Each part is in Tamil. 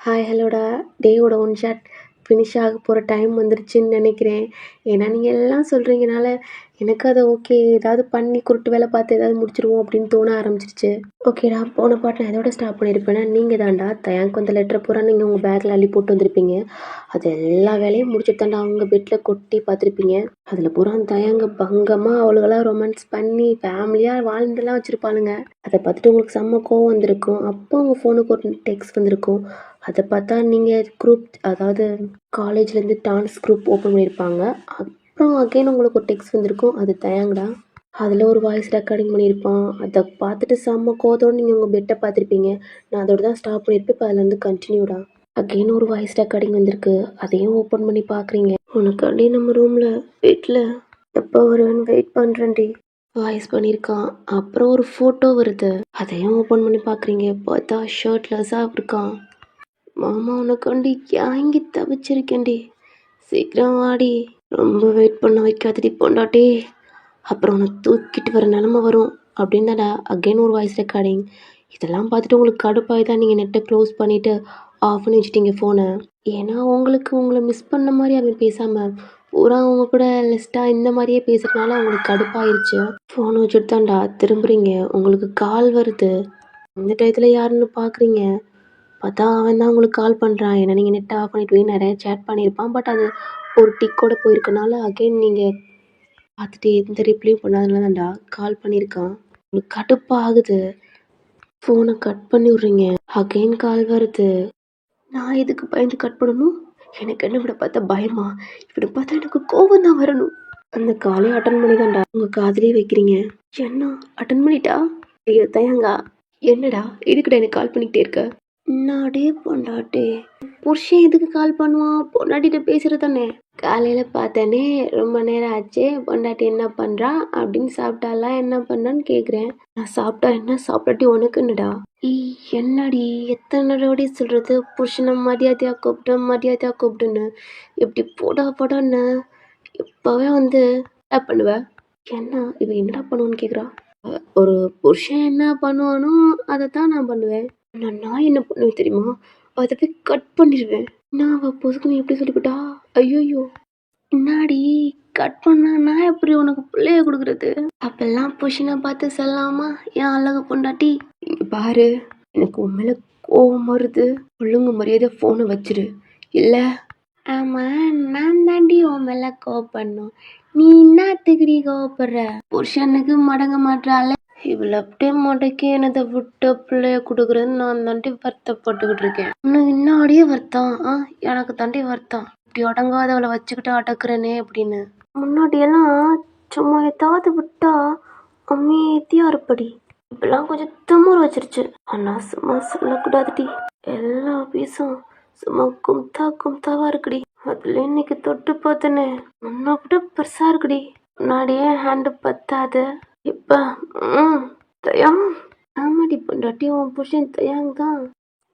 ஹாய் ஹலோடா. டேவோட ஒன் ஷாட் ஃபினிஷ் ஆக போகிற டைம் வந்துருச்சுன்னு நினைக்கிறேன். ஏன்னா நீங்கள் எல்லாம் சொல்கிறீங்கனால எனக்கு அது ஓகே, ஏதாவது பண்ணி குருட்டு வேலை பார்த்து ஏதாவது முடிச்சிருவோம் அப்படின்னு தோண ஆரம்பிச்சிருச்சு. ஓகேடா, போன பாட்டு நான் எதோட ஸ்டாப் பண்ணியிருப்பேன்னா, நீங்கள் தான்டா தயாங்க்கு வந்த லெட்டரை பூரா நீங்கள் உங்கள் பேக்கில் அள்ளி போட்டு வந்திருப்பீங்க. அது எல்லா வேலையும் முடிச்சுட்டு தாண்டா அவங்க பெட்டில் கொட்டி பார்த்துருப்பீங்க. அதில் பூரா தயாங்க பங்கமாக அவளுகளாம் ரொமான்ஸ் பண்ணி ஃபேமிலியாக வாழ்ந்துலாம் வச்சுருப்பாளுங்க. அதை பார்த்துட்டு உங்களுக்கு செம்ம கோவம் வந்திருக்கும். அப்போ உங்கள் ஃபோனுக்கு ஒரு டெக்ஸ்ட் வந்திருக்கும். அதை பார்த்தா நீங்கள் குரூப், அதாவது காலேஜ்லேருந்து டான்ஸ் குரூப் ஓப்பன் பண்ணியிருப்பாங்க. அப்புறம் அகைன் உங்களுக்கு ஒரு டெக்ஸ்ட் வந்திருக்கும். அது தயாங்கடா. அதில் ஒரு வாய்ஸ் ரெக்கார்டிங் பண்ணியிருப்பான். அதை பார்த்துட்டு செம்ம கோதோடு நீங்கள் உங்கள் பெட்டை பார்த்துருப்பீங்க. நான் அதோட தான் ஸ்டாப் பண்ணியிருப்பேன். இப்போ அதுலேருந்து கண்டினியூடா அகைன் ஒரு வாய்ஸ் ரெக்கார்டிங் வந்திருக்கு. அதையும் ஓப்பன் பண்ணி பார்க்குறீங்க. உனக்காண்டி நம்ம ரூமில் வீட்டில் எப்போ வருவேன்னு வெயிட் பண்ணுறேன்டி வாய்ஸ் பண்ணியிருக்கான். அப்புறம் ஒரு ஃபோட்டோ வருது. அதையும் ஓப்பன் பண்ணி பார்க்குறீங்க. பார்த்தா ஷர்ட்லெஸ்ஸாக இருக்கான். மாமா உனக்காண்டி ஏங்கி தவிச்சிருக்கேன்டி, சீக்கிரம் வாடி, ரொம்ப வெயிட் பண்ண வைக்காதடி பொண்டாட்டி, அப்புறம் உன்னை தூக்கிட்டு வர நிலமை வரும் அப்படின்னு தான்டா அகைன் ஒரு வாய்ஸ் ரெக்கார்டிங். இதெல்லாம் பார்த்துட்டு உங்களுக்கு கடுப்பாகி தான் நீங்கள் நெட்டை க்ளோஸ் பண்ணிவிட்டு ஆஃப் பண்ணி வச்சுட்டீங்க ஃபோனை. ஏன்னா உங்களுக்கு உங்களை மிஸ் பண்ண மாதிரி அவன் பேசாமல் பூரா அவங்க கூட லிஸ்ட்டாக இந்த மாதிரியே பேசுறதுனால அவங்களுக்கு கடுப்பாயிருச்சு. ஃபோனை வச்சுட்டு தான்டா திரும்புறீங்க. உங்களுக்கு கால் வருது. இந்த டயத்தில் யாருன்னு பார்க்குறீங்க. பார்த்தா அவன் தான் உங்களுக்கு கால் பண்ணுறான். ஏன்னா நீங்கள் நெட்டை ஆஃப் பண்ணிட்டு போய் நிறைய சேட் பண்ணியிருப்பான். பட் அது ஒரு டிக்கோட போயிருக்கனால அகைன் நீங்கள் பார்த்துட்டு எந்த ரிப்ளையும் பண்ணாதனால தான்டா கால் பண்ணியிருக்கான். உங்களுக்கு கடுப்பாக ஆகுது. ஃபோனை கட் பண்ணி விட்றீங்க. அகைன் கால் வருது. நான் எதுக்கு பயந்து கட் பண்ணணும்? எனக்கு என்ன விட பார்த்தா பயமா? இப்படி பார்த்தா எனக்கு கோபம் தான் வரணும். அந்த காலையை அட்டன் பண்ணி தான்டா உங்கள் காதலே வைக்கிறீங்க. என்ன அட்டன் பண்ணிட்டா? ஐயோ தயங்கா, என்னடா இதுக்கிட்ட எனக்கு கால் பண்ணிக்கிட்டே இருக்க? என்னாடே பொண்டாட்டி, புருஷன் எதுக்கு கால் பண்ணுவான்? பொண்டாட்டிகிட்ட பேசுகிறது தானே. காலையில் பார்த்தேனே ரொம்ப நேரம் ஆச்சு, பொண்டாட்டி என்ன பண்ணுறா அப்படின்னு, சாப்பிட்டாலாம் என்ன பண்ணுறான்னு கேட்குறேன். நான் சாப்பிட்டா என்ன, சாப்பிட்டாட்டி உனக்குன்னுடா. என்னடி எத்தனை தடவை சொல்கிறது, புருஷனை மரியாதையாக கூப்பிட்டுன்னு. இப்படி போடான்னு இப்போவே வந்து என்ன பண்ணுவேன்? என்ன இவ என்னடா பண்ணுவான்னு கேட்குறா. ஒரு புருஷன் என்ன பண்ணுவானோ அதை தான் நான் பண்ணுவேன். நான் என்ன பண்ணுவேன் தெரியுமா? அதை போய் கட் பண்ணிடுவேன். நான் அவள் பொசுக்குன்னு எப்படி சொல்லிக்கிட்டா? ஐயோயோ, என்னாடி கட் பண்ணா நான் எப்படி உனக்கு பிள்ளைய கொடுக்குறது? அப்பெல்லாம் புருஷனை பார்த்து சொல்லலாமா என் அழகு பொண்டாட்டி? இங்க பாரு, எனக்கு உன் மேலே கோவம் வருது. ஒழுங்கு மரியாதை ஃபோனை வச்சிரு. இல்லை ஆமாம், நான் தாண்டி உன் மேலே கோவப்படணும். நீ என்னத்துக்குடி கோவப்படுற? புருஷனுக்கு மடங்க மாட்டால இவ்வளோ அப்படியே முடக்கி என்னதை விட்டு பிள்ளைய கொடுக்குறேன்னு நான் தாண்டி வருத்தப்பட்டுக்கிட்டு இருக்கேன். உனக்கு இன்னாடியே வருத்தம்? எனக்கு தாண்டி வருத்தம். இப்படி அடங்காதவளை வச்சுக்கிட்டு அடக்குறேனே அப்படின்னு. முன்னாடியெல்லாம் சும்மா ஏதாவது விட்டா அமைதியா இருப்படி. இப்பெல்லாம் கொஞ்சம் திமிரு வச்சிருச்சு. ஆனால் சும்மா சொல்லக்கூடாதுடி. எல்லா பீஸும் சும்மா கும்தாவா இருக்குடி. அதுல இன்னைக்கு தொட்டு பார்த்தனே முன்ன விட பெருசா இருக்குடி. முன்னாடியே ஹேண்டு பத்தாது. இப்ப தயாங், ஆமாடி பொண்டாட்டி, உன் புருஷன் தயாங் தான்.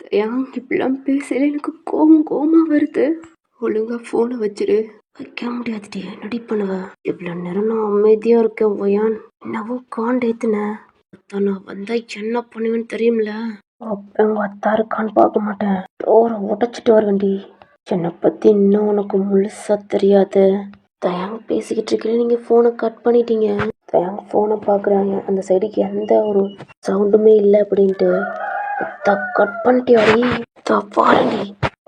தயாங் இப்படிலாம் பேசல எனக்கு கோவமா வருது. ஒழுங்கா போனை வச்சிரு. வைக்க முடியாதுடி, என்னடி பண்ணுவ? இவ்வளவு நேரம் நான் அமைதியா இருக்கேன் ஒயான். என்னவோ காண்டேத்துன. நான் வந்தா என்ன பண்ணுவேன்னு தெரியும்ல. எங்க அத்தா இருக்கான்னு பார்க்க மாட்டேன். டோரை உடைச்சிட்டு வருவேன்டி. என்னை பத்தி இன்னும் உனக்கு முழுசா தெரியாது. தயாங்க பேசிக்கிட்டு இருக்கீங்க, நீங்க போனை கட் பண்ணிட்டீங்க. தயாங்க போனை பாக்குறாங்க. அந்த சைடுக்கு எந்த ஒரு சவுண்டுமே இல்லை அப்படின்ட்டு. கட் பண்ணிட்டியாடி? பாருடி,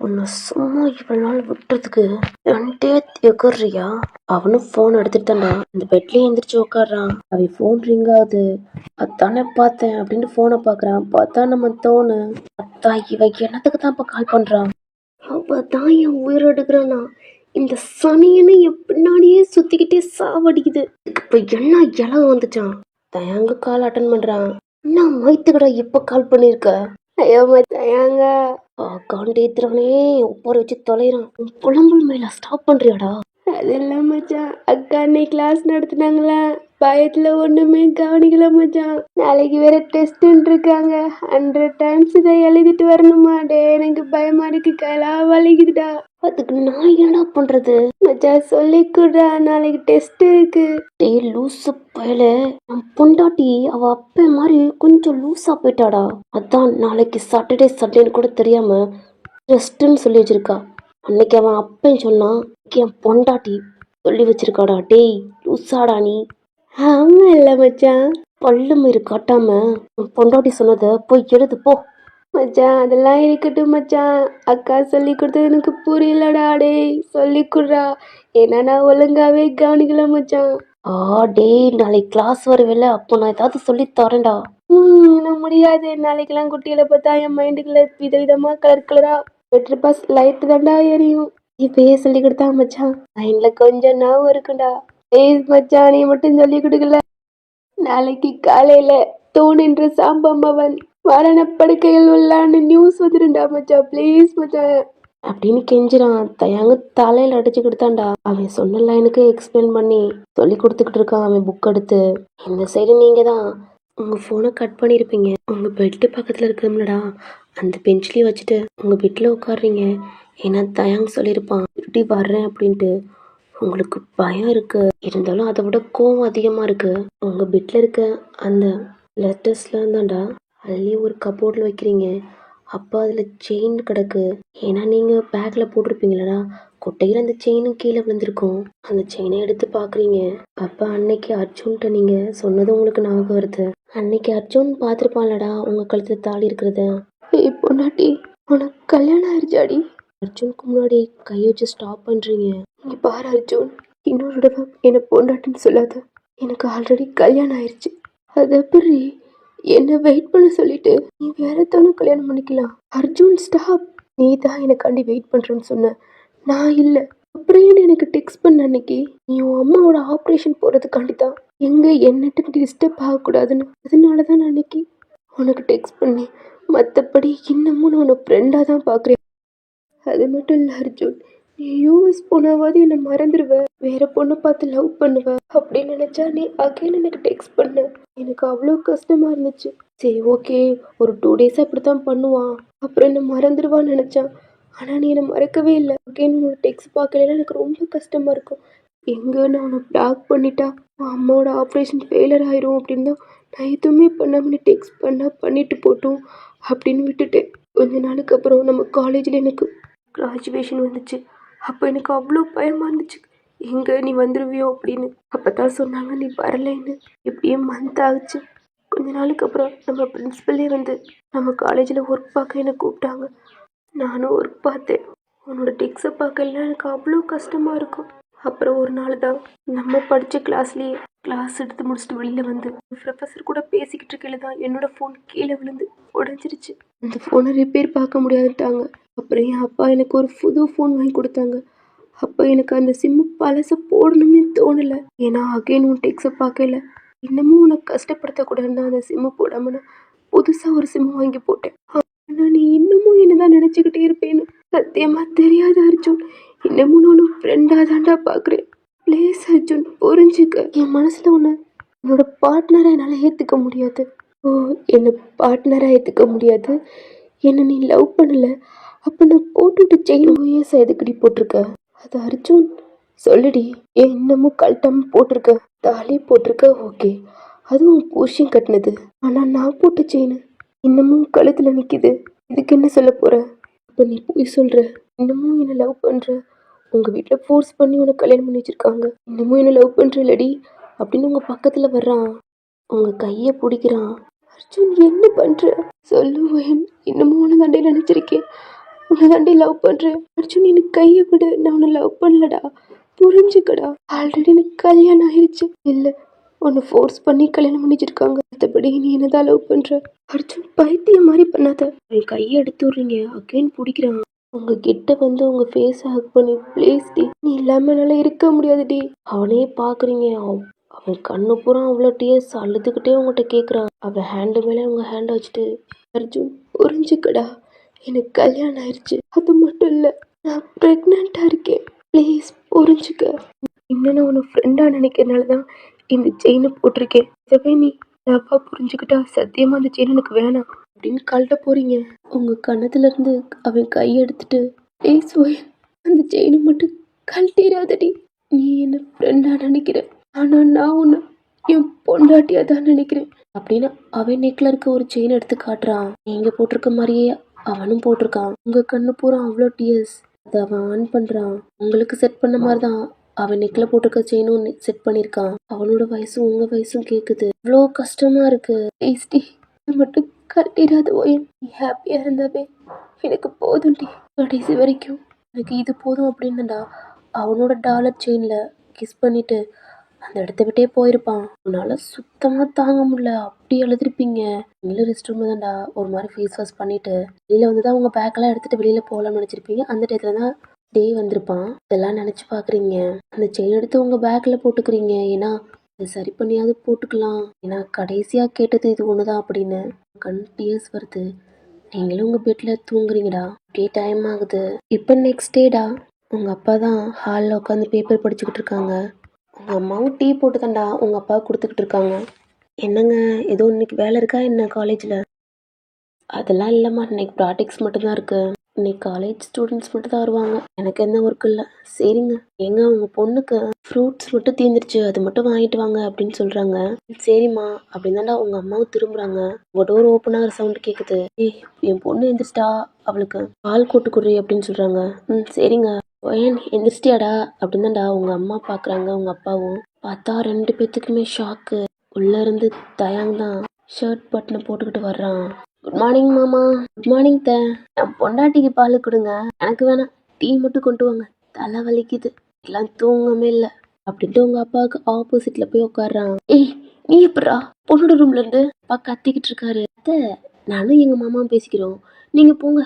உன்னை சும்மா இவ்வளவு நாள் விட்டுறதுக்கு என்கிட்டே எகுறியா? அவனும் போன் எடுத்துட்டு தான்டா அந்த பெட்லயே எந்திரிச்சு உட்காடுறான். அவன் போன் ரிங் ஆகுது. அத்தானே பார்த்தேன் அப்படின்னு போனை பாக்குறான். பார்த்தா நம்ம தோணு. அத்தா இவன் என்னத்துக்கு தான் இப்ப கால் பண்றான்? அவதான் என் உயிர் எடுக்கிறானா? இந்த சனியனை என் பின்னாடியே சுத்திக்கிட்டே சாவடிக்குது. இப்ப என்ன இலவு வந்துச்சான்? தயாங்க கால் அட்டன் பண்றான். என்ன மைத்துக்கடா இப்ப கால் பண்ணிருக்க? ஐயோ தயாங்க காண்டேத்துறானே, உப்பார வச்சு தொலைறான். புலம்பல் மேல ஸ்டாப் பண்றியாடா? அதெல்லாம் மச்சான், அக்கா அன்னைக்கு கிளாஸ் நடத்துனாங்களா, பயத்துல ஒண்ணுமே கவனிக்கல மச்சான். நாளைக்கு வேற டெஸ்ட் இருக்காங்க. 100 times இதை எழுதிட்டு வரணுமா? டே எனக்கு பயமா இருக்கு, கையெல்லாம் வலிக்குதுடா. அதுக்கு நான் என்னடா பண்றது? மச்சான் சொல்லிக்கூடா, நாளைக்கு டெஸ்ட் இருக்கு. டே லூசு பயல, நான் பொண்டாட்டி அவ அப்ப மாதிரி கொஞ்சம் லூஸா போயிட்டாடா. அதான் நாளைக்கு சாட்டர்டே சண்டேன்னு கூட தெரியாம ட்ரஸ்ட்டுன்னு சொல்லி வச்சிருக்கா. அன்னைக்கு அவன் அப்பன் சொன்னான், என் பொண்டாட்டி சொல்லி வச்சிருக்காடா. டேய் லூசாடா நீ. ஆமா இல்ல மச்சான், பல்லு மயிறு காட்டாம உன் பொண்டாட்டி சொன்னதை போய் எழுது போ. மச்சான் அதெல்லாம் இருக்கட்டும் மச்சான், அக்கா சொல்லி கொடுத்தது எனக்கு புரியலடா. டேய் சொல்லி கொடுறா, ஏன்னா நான் ஒழுங்காவே கவனிக்கல மச்சான். டேய் நாளைக்கு கிளாஸ் வருவேல, அப்போ நான் ஏதாவது சொல்லி தரேன்டா. எனக்கு முடியாது, நாளைக்கெல்லாம் குட்டிகளை பார்த்தா என் மைண்டுக்குள்ள விதவிதமா கலர் கலரா பெட்ரு பாஸ் லைட்டு தாண்டா எரியும். இப்பயே சொல்லி கொடுத்தா மச்சான் மைண்ட்ல கொஞ்சம் ஞாபகம் இருக்குண்டா. ஏய் மச்சான் நீ மட்டும் சொல்லி கொடுக்கல, நாளைக்கு காலையில தோணுன்ற சாம்பம்மவன் மரணப்படுக்கையில் உள்ளான்னு நியூஸ் வந்துருண்டா மச்சான், ப்ளீஸ் மச்சான் அப்படின்னு கெஞ்சிரான். தயங்கு தலையில அடிச்சுக்கிட்டுதான்டா அவன் சொன்ன லைனுக்கு எக்ஸ்பிளைன் பண்ணி சொல்லி கொடுத்துக்கிட்டு இருக்கான். அவன் புக் எடுத்து இந்த சைடு நீங்க தான் உங்க ஃபோனை கட் பண்ணியிருப்பீங்க, உங்க பெட்டு பக்கத்துல இருக்கோம்லடா அந்த பெஞ்ச்லயே வச்சுட்டு உங்க பெட்ல உட்காடுறீங்க. ஏன்னா தயங்கு சொல்லியிருப்பான் இப்படி வர்றேன் அப்படின்ட்டு. உங்களுக்கு பயம் இருக்கு, இருந்தாலும் அதை விட கோவம் அதிகமா இருக்கு. உங்க பெட்ல இருக்க அந்த லெட்டர்ஸ்லாம் தான்டா அதுலேயே ஒரு கபோர்டில் வைக்கிறீங்க. அப்போ அதில் செயின் கிடக்கு. ஏன்னா நீங்கள் பேக்கில் போட்டிருப்பீங்களடா, கொட்டையில் அந்த செயினும் கீழே விழுந்திருக்கும். அந்த செயினை எடுத்து பார்க்குறீங்க. அப்போ அன்னைக்கு அர்ஜுன்கிட்ட நீங்கள் சொன்னது உங்களுக்கு ஞாபகம் வருது. அன்னைக்கு அர்ஜுன் பார்த்துருப்பான்லடா உங்கள் கழுத்தில் தாலி இருக்கிறத. ஏய் பொண்டாட்டி, உனக்கு கல்யாணம் ஆயிடுச்சாடி? அர்ஜுனுக்கு முன்னாடி கை வச்சு ஸ்டாப் பண்ணுறீங்க. இங்கே பாரு அர்ஜுன், இன்னொரு தடவை என்னை பொண்டாட்டின்னு சொல்லாத. எனக்கு ஆல்ரெடி கல்யாணம் ஆயிடுச்சு. அது எப்படி என்ன வெயிட் பண்ண சொல்லிட்டு நீ வேற தானே கல்யாணம் பண்ணிக்கலாம்? அர்ஜுன் ஸ்டாப். நீ தான் எனக்காண்டி வெயிட் பண்றேன்னு சொன்ன, நான் இல்லை. அப்புறம் எனக்கு டெக்ஸ்ட் பண்ண அன்னைக்கு நீ உன் அம்மாவோட ஆப்ரேஷன் போறதுக்காண்டி தான் எங்க என்னட்டு டிஸ்டர்ப் ஆகக்கூடாதுன்னு. அதனால தான் நான் அன்னைக்கு உனக்கு டெக்ஸ்ட் பண்ணேன். மற்றபடி இன்னமும் நான் உன்னை ஃப்ரெண்டாக தான் பார்க்குறேன். அது மட்டும் இல்லை அர்ஜுன், நீ யூஎஸ் போனாவது என்னை மறந்துடுவ, வேற பொண்ணை பார்த்து லவ் பண்ணுவ அப்படின்னு நினைச்சா நீ அகைன் எனக்கு டெக்ஸ்ட் பண்ண. எனக்கு அவ்வளோ கஷ்டமா இருந்துச்சு. சரி ஓகே, ஒரு 2 days அப்படித்தான் பண்ணுவான், அப்புறம் என்ன மறந்துடுவான்னு நினைச்சான். ஆனால் நீ என்னை மறக்கவே இல்லை. அகைன் உன்னோட டெக்ஸ்ட் பார்க்கல எனக்கு ரொம்ப கஷ்டமா இருக்கும். எங்கே நான் உன்னை பிளாக் பண்ணிட்டா உன் அம்மாவோட ஆப்ரேஷன் ஃபெயிலர் ஆயிரும் அப்படின்னு தான் நான் எதுவுமே பண்ணாமல் நீ டெக்ஸ்ட் பண்ணிட்டு போட்டோம் அப்படின்னு விட்டுட்டேன். கொஞ்ச நாளுக்கு அப்புறம் நம்ம காலேஜில் எனக்கு கிராஜுவேஷன் வந்துச்சு. அப்போ எனக்கு அவ்வளோ பயமாக இருந்துச்சு, எங்கே நீ வந்துடுவியோ அப்படின்னு. அப்போ தான் சொன்னாங்க நீ வரலைன்னு. இப்படியே மந்த் ஆகுச்சு. கொஞ்ச நாளுக்கு அப்புறம் நம்ம பிரின்ஸிபல்லே வந்து நம்ம காலேஜில் ஒர்க் பார்க்க என்னை கூப்பிட்டாங்க. நானும் ஒர்க் பார்த்தேன். உன்னோட டெக்ஸை பார்க்கலாம் எனக்கு அவ்வளோ கஷ்டமாக இருக்கும். அப்புறம் ஒரு நாள் தான் நம்ம படித்த கிளாஸ்லேயே கிளாஸ் எடுத்து முடிச்சுட்டு வெளியில் வந்து ப்ரொஃபஸர் கூட பேசிக்கிட்டு இருக்கையில தான் என்னோட ஃபோன் கீழே விழுந்து உடஞ்சிருச்சு. அந்த ஃபோனை ரிப்பேர் பார்க்க முடியாதுட்டாங்க. அப்புறம் என் அப்பா எனக்கு ஒரு புது ஃபோன் வாங்கி கொடுத்தாங்க. அப்போ எனக்கு அந்த சிம்மு பழசை போடணும்னு தோணலை. ஏன்னா அகைன் உன் டெக்ஸை பார்க்கல, இன்னமும் உனக்கு கஷ்டப்படுத்தக்கூடாதுன்னு தான் அந்த சிம்மு போடாம நான் புதுசாக ஒரு சிம்மு வாங்கி போட்டேன். ஆனால் நீ இன்னமும் என்னதான் நினச்சிக்கிட்டே இருப்பேன்னு சத்தியமா தெரியாது அர்ஜுன். இன்னமும் நான் உன்னை ஃப்ரெண்டாக தாண்டா பார்க்குறேன். ப்ளீஸ் அர்ஜுன் புரிஞ்சுக்க. என் மனசில் உன்னோட பார்ட்னரை என்னால் ஏற்றுக்க முடியாது. ஓ, என்னை பார்ட்னராக ஏற்றுக்க முடியாது? என்னை நீ லவ் பண்ணலை, அப்போ நான் போட்டுட்டு செயின் ஓஎஸ் எதுக்கடி போட்டிருக்க? அது அர்ஜுன் சொல்லுடி, ஏன் இன்னமும் கழட்டாமல் போட்டிருக்க? தாலி போட்டிருக்க ஓகே, அதுவும் பூஷியம் கட்டினது. ஆனால் நான் போட்ட செயின் இன்னமும் கழுத்தில் நிற்கிது. இதுக்கு என்ன சொல்ல போகிற? அப்போ நீ போய் சொல்கிற இன்னமும் என்னை லவ் பண்ணுற, உங்கள் வீட்டில் ஃபோர்ஸ் பண்ணி உனக்கு கல்யாணம் பண்ணி வச்சுருக்காங்க, இன்னமும் என்னை லவ் பண்ணுற இல்லடி அப்படின்னு உங்கள் பக்கத்தில் வர்றான், உங்கள் கையை பிடிக்கிறான். அர்ஜுன் என்ன பண்ணுற சொல்லுவேன்? இன்னமும் உன்னை தாண்டி நினச்சிருக்கேன், உன்னை தாண்டி லவ் பண்ணுறேன். அர்ஜுன் எனக்கு கையை விடு, நான் உன்னை லவ் பண்ணலடா, புரிஞ்சுக்கடா. ஆல்ரெடி எனக்கு கல்யாணம் ஆயிடுச்சு. இல்லை, உன்னை ஃபோர்ஸ் பண்ணி கல்யாணம் பண்ணிச்சிருக்காங்க, மற்றபடி நீ என்னதான் லவ் பண்ணுற? அர்ஜுன் பைத்தியம் மாதிரி பண்ணாத. என் கையை எடுத்து விட்றீங்க, அகைன் பிடிக்கிறான். உங்கள் கிட்ட வந்து உங்கள் ஃபேஸை ஹக் பண்ணி ப்ளீஸ் டி, நீ இல்லாமல் என்னால் இருக்க முடியாது டி. அவனே பார்க்குறீங்க, அவன் கண்ணு பூரா அவ்வளோ டியர்ஸ் அழுதுகிட்டே உங்கள்கிட்ட கேட்குறான். அவன் ஹேண்டு மேலே உங்கள் ஹேண்டை வச்சுட்டு அர்ஜுன் புரிஞ்சுக்கடா, எனக்கு கல்யாணம் ஆயிடுச்சு, அது மட்டும் இல்லை நான் ப்ரெக்னெண்ட்டாக இருக்கேன், ப்ளீஸ் புரிஞ்சுக்க. இன்னும் நான் உன்னை ஃப்ரெண்டாக நினைக்கிறதுனால தான் இந்த செயினை போட்டிருக்கேன். இதுவே நீ லவ்வாக புரிஞ்சுக்கிட்டா சத்தியமாக அந்த செயின் எனக்கு வேணாம் அப்படின்னு கழட்ட போறீங்க. உங்கள் கண்ணத்துலேருந்து அவன் கையை எடுத்துட்டு ப்ளீஸ் ஓய் அந்த செயினை மட்டும் கழட்டிடாதடி. நீ என்ன ஃப்ரெண்டாக நினைக்கிற, ஆனால் நான் உன்னை என் பொண்டாட்டியாக தான் நினைக்கிறேன் அப்படின்னு அவன் நெக்கில் இருக்க ஒரு செயின் எடுத்து காட்டுறான். நீங்கள் போட்டிருக்க மாதிரியே அவனும் போட்டிருக்கான். உங்க கண்ணு பூரா அவ்வளோ டியர்ஸ். அதை அவன் ஆன் பண்றான். உங்களுக்கு செட் பண்ண மாதிரி தான் அவன் நெக்ல போட்டிருக்க செயினும் செட் பண்ணியிருக்கான். அவனோட வயசும் உங்க வயசும் கேக்குது. இவ்வளோ கஷ்டமா இருக்கு. ப்ளீஸ் டி, இது மட்டும் கட்டிடாத ஓயன். நீ ஹாப்பியா இருந்தாவே எனக்கு போதும் டி. கடைசி வரைக்கும் எனக்கு இது போதும் அப்படின்னுடா அவனோட டாலர் செயின்ல கிஸ் பண்ணிட்டு அந்த இடத்த விட்டே போயிருப்பான். உன்னால சுத்தமா தாங்க முடியல. அப்படி எழுதிருப்பீங்க. நீங்களும் ரெஸ்ட் ரூம்ல தான்டா ஒரு மாதிரி ஃபேஸ் வாஷ் பண்ணிட்டு வெளியில வந்துதான் உங்க பேக்கெல்லாம் எடுத்துட்டு வெளியில போகலாம்னு நினைச்சிருப்பீங்க. அந்த டயத்துல தான் டே வந்திருப்பான். இதெல்லாம் நினைச்சு பாக்குறீங்க. அந்த செயின் எடுத்து உங்க பேக்ல போட்டுக்கிறீங்க. ஏன்னா இது சரி பண்ணியாவது போட்டுக்கலாம். ஏன்னா கடைசியா கேட்டது இது ஒண்ணுதான் அப்படின்னு. கண் டியர்ஸ் வருது. நீங்களும் உங்க பெட்ல தூங்குறீங்கடா. அப்படியே டைம் ஆகுது. இப்ப நெக்ஸ்ட் டேடா. உங்க அப்பா தான் ஹாலில் உட்காந்து பேப்பர் படிச்சுக்கிட்டு இருக்காங்க. உங்க அம்மாவும் டீ போட்டு தான்டா உங்க அப்பா கொடுத்துக்கிட்டு இருக்காங்க. என்னங்க, ஏதோ இன்னைக்கு வேலை இருக்கா என்ன காலேஜ்ல? அதெல்லாம் இல்லைம்மா, இன்னைக்கு ப்ராக்டிக்ஸ் மட்டும்தான் இருக்கு. இன்னைக்கு காலேஜ் ஸ்டூடெண்ட்ஸ் மட்டும் தான் வருவாங்க. எனக்கு எந்த ஒர்க் இல்லை. சரிங்க. ஏங்க, உங்க பொண்ணுக்கு ஃப்ரூட்ஸ் மட்டும் தீர்ந்துருச்சு, அது மட்டும் வாங்கிட்டு வாங்க அப்படின்னு சொல்றாங்க. சரிம்மா அப்படின்னு தான்டா உங்க அம்மாவும் திரும்புறாங்க. உங்க டோர் ஓப்பன் ஆகிற சவுண்ட் கேக்குது. ஏய், என் பொண்ணு எந்திரிச்சிட்டா, அவளுக்கு பால் கூட்டு குடுறி அப்படின்னு சொல்றாங்க. சரிங்க. ஏன் எந்திரிச்சிட்டியாடா அப்படின்னு தான்டா உங்க அம்மா பாக்குறாங்க. உங்க அப்பாவும் பார்த்தா 2 பேத்துக்குமே ஷாக்கு. உள்ள இருந்து தயாங் தான் ஷர்ட் பட்டனை போட்டுக்கிட்டு வர்றான். குட் மார்னிங் மாமா. குட் மார்னிங் த. என் பொண்டாட்டிக்கு பால் கொடுங்க. எனக்கு வேணாம், டீ மட்டும் கொண்டு வாங்க. தலை வலிக்குது, எல்லாம் தூங்கவே இல்லை அப்படின்ட்டு உங்க அப்பாவுக்கு ஆப்போசிட்ல போய் உட்காடுறான். ஏய், நீ எப்படா பொண்ணோட ரூம்ல இருந்து? அப்பா கத்திக்கிட்டு இருக்காரு. அத்தை, நானும் எங்க மாமாவும் பேசிக்கிறோம், நீங்க போங்க.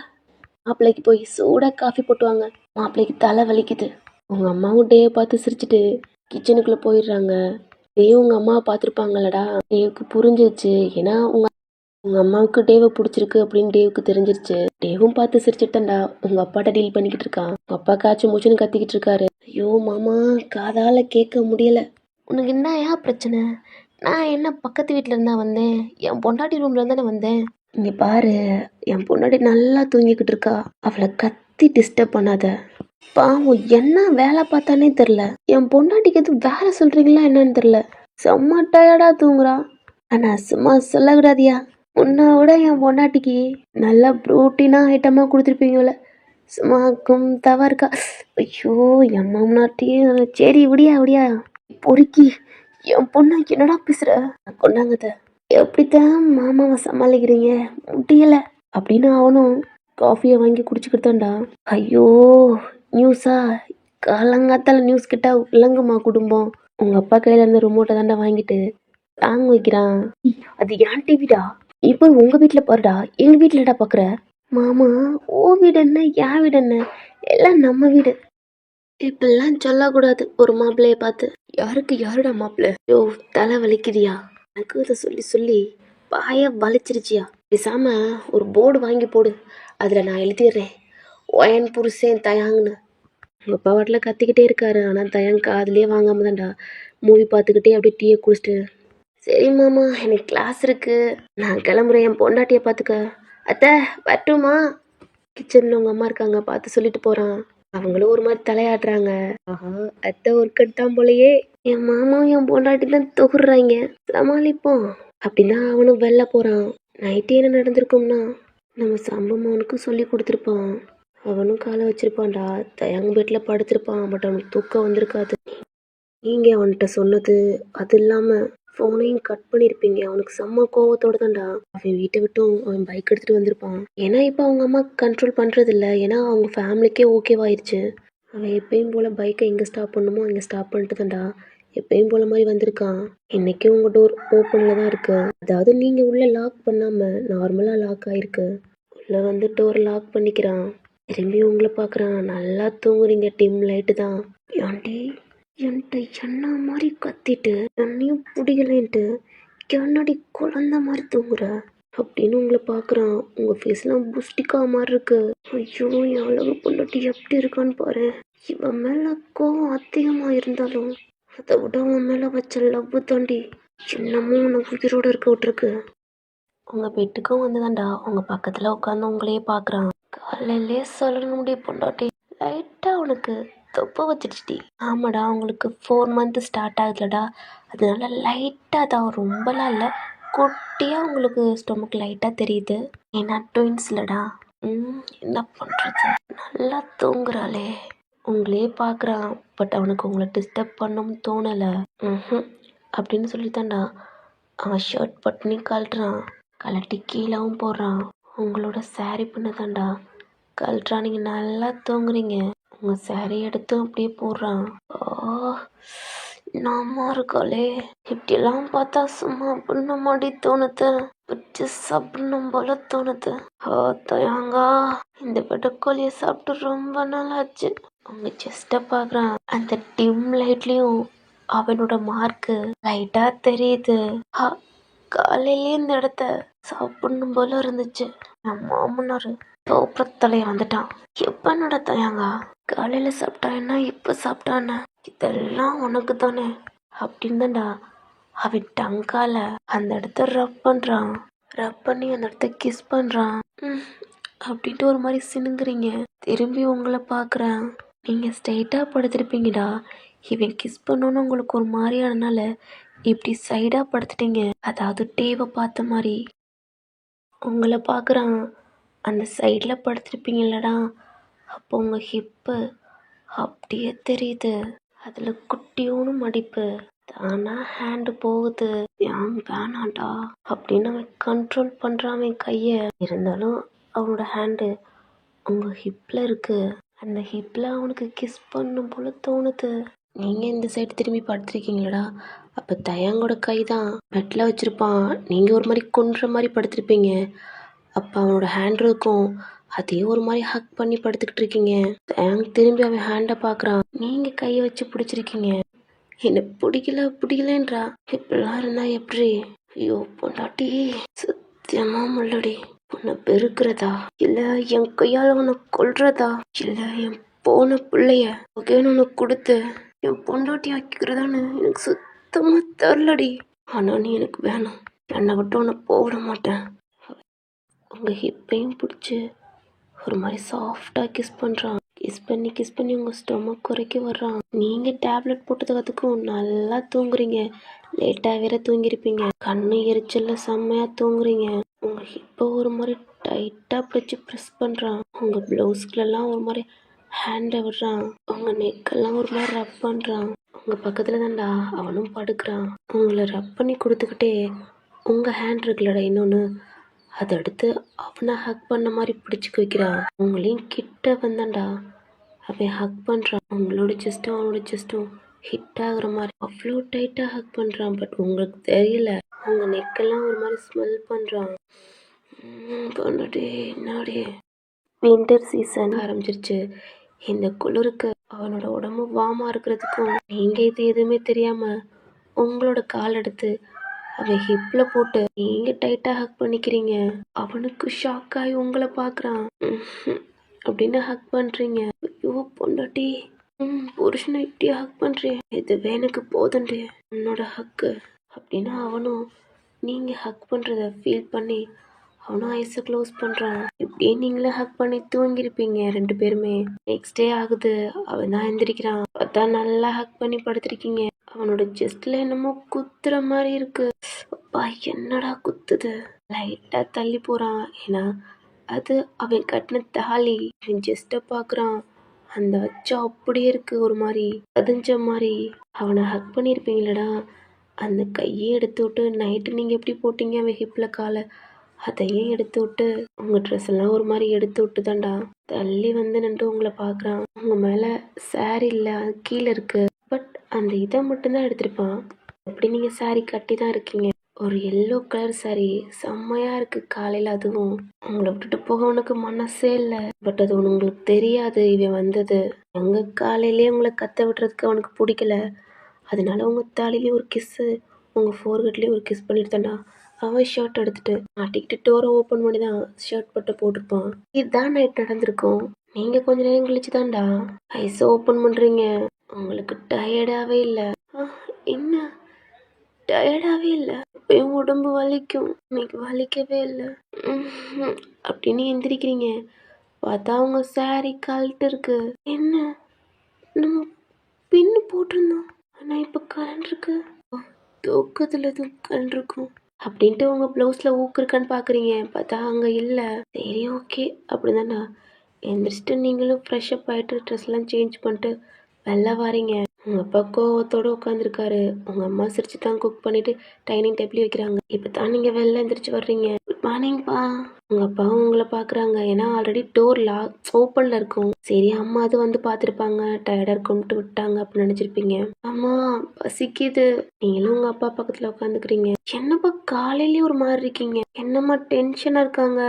மாப்பிள்ளைக்கு போய் சூடா காஃபி போட்டு வாங்க, மாப்பிள்ளைக்கு தலை வலிக்குது. உங்க அம்மாவும் டேவை பார்த்து சிரிச்சுட்டு கிச்சனுக்குள்ள போயிடுறாங்க. டேவும் உங்க அம்மாவை பார்த்துருப்பாங்கல்லடா. டேவுக்கு புரிஞ்சிருச்சு. ஏன்னா உங்க அம்மாவுக்கு டேவை பிடிச்சிருக்கு அப்படின்னு டேவுக்கு தெரிஞ்சிருச்சு. டேவும் பார்த்து சிரிச்சுட்டான்டா உங்க அப்பாட்ட டீல் பண்ணிக்கிட்டு இருக்கான். உங்க அப்பா காய்ச்சி மூச்சுன்னு கத்திக்கிட்டு இருக்காரு. ஐயோ மாமா, காதால கேட்க முடியல. உனக்கு என்னயா பிரச்சனை? நான் என்ன பக்கத்து வீட்டுல இருந்தா வந்தேன்? என் பொண்டாட்டி ரூம்ல இருந்தானே வந்தேன். இங்க பாரு, என் பொண்டாட்டி நல்லா தூங்கிக்கிட்டு இருக்கா. அவளை கத்தி டிஸ்டர்ப் பண்ணாத. பாவம், என்ன வேலை பார்த்தானே தெரியல. என் பொண்டாட்டிக்கு எதுவும் வேலை சொல்றீங்களா என்னன்னு தெரியல. செம்ம டயர்டா தூங்குறா. ஆனா சும்மா சொல்லக்கூடாதியா. உன்னை விட என் பொண்டாட்டிக்கு நல்லா ப்ரோட்டீனா ஐட்டமா கொடுத்துருப்பீங்கள. சும்மா தவா இருக்கா. ஐயோ, என் மாமனார்ட்டியும் சரி விடியா விடியா பொறுக்கி. என் பொண்ணு என்னடா பேசுற? கொண்டாங்கத. எப்படித்தான் மாமாவை சமாளிக்கிறீங்க, முடியல அப்படின்னு அவனும் காஃபியை வாங்கி குடிச்சுக்கிட்டான்டா. ஐயோ, நியூஸா? காலங்காத்தால நியூஸ் கிட்ட விளங்குமா குடும்பம்? உங்க அப்பா கையில இருந்த ரிமோட்டை தாண்டா வாங்கிட்டு தாங்க வைக்கிறான். அது ஏன் டிவிடா, இப்போ உங்க வீட்டுல பாருடா, எங்க வீட்டுலடா பாக்குற. மாமா, ஓ வீடு என்ன, என் வீடு என்ன, எல்லாம் நம்ம வீடு. இப்பெல்லாம் சொல்லக்கூடாது ஒரு மாப்பிள்ளைய பார்த்து. யாருக்கு யாருடா மாப்பிள்ளை? யோ, தலை வலிக்குதியா? எனக்கு இதை சொல்லி சொல்லி பாய வலிச்சிருச்சியா? பேசாம ஒரு போர்டு வாங்கி போடு, அதுல நான் எழுதிடுறேன், ஒயன் புருஷன் தயாங்னு. உங்க அப்பா வாட்டில் கத்திக்கிட்டே இருக்காரு. ஆனா தயாங் காதுலயே வாங்காம தான்டா மூவி பார்த்துக்கிட்டே அப்படியே டீயை குடிச்சிட்டு, சரி மாமா, எனக்கு கிளாஸ் இருக்கு, நான் கிளம்புறேன், என் பொண்டாட்டியை பார்த்துக்க. அத்தை வரட்டுமா? கிச்சன்ல உங்க அம்மா இருக்காங்க, பார்த்து சொல்லிட்டு போறான். அவங்களும் ஒரு மாதிரி தலையாடுறாங்க. ஆஹா, அத்தை ஒரு கட்டாம் போலயே. என் மாமாவும் என் பொண்டாட்டி தான் தொகுறாங்க, சமாளிப்போம் அப்படின்னா அவனும் வெளில போறான். நைட்டு என்ன நடந்திருக்கும்னா நம்ம சம்பவம் அவனுக்கு சொல்லி கொடுத்துருப்பான். அவனும் காலை வச்சிருப்பான்டா. தயங்கு பெட்ல படுத்திருப்பான். பட் அவனுக்கு தூக்கம் வந்திருக்காது. நீங்க அவன்கிட்ட சொன்னது அது இல்லாம ஃபோனையும் கட் பண்ணியிருப்பீங்க. அவனுக்கு செம்ம கோவத்தோட தான்டா அவன் வீட்டை விட்டும் அவன் பைக் எடுத்துட்டு வந்திருப்பான். ஏன்னா இப்போ அவங்க அம்மா கண்ட்ரோல் பண்றது இல்லை. ஏன்னா அவங்க ஃபேமிலிக்கே ஓகேவாயிருச்சு. அவன் எப்பயும் போல பைக்கை எங்கே ஸ்டாப் பண்ணுமோ அங்கே ஸ்டாப் பண்ணிட்டு தான்டா எப்பயும் போல மாதிரி வந்திருக்கான். இன்னைக்கும் உங்க டோர் ஓப்பன்ல தான் இருக்கு. அதாவது நீங்க உள்ள லாக் பண்ணாம நார்மலா லாக் ஆயிருக்கு. உள்ள வந்து டோர் லாக் பண்ணிக்கிறான். திரும்பி உங்களை பார்க்குறான். நல்லா தூங்குறீங்க, டிம் லைட்டு தான். ஏன்டி என்கிட்ட என்ன மாதிரி கத்திட்டு என்னையும் பிடிக்கலன்ட்டு என்னடி குழந்த மாதிரி தூங்குற அப்படின்னு உங்களை பார்க்குறான். உங்கள் ஃபேஸ்லாம் புஸ்டிக்கா மாதிரி இருக்கு. ஐயோ, என் அழகு பொண்டாட்டி எப்படி இருக்கான்னு பாரு. இவன் மேலே கோவம் அதிகமாக இருந்தாலும் அதை விட அவன் மேலே வச்ச லவ் தாண்டி இன்னமும் உனக்கு உயிரோட இருக்க விட்டுருக்கு. உங்கள் பெட்டுக்கும் வந்துதான்டா உங்கள் பக்கத்தில் உட்காந்து உங்களையே பார்க்குறான். காலையிலே சொல்லணும் முடிய பொண்டாட்டி லைட்டாக உனக்கு தொப்பை வச்சிடுச்சுடி. ஆமாடா, உங்களுக்கு 4 month ஸ்டார்ட் ஆகுதுலடா, அதனால லைட்டாக தான், ரொம்பலாம் இல்லை, குட்டியாக உங்களுக்கு ஸ்டொமக் லைட்டாக தெரியுது. ஏன்னா ட்வின்ஸ்லடா. என்ன பண்ணுறது, நல்லா தூங்குறாளே. உங்களே பார்க்குறான், பட் அவனுக்கு உங்களை டிஸ்டர்ப் பண்ணணும்னு தோணலை. அப்படின்னு சொல்லித்தாண்டா அவன் ஷர்ட் பட்டுனி கழட்டுறான், கழட்டி கீழவும் போடுறான். உங்களோட சாரி பண்ண தாண்டா கழட்டுறான். நீங்கள் நல்லா தூங்குறீங்க, உங்கள் சாரி எடுத்து அப்படியே போடுறான். நாம இருக்காளே, இப்படியெல்லாம் பார்த்தா சும்மா பண்ண மாடி தோணுது, வச்சு சாப்பிடணும் போல தோணுது. தயாங்கா, இந்த பெட்டக்கோழியை சாப்பிட்டு ரொம்ப நாள் ஆச்சு. அவங்க செஸ்ட்டை பார்க்குறான், அந்த டிம் லைட்லேயும் அவனோட மார்க்கு லைட்டா தெரியுது. காலையிலே இந்த இடத்த சாப்பிடணும் போல இருந்துச்சு. என் மாமனார் தோப்புறத்தலைய வந்துட்டான். எப்ப நடத்தாயாங்க, காலையில சாப்பிட்டா என்ன, இப்ப சாப்பிட்டான, இதெல்லாம் உனக்கு தானே அப்படின்னு தான்டா அவன் டங்கால அந்த இடத்த ரப் பண்றான். ரப் பண்ணி அந்த இடத்த கிஸ் பண்றான். அப்படின்ட்டு ஒரு மாதிரி சினுங்குறீங்க. திரும்பி உங்களை பார்க்குறேன், நீங்கள் ஸ்ட்ரைட்டாக படுத்திருப்பீங்கடா. இவன் கிஸ் பண்ணோன்னு உங்களுக்கு ஒரு மாதிரியானனால இப்படி சைடாக படுத்துட்டீங்க, அதாவது டேவை பார்த்த மாதிரி. உங்களை பார்க்குறான், அந்த சைடில் படுத்திருப்பீங்களடா, அப்போ உங்கள் ஹிப்பு அப்படியே தெரியுது, அதில் குட்டியோன்னு மடிப்பு. தானா ஹேண்டு போகுது. ஏன் வேணாண்டா அப்படின்னு அவன் கண்ட்ரோல் பண்ணுறான் அவன் கையை. இருந்தாலும் அவனோட ஹேண்டு உங்கள் ஹிப்பில் இருக்குது. அந்த ஹிப்பில் அவனுக்கு கிஸ் பண்ணும் போல தோணுது. நீங்கள் இந்த சைடு திரும்பி படுத்துருக்கீங்களடா, அப்போ தயாங்கோட கை தான் பெட்டில் வச்சுருப்பான். நீங்கள் ஒரு மாதிரி கொன்ற மாதிரி படுத்திருப்பீங்க, அப்போ அவனோட ஹேண்ட் இருக்கும், அதையே ஒரு மாதிரி ஹக் பண்ணி படுத்துக்கிட்டு இருக்கீங்க. தயாங் திரும்பி அவன் ஹேண்டை பார்க்குறான், நீங்கள் கையை வச்சு பிடிச்சிருக்கீங்க. என்ன பிடிக்கலன்றா, இப்படிலாம் இருந்தா எப்படி? ஐயோ பொண்டாட்டி, சத்தியமா முள்ளடி, உன்னை பெருக்கிறதா இல்லை என் கையால் உன்னை கொல்றதா, இல்லை என் போன பிள்ளைய ஒகேன்னு உனக்கு கொடுத்து என் பொண்டாட்டி ஆக்கிக்கிறதான்னு எனக்கு சுத்தமாக தெரிலடி. ஆனால் நீ எனக்கு வேணும், என்னை விட்டு உன்னை போட மாட்டேன். உங்கள் ஹிப்பையும் பிடிச்சி ஒரு மாதிரி சாஃப்டாக கிஸ் பண்ணுறான். கிஸ் பண்ணி உங்கள் ஸ்டொமக் குறைக்க வர்றான். நீங்கள் டேப்லெட் போட்டதுக்கும் நல்லா தூங்குறீங்க. லேட்டாக வேற தூங்கியிருப்பீங்க, கண்ணு எரிச்சலில் செம்மையாக தூங்குறீங்க. உங்கள் ஹிப்பை ஒரு மாதிரி டைட்டாக பிடிச்சி ப்ரெஸ் பண்ணுறான். உங்கள் ப்ளவுஸ்குலெல்லாம் ஒரு மாதிரி ஹேண்டை விடுறான். உங்கள் நெக்கெல்லாம் ஒரு மாதிரி ரப் பண்ணுறான். உங்கள் பக்கத்தில் தான்டா அவனும் படுக்கிறான். உங்களை ரப் பண்ணி கொடுத்துக்கிட்டே உங்கள் ஹேண்ட் இருக்குல்லடா இன்னொன்று, அதை எடுத்து அவனை ஹக் பண்ண மாதிரி பிடிச்சிக்க வைக்கிறான். உங்களையும் கிட்ட வந்தான்டா அவன் ஹக் பண்ணுறான். உங்களோட செஸ்ட்டும் அவனோட செஸ்ட்டும் ஹிட் ஆகுற மாதிரி அவ்வளோ டைட்டாக ஹக் பண்ணுறான். பட் உங்களுக்கு தெரியல, உங்கள் நெக்கெல்லாம் ஒரு மாதிரி ஸ்மெல் பண்ணுறான். பொண்ணுடே என்னாடி, வின்டர் சீசன் ஆரம்பிச்சிருச்சு. இந்த குளிருக்கு அவனோட உடம்பு வார்மாக இருக்கிறதுக்கும் நீங்கள் இது எதுவுமே தெரியாமல் உங்களோட கால் எடுத்து அவன் ஹிப்பில் போட்டு நீங்கள் டைட்டாக ஹக் பண்ணிக்கிறீங்க. அவனுக்கு ஷாக் ஆகி உங்களை பார்க்குறான். அப்படின்னு ஹக் பண்ணுறீங்க. ஐயோ பொண்டாட்டி, புருஷனை இப்படியே ஹக் பண்ணுறேன், இதுவே எனக்கு போதுண்டு உன்னோட ஹக்கு அப்படின்னு அவனும் நீங்கள் ஹக் பண்ணுறத ஃபீல் பண்ணி அவனும் ஐஸை க்ளோஸ் பண்ணுறான். இப்படியே நீங்களே ஹக் பண்ணி தூங்கியிருப்பீங்க ரெண்டு பேருமே. நெக்ஸ்ட் டே ஆகுது, அவன் தான் எந்திரிக்கிறான். அதான் நல்லா ஹக் பண்ணி படுத்திருக்கீங்க. அவனோட செஸ்ட்ல என்னமோ குத்துற மாதிரி இருக்கு. அப்பா என்னடா குத்துது, லைட்டா தள்ளி போறான். ஏன்னா அது அவன் கட்டின தாலி. அவன் செஸ்ட்டை பார்க்குறான், அந்த அச்சா அப்படியே இருக்கு, ஒரு மாதிரி பதிஞ்ச மாதிரி. அவனை ஹக் பண்ணியிருப்பீங்களடா, அந்த கையே எடுத்து விட்டு நைட்டு நீங்கள் எப்படி போட்டீங்க அவன் ஹிப்பில் காலை, அதையே எடுத்து விட்டு உங்கள் ட்ரெஸ் எல்லாம் ஒரு மாதிரி எடுத்து விட்டு தாண்டா தள்ளி வந்து நின்று உங்களை பார்க்குறான். உங்கள் மேலே சாரி இல்லை, கீழே இருக்கு, பட் அந்த இதை மட்டும்தான் எடுத்திருப்பான். அப்படி நீங்கள் சாரி கட்டி தான் இருக்கீங்க, ஒரு எல்லோ கலர் சாரி செம்மையாக இருக்குது. காலையில் அதுவும் உங்களை விட்டுட்டு போக உனக்கு மனசே இல்லை. பட் அது உங்களுக்கு தெரியாது இவன் வந்தது. எங்கள் காலையிலேயே உங்களை கத்த விடுறதுக்கு அவனுக்கு பிடிக்கல, அதனால உங்கள் தாலிலேயே ஒரு கிஸ்ஸு, உங்கள் ஃபோர்ஹெட்லேயே ஒரு கிஸ் பண்ணிட்டு தாண்டா அவன் ஷர்ட் எடுத்துட்டு மாட்டிக்கிட்டு டோரை ஓப்பன் பண்ணி தான் ஷர்ட் பட்டை போட்டிருப்பான். இதுதான் நைட் நடந்திருக்கும். நீங்கள் கொஞ்ச நேரம் கழிச்சு தான்டா ஐஸை ஓப்பன் பண்ணுறீங்க. உங்களுக்கு டயர்டாகவே இல்லை. என்ன டயர்டாகவே இல்லை, எப்பயும் உடம்பு வலிக்கும், இன்னைக்கு வலிக்கவே இல்லை அப்படின்னு எந்திரிக்கிறீங்க. பார்த்தா அவங்க சாரி கழட்டு இருக்கு. என்ன நம்ம பின்னு போட்டிருந்தோம், ஆனால் இப்போ கலண்டிருக்கு. தூக்கத்தில் எதுவும் கலண்டிருக்கும். அப்படின்ட்டு உங்க ப்ளவுஸில் ஊக்கு இருக்கான்னு பார்க்குறீங்க. பார்த்தா அங்கே இல்லை. சரி ஓகே அப்படிதான்டா. எந்திரிச்சிட்டு நீங்களும் ஃப்ரெஷ்அப் ஆகிட்டு ட்ரெஸ்லாம் சேஞ்ச் பண்ணிட்டு வெளில வாரீங்க. உங்கள் அப்பா கோவத்தோடு உட்காந்துருக்காரு. உங்கள் அம்மா சிரிச்சு தான் குக் பண்ணிவிட்டு டைனிங் டேபிள் வைக்கிறாங்க. இப்போ தான் நீங்கள் வெளில எந்திரிச்சு வர்றீங்க. குட் மார்னிங்ப்பா. உங்கள் அப்பாவும் உங்களை பார்க்குறாங்க. ஏன்னா ஆல்ரெடி டோர் ஓப்பனில் இருக்கும். சரி அம்மா அது வந்து பார்த்துருப்பாங்க. டயர்டாக இருக்கும்ட்டு விட்டாங்க அப்படின்னு நினச்சிருப்பீங்க. அம்மா பசிக்குது. நீங்களும் உங்கள் அப்பா பக்கத்தில் உட்காந்துக்கிறீங்க. என்னப்பா காலையிலேயே ஒரு மாதிரி இருக்கீங்க? என்னம்மா டென்ஷனாக இருக்காங்க?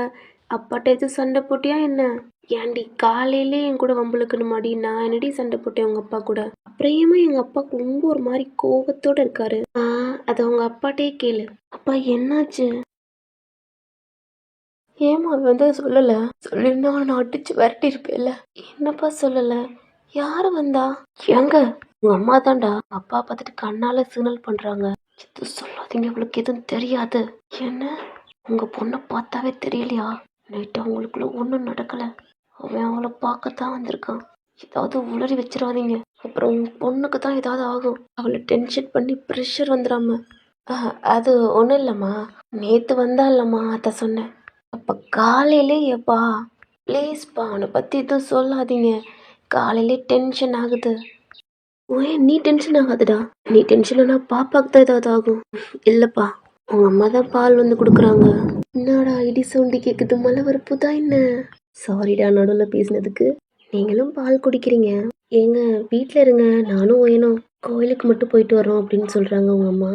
அப்பாட்ட எதுவும் சண்டை போட்டியா என்ன? ஏன்டி காலையிலே என் கூட வம்புழுக்கணுமாடி? நான் என்னடி சண்டை போட்டேன் உங்க அப்பா கூட? அப்புறம் ஏமா எங்க அப்பா ரொம்ப ஒரு மாதிரி கோபத்தோட இருக்காரு? அதை உங்க அப்பாட்டே கேளு. அப்பா என்னாச்சு? ஏமா அவன் வந்து சொல்லல? சொல்லிருந்தா நான் அடிச்சு விரட்டி இருப்பேன்ல. என்னப்பா சொல்லல? யாரு வந்தா? ஏங்க உங்க அம்மா தான்டா. அப்பா பார்த்துட்டு கண்ணால சிக்னல் பண்றாங்க. எதுவும் சொல்லாதீங்க, அவளுக்கு எதுவும் தெரியாது. என்ன உங்க பொண்ணை பார்த்தாவே தெரியலையா? நைட்டு அவங்களுக்குள்ள ஒன்றும் நடக்கல. அவன் அவளை பார்க்கத்தான் வந்திருக்கான். ஏதாவது உளறி வச்சிடாதீங்க. அப்புறம் உங்க பொண்ணுக்கு தான் ஏதாவது ஆகும். அவளை டென்ஷன் பண்ணி ப்ரெஷர் வந்துடாம. அது ஒன்றும் இல்லைம்மா. நேற்று வந்தா இல்லைம்மா, அதை சொன்னேன். அப்போ காலையிலே ஏப்பா ப்ளீஸ்ப்பா அவனை பற்றி எதுவும் சொல்லாதீங்க. காலையிலே டென்ஷன் ஆகுது. ஏன் நீ டென்ஷன் ஆகாதுடா. நீ டென்ஷன் ஆனால் பாப்பாவுக்கு தான் ஏதாவது ஆகும். இல்லைப்பா உங்கள் அம்மா தான் பால் வந்து கொடுக்குறாங்க. என்னடா இடி சவுண்டு கேட்குது? மழை வரப்புதா என்ன? சாரிடா நடுவில் பேசினதுக்கு. நீங்களும் பால் குடிக்கிறீங்க. ஏங்க வீட்டில் இருங்க, நானும் ஒயனும் கோயிலுக்கு மட்டும் போயிட்டு வரோம் அப்படின்னு சொல்கிறாங்க உங்கள் அம்மா.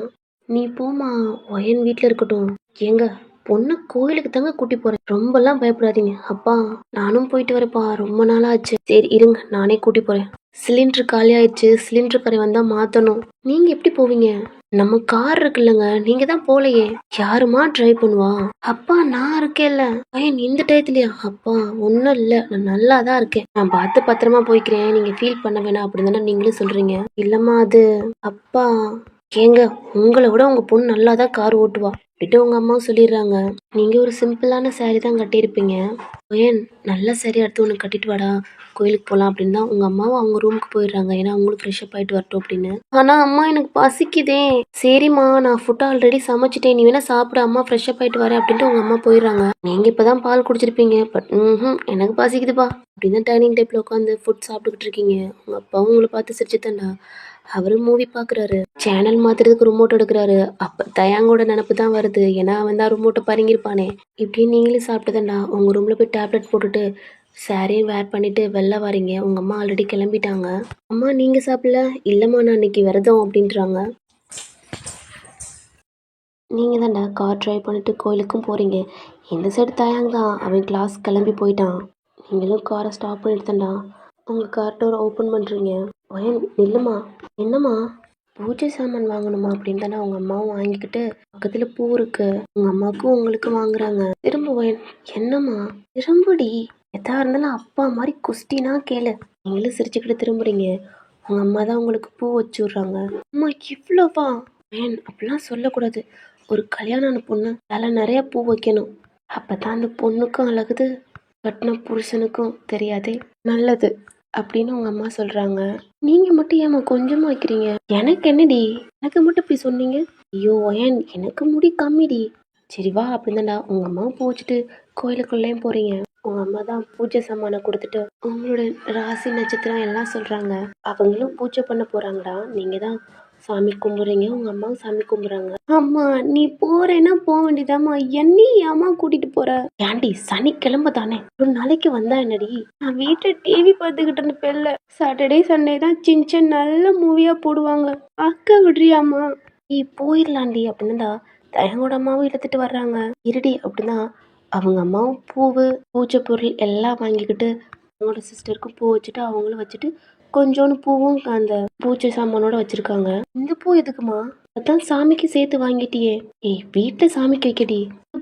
நீ போமா, ஒயன் வீட்டில் இருக்கட்டும். ஏங்க பொண்ணை கோயிலுக்கு தாங்க கூட்டி போகிறேன். ரொம்பலாம் பயப்படாதீங்க. அப்பா நானும் போயிட்டு வரப்பா, ரொம்ப நாளாச்சு. சரி இருங்க நானே கூட்டி போகிறேன். சிலிண்டர் காலி ஆயிடுச்சு. சிலிண்டர் கரை வந்தால் மாற்றணும். நீங்கள் எப்படி போவீங்க? நம்ம கார் இருக்குல்லங்க, நீங்க தான் போலையே. யாருமா டிரைவ் பண்ணுவா? அப்பா நான் இருக்கேன்ல. பையன் இந்த டயத்துலயா? அப்பா ஒன்றும் இல்லை, நான் நல்லா தான் இருக்கேன். நான் பார்த்து பத்திரமா போய்க்கிறேன், நீங்க ஃபீல் பண்ண வேணாம் அப்படின்னு தானே நீங்களும் சொல்றீங்க. இல்லம்மா அது அப்பா. ஏங்க உங்களை விட உங்க பொண்ணு நல்லா தான் கார் ஓட்டுவா அப்படின்ட்டு உங்க அம்மா சொல்லிடுறாங்க. நீங்க ஒரு சிம்பிளான சாரி தான் கட்டியிருப்பீங்க. ஏன் நல்ல சாரி அடுத்து ஒன்று கட்டிட்டு வாடா, கோயிலுக்கு போகலாம் அப்படின்னு தான் உங்க அம்மாவும் அவங்க ரூமுக்கு போயிடுறாங்க. ஏன்னா அவங்களும் ஃப்ரெஷ்அப் ஆகிட்டு வரட்டும் அப்படின்னு. ஆனால் அம்மா எனக்கு பசிக்குதே. சரிம்மா நான் ஃபுட் ஆல்ரெடி சமைச்சிட்டேன், நீ வேணா சாப்பிட, அம்மா ஃப்ரெஷ்அப் ஆகிட்டு வரேன் அப்படின்ட்டு உங்க அம்மா போயிடுறாங்க. நீங்க இப்பதான் பால் குடிச்சிருப்பீங்க. பட் எனக்கு பசிக்குதுப்பா அப்படின்னு டைனிங் டேபிள் உட்காந்து ஃபுட் சாப்பிட்டுக்கிட்டு இருக்கீங்க. உங்க அப்பாவும் உங்களை பார்த்து சிரிச்சுதான்டா. அவரு மூவி பார்க்குறாரு. சேனல் மாத்துறதுக்கு ரிமோட் எடுக்கிறாரு. அப்போ தயாங்கோட நினப்பு தான் வருது. ஏன்னா அவன் தான் ரிமோட்டை பறங்கிருப்பானே. இப்படின்னு நீங்களும் சாப்பிட்டதாண்டா உங்கள் ரூமில் போய் டேப்லெட் போட்டுட்டு சாரியும் வேர் பண்ணிட்டு வெளில வரீங்க. உங்கள் அம்மா ஆல்ரெடி கிளம்பிட்டாங்க. அம்மா நீங்கள் சாப்பிடல? இல்லைம்மா நான் இன்னைக்கு விரதம் அப்படின்றாங்க. நீங்கள் தான்டா கார் ட்ரைவ் பண்ணிட்டு கோயிலுக்கும் போகிறீங்க. இந்த சைடு தயாங்க தான், அவன் கிளாஸ் கிளம்பி போயிட்டான். நீங்களும் காரை ஸ்டாப் பண்ணிட்டு தான்டா உங்கள் கார் டோர் ஓப்பன் பண்ணுறீங்க. ஒயன் நில்லுமா. என்னம்மா? பூஜை சாமான் வாங்கணுமா அப்படின்னு தானே உங்கள் அம்மாவும் வாங்கிக்கிட்டு பக்கத்தில் பூ இருக்கு, உங்கள் அம்மாவுக்கும் உங்களுக்கும் வாங்குறாங்க. திரும்ப ஒயன். என்னம்மா? திரும்படி. எதா இருந்தாலும் அப்பா மாதிரி குஸ்டினா கேளு. நீங்களும் சிரிச்சுக்கிட்டு திரும்புறீங்க. உங்கள் அம்மா தான் உங்களுக்கு பூ வச்சு விட்றாங்க. அம்மா இவ்வளோவா? ஏன் அப்படிலாம் சொல்லக்கூடாது. ஒரு கல்யாணம் பொண்ணு தலை நிறைய பூ வைக்கணும். அப்போ தான் அந்த பொண்ணுக்கும் அழகுது, கட்டின புருஷனுக்கும் தெரியாதே நல்லது அப்படின்னு உங்க அம்மா சொல்றாங்க. நீங்க மட்டும் ஏமா கொஞ்சமா வைக்கிறீங்க? எனக்கு என்னடி, எனக்கு மட்டும் இப்படி சொன்னீங்க? ஐயோ ஏன் எனக்கு முடி கம்மிடி. சரி வா அப்படின்னா உங்க அம்மா பூ வச்சுட்டு கோயிலுக்குள்ளேயும் போறீங்க. உங்க அம்மா தான் பூஜை சாமானை கொடுத்துட்டு உங்களோட ராசி நட்சத்திரம் எல்லாம் சொல்றாங்க. அவங்களும் பூஜை பண்ண போறாங்கடா. நீங்க தான் சாமி கும்பிட்றீங்க, உங்க அம்மாவும் சாமி கும்பிட்றாங்க. அம்மா நீ போறேன்னா போக வேண்டியதாம்மா, என்னையும் ஏமா கூட்டிட்டு போற? ஏன்டி சனிக்கிழமை தானே, ஒரு நாளைக்கு வந்தா என்னடி? நான் வீட்டுல டிவி பார்த்துக்கிட்டு இருப்பேன்ல. சாட்டர்டே சண்டே தான் சின்ன நல்ல மூவியா போடுவாங்க. அக்கா விடுறியாம்மா? நீ போயிடலாண்டி அப்படின்னா தயங்கோட அம்மாவும் இழுத்துட்டு வர்றாங்க. இருடி அப்படின்னா அவங்க அம்மாவும் பூவு பூஜை பொருள் எல்லாம் வாங்கிக்கிட்டு அவங்களோட சிஸ்டருக்கும் பூ வச்சுட்டு அவங்களும் வச்சுட்டு கொஞ்சோண்டு பூவும் அந்த பூஜை சாமானோட வச்சிருக்காங்க. இந்த பூ எதுக்குமா? அதான் சாமிக்கு சேர்த்து வாங்கிட்டியே. ஏய் வீட்டுல சாமிக்கு வைக்கடி,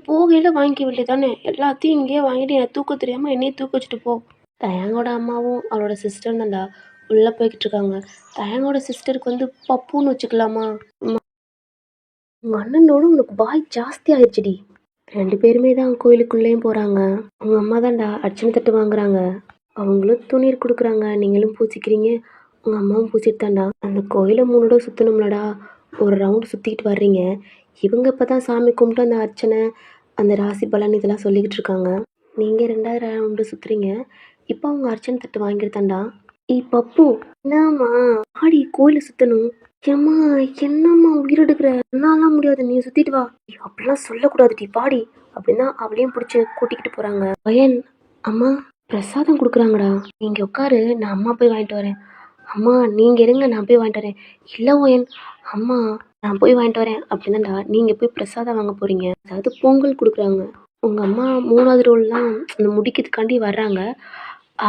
போகையில வாங்கிக்க வேண்டியதானே. எல்லாத்தையும் இங்கேயே வாங்கிட்டு எனக்கு தூக்க தெரியாம என்னையே தூக்க வச்சுட்டு போ. தயங்கோட அம்மாவும் அவளோட சிஸ்டர் தான்டா உள்ள போய்கிட்டு இருக்காங்க. தயங்கோட சிஸ்டருக்கு வந்து பப்புன்னு வச்சுக்கலாமா? உங்க அண்ணனோட உனக்கு பாய் ஜாஸ்தி ஆயிடுச்சுடி. 2 பேருமே தான் கோயிலுக்குள்ளேயும் போறாங்க. உங்க அம்மா தான்டா அர்ச்சனை தட்டு வாங்குறாங்க. அவங்களும் துணீர் கொடுக்குறாங்க. நீங்களும் பூசிக்கிறீங்க, உங்கள் அம்மாவும் பூசிட்டு தாண்டா அந்த கோயிலை 3 தடவை சுற்றணும்லடா. ஒரு ரவுண்ட் சுற்றிக்கிட்டு வர்றீங்க. இவங்க இப்போ தான் சாமி கும்பிட்டு அந்த அர்ச்சனை, அந்த ராசி பலன் இதெல்லாம் சொல்லிக்கிட்டு இருக்காங்க. நீங்கள் 2வது ரவுண்டு சுற்றுறீங்க. இப்போ அவங்க அர்ச்சனை தட்டு வாங்கியிருந்தாண்டா. பப்பு, என்னம்மா ஆடி கோயிலை சுற்றணும். ஏம்மா, என்னம்மா உயிர் எடுக்கிற? என்னாலாம் முடியாது, நீ சுற்றிட்டு வா. அப்படிலாம் சொல்லக்கூடாதுடி, பாடி அப்படின்னா அவளையும் பிடிச்சி கூட்டிக்கிட்டு போகிறாங்க. பையன், அம்மா பிரசாதம் கொடுக்குறாங்கடா, நீங்கள் உட்காரு, நான் அம்மா போய் வாங்கிட்டு வரேன். அம்மா நீங்கள் இருங்க, நான் போய் வாங்கிட்டு வரேன். இல்லை ஓயன், அம்மா நான் போய் வாங்கிட்டு வரேன் அப்படின்னாண்டா நீங்கள் போய் பிரசாதம் வாங்க போகிறீங்க. அதாவது பொங்கல் கொடுக்குறாங்க. உங்கள் அம்மா 3வது ரோல்லாம் அந்த முடிக்கிறதுக்காண்டி வர்றாங்க.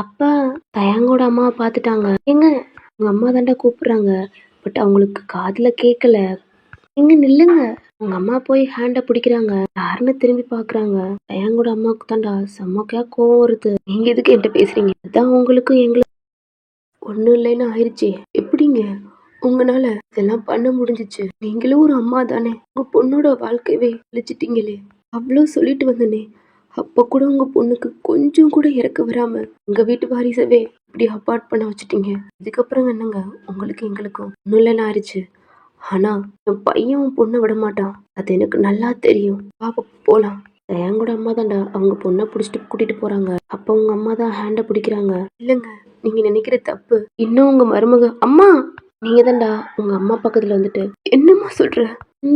அப்போ தயங்கோட அம்மாவை பார்த்துட்டாங்க. ஏங்க, உங்கள் அம்மா தாண்டா கூப்பிட்றாங்க, பட் அவங்களுக்கு காதில் கேட்கல. எங்க நில்லுங்க. உங்க அம்மா போய் ஹேண்டை பிடிக்கிறாங்க. யாருன்னு திரும்பி பாக்குறாங்க. தயங்கோட அம்மாவுக்கு தாண்டா செம்மக்கையா கோவம் வருது. நீங்க எதுக்கு என்கிட்ட பேசுறீங்க? அதான் உங்களுக்கும் எங்களுக்கு ஒன்றும் இல்லைன்னு ஆயிடுச்சு. எப்படிங்க உங்களால இதெல்லாம் பண்ண முடிஞ்சிச்சு? நீங்களும் ஒரு அம்மா தானே, உங்க பொண்ணோட வாழ்க்கையவே அழிச்சிட்டீங்களே. அவ்வளோ சொல்லிட்டு வந்தனே, அப்ப கூட உங்க பொண்ணுக்கு கொஞ்சம் கூட இறக்க வராம உங்க வீட்டு வாரிசவே இப்படி அபார்ட் பண்ண வச்சுட்டீங்க. இதுக்கப்புறம் என்னங்க உங்களுக்கு எங்களுக்கும் ஒன்றும் இல்லைன்னு ஆயிடுச்சு. ஆனா என் பையன் உன் பொண்ணை விட மாட்டான், அது எனக்கு நல்லா தெரியும். பாப்பா போலாம். தயங்கோட அம்மா தாண்டா அவங்க பொண்ணை பிடிச்சிட்டு கூட்டிட்டு போறாங்க. அப்ப உங்க அம்மா தான் ஹேண்டை பிடிக்கிறாங்க. இல்லைங்க, நீங்க நினைக்கிற தப்பு. இன்னும் உங்க மருமக அம்மா, நீங்க தாண்டா உங்க அம்மா பக்கத்துல வந்துட்டு என்னம்மா சொல்ற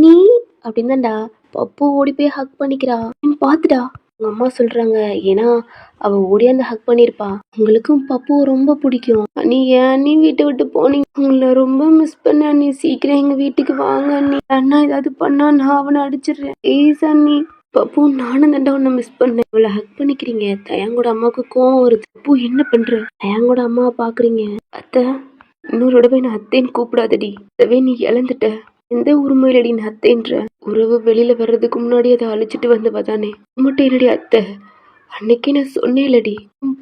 நீ அப்படின்னு தாண்டா பப்பு ஓடி போய் ஹக் பண்ணிக்கிறா. பாத்துடா உங்க அம்மா சொல்றாங்க. ஏன்னா அவ ஓடியாந்து ஹக் பண்ணிருப்பா. உங்களுக்கும் பப்பு ரொம்ப பிடிக்கும். நீ ஏன் நீ வீட்டை விட்டு போனீங்க? உங்களை ரொம்ப மிஸ் பண்ண. நீ சீக்கிரம் எங்க வீட்டுக்கு வாங்க. நீ அண்ணா ஏதாவது பண்ணா நான் அவனை அடிச்சிடுறேன். ஏய் சன்னி, பப்பு நானும் தாண்டா உன்னை மிஸ் பண்ணேன். அவளை ஹக் பண்ணிக்கிறீங்க. தயங்கோட அம்மாவுக்கு கோவம் வருது. பப்பு என்ன பண்ற? தயங்கோட அம்மாவை பாக்குறீங்க. அத்தை, இன்னொரு தடவை நான் அத்தைன்னு கூப்பிடாதடி. அதவே நீ இழந்துட்ட. எந்த உரிமையிலடி நான் அத்தைன்ற? உறவு வெளியில வர்றதுக்கு முன்னாடி அதை அழிச்சிட்டு வந்தவ தானே. மட்டும் என்னடி அத்தை, அன்னைக்கு நான் சொன்னேன்லடி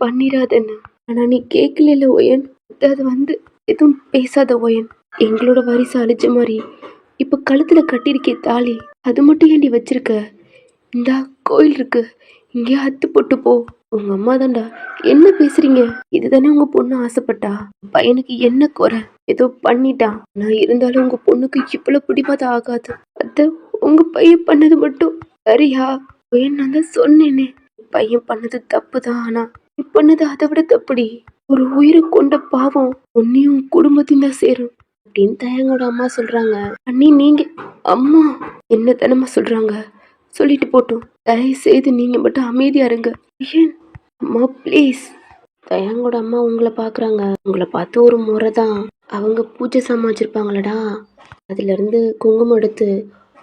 பண்ணிராதன்னு. ஆனா நீ கேட்கல ஓயன். அது எதுவும் பேசாத ஓயன். எங்களோட வாரிசு அழிச்ச மாதிரி இப்ப கழுத்துல கட்டிருக்கே தாலி, அது மட்டும் ஏண்டி வச்சிருக்க? இந்தா கோயில் இருக்கு, இங்கேயே அத்து போட்டு போ. உங்க அம்மா தாண்டா. என்ன பேசுறீங்க? இதுதானே உங்க பொண்ணு ஆசைப்பட்டா? பையனுக்கு என்ன குறை? ஏதோ பண்ணிட்டான். நான் இருந்தாலும் உங்க பொண்ணுக்கு இவ்வளவு பிடிவாதம் ஆகாது. அத உங்க பையன் பண்ணது மட்டும் சரியா? நான் தான் சொன்னேனே, பையன் பண்ணது தப்பு தான். ஆனா நீ பண்ணது அதை விட தப்புடி. ஒரு உயிரை கொண்ட பாவம் உன்னையும் குடும்பத்தையும் தான் சேரும் அப்படின்னு தயங்கோட அம்மா சொல்றாங்க. அண்ணி நீங்க அம்மா என்ன தானம்மா சொல்றாங்க, சொல்லிட்டு போட்டோம். தயவு செய்து நீங்க மட்டும் அமைதியா இருங்க. ஏன் அம்மா ப்ளீஸ். தயங்கோட அம்மா உங்களை பாக்குறாங்க. உங்களை பார்த்து ஒரு முறை தான் அவங்க பூஜை சாமான் வச்சிருப்பாங்களடா, அதுல இருந்து குங்குமம் எடுத்து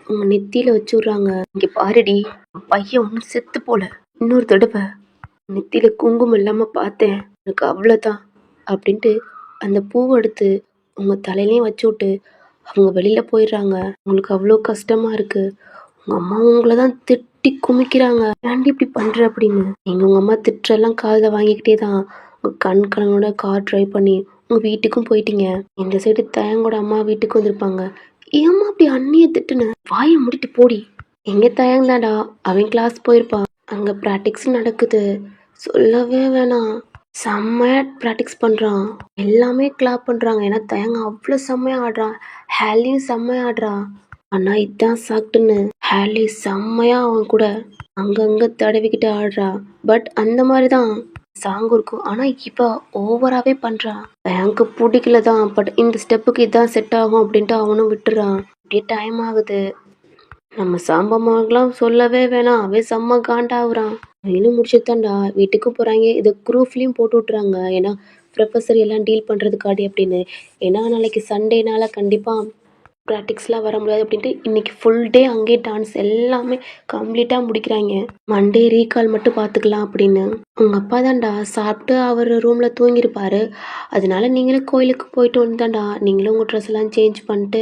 உங்க நெத்தியில வச்சு விடுறாங்க. இங்க பாருடி, பையன் ஒன்னும் செத்து போல. இன்னொரு தடவை நெத்தியில குங்குமம் இல்லாம பார்த்தேன், எனக்கு அவ்வளவுதான் அப்படின்ட்டு அந்த பூவை எடுத்து உங்க தலையிலையும் வச்சு விட்டு அவங்க வெளியில போயிடுறாங்க. உங்களுக்கு அவ்வளோ கஷ்டமா இருக்கு. உங்க அம்மா உங்களை தான் திட்டி குமிக்கிறாங்க. ஏன்டி இப்படி பண்ற அப்படின்னு. நீங்க உங்க அம்மா திட்டெல்லாம் காதுல வாங்கிக்கிட்டே தான் உங்க கண் கலனோட கார் டிரைவ் பண்ணி உங்க வீட்டுக்கும் போயிட்டீங்க. இந்த சைடு தயங்கோட அம்மா வீட்டுக்கு வந்திருப்பாங்க. ஏம்மா அப்படி அண்ணிய திட்டுன? வாயை முடிட்டு போடி. எங்க தயங்கதாடா, அவன் கிளாஸ் போயிருப்பான். அங்க ப்ராக்டிக்ஸ் நடக்குது, சொல்லவே வேணாம். செம்மையா ப்ராக்டிக்ஸ் பண்றான். எல்லாமே கிளாப் பண்றாங்க. ஏன்னா தயங்க அவ்வளோ செம்மையா ஆடுறான். ஹேலியும் செம்மையா ஆடுறான். ஆனா இதான் சாப்பிட்டுன்னு ஹேலி செம்மையா அவன் கூட அங்கங்க தடவிக்கிட்டு ஆடுறா. பட் அந்த மாதிரிதான் சாங் இருக்கும். ஆனா இப்ப ஓவராவே பண்றான். எனக்கு பிடிக்கல தான், பட் இந்த ஸ்டெப்புக்கு இதான் செட் ஆகும் அப்படின்ட்டு அவனும் விட்டுறான். அப்படியே டைம் ஆகுது. நம்ம சாம்பம்மாக்கெல்லாம் சொல்லவே வேணாம், அவன் செம்ம காண்டாகுறான். அவனும் முடிச்சுட்டான்டா, வீட்டுக்கு போறாங்க. இதை குரூப்லயும் போட்டு விட்டுறாங்க. ஏன்னா ப்ரொஃபஸர் எல்லாம் டீல் பண்றதுக்காடி அப்படின்னு. ஏன்னா நாளைக்கு சண்டேனால கண்டிப்பா ப்ராக்டிக்ஸ்லாம் வர முடியாது அப்படின்ட்டு இன்னைக்கு ஃபுல் டே அங்கேயே டான்ஸ் எல்லாமே கம்ப்ளீட்டாக முடிக்கிறாங்க. மண்டே ரீகால் மட்டும் பார்த்துக்கலாம் அப்படின்னு. உங்கள் அப்பா தான்டா சாப்பிட்டு அவர் ரூமில் தூங்கியிருப்பாரு. அதனால நீங்களும் கோயிலுக்கு போயிட்டு வந்துட்டான்டா. நீங்களும் உங்கள் ட்ரெஸ் எல்லாம் சேஞ்ச் பண்ணிட்டு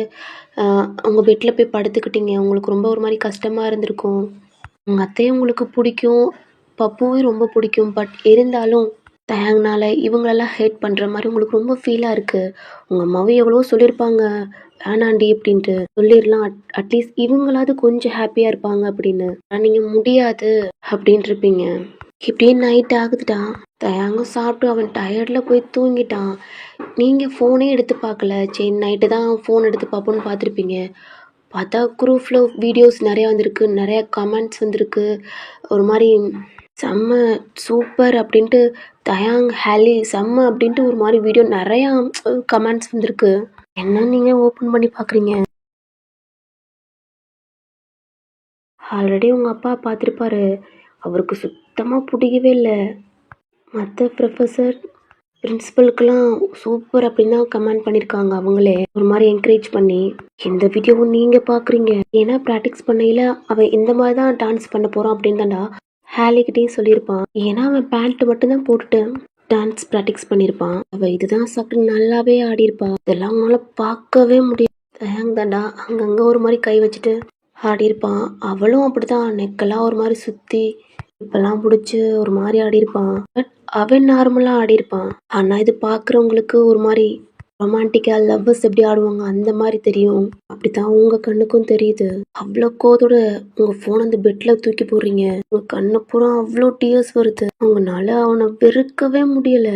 உங்கள் பெட்டில் போய் படுத்துக்கிட்டீங்க. உங்களுக்கு ரொம்ப ஒரு மாதிரி கஷ்டமாக இருந்திருக்கும். உங்கள் அத்தையும் உங்களுக்கு பிடிக்கும், பப்புவும் ரொம்ப பிடிக்கும். பட் இருந்தாலும் தயங்கனால இவங்களெல்லாம் ஹேட் பண்ணுற மாதிரி உங்களுக்கு ரொம்ப ஃபீலாக இருக்குது. உங்கள் அம்மாவும் எவ்வளவோ சொல்லியிருப்பாங்க, வேணாண்டி அப்படின்ட்டு சொல்லிடலாம், அட்லீஸ்ட் இவங்களாவது கொஞ்சம் ஹாப்பியாக இருப்பாங்க அப்படின்னு. ஆனால் நீங்கள் முடியாது அப்படின்னு இருப்பீங்க. இப்படியே நைட் ஆகுதுடா. தயாங்க சாப்பிட்டு அவன் டயர்டில் போய் தூங்கிட்டான். நீங்கள் ஃபோனே எடுத்து பார்க்கல. சரி நைட்டு தான் ஃபோன் எடுத்து பார்ப்போன்னு பார்த்துருப்பீங்க. பார்த்தா குரூப்ல வீடியோஸ் நிறையா வந்திருக்கு, நிறைய கமெண்ட்ஸ் வந்திருக்கு. ஒரு மாரி செம்ம சூப்பர் அப்படின்ட்டு தயாங், ஹேலி செம்ம அப்படின்ட்டு ஒரு மாரி வீடியோ நிறையா கமெண்ட்ஸ் வந்திருக்கு. என்ன நீங்க ஓப்பன் பண்ணி பார்க்குறீங்க? ஆல்ரெடி உங்க அப்பா பார்த்துருப்பாரு. அவருக்கு சுத்தமா புடிக்கவே இல்ல. மத்த ப்ரொஃபசர், பிரின்சிபலுக்கெல்லாம் சூப்பர் அப்படின்னு தான் கமெண்ட் பண்ணியிருக்காங்க அவங்களே. ஒரு மாரி என்கரேஜ் பண்ணி. இந்த வீடியோவும் நீங்க பார்க்குறீங்க. ஏன்னா பிராக்டிஸ் பண்ணையில அவன் இந்த மாரி தான் டான்ஸ் பண்ண போறான் அப்படின்னு தான்டா ஹேலிகிட்டயும் சொல்லியிருப்பான். ஏன்னா அவன் பேண்ட் மட்டும் தான் போட்டுட்டு டான்ஸ் பிராக்டிஸ் பண்ணியிருப்பான். அவ இதுதான் சாப்பிட்டு நல்லாவே ஆடியிருப்பா. இதெல்லாம் உன்னால பார்க்கவே முடியாது. தயங் தான்டா அங்கங்க ஒரு மாரி கை வச்சுட்டு ஆடியிருப்பான். அவளும் அப்படிதான் நெக்கெல்லாம் ஒரு மாரி சுத்தி இப்பெல்லாம் புடிச்சு ஒரு மாரி ஆடியிருப்பான். பட் அவன் நார்மலா ஆடியிருப்பான். ஆனா இது பார்க்குறவங்களுக்கு ஒரு மாரி ரொமான்டிக்கா லவ்வர்ஸ் எப்படி ஆடுவாங்க அந்த மாரி தெரியும். அப்படித்தான் உங்க கண்ணுக்கும் தெரியுது. அவ்வளோ கோவத்தோட உங்க ஃபோன் அந்த பெட்ல தூக்கி போடுறீங்க. உங்க கண்ணு பூரா அவ்வளோ டியர்ஸ் வருது. உங்களால அவனை வெறுக்கவே முடியல,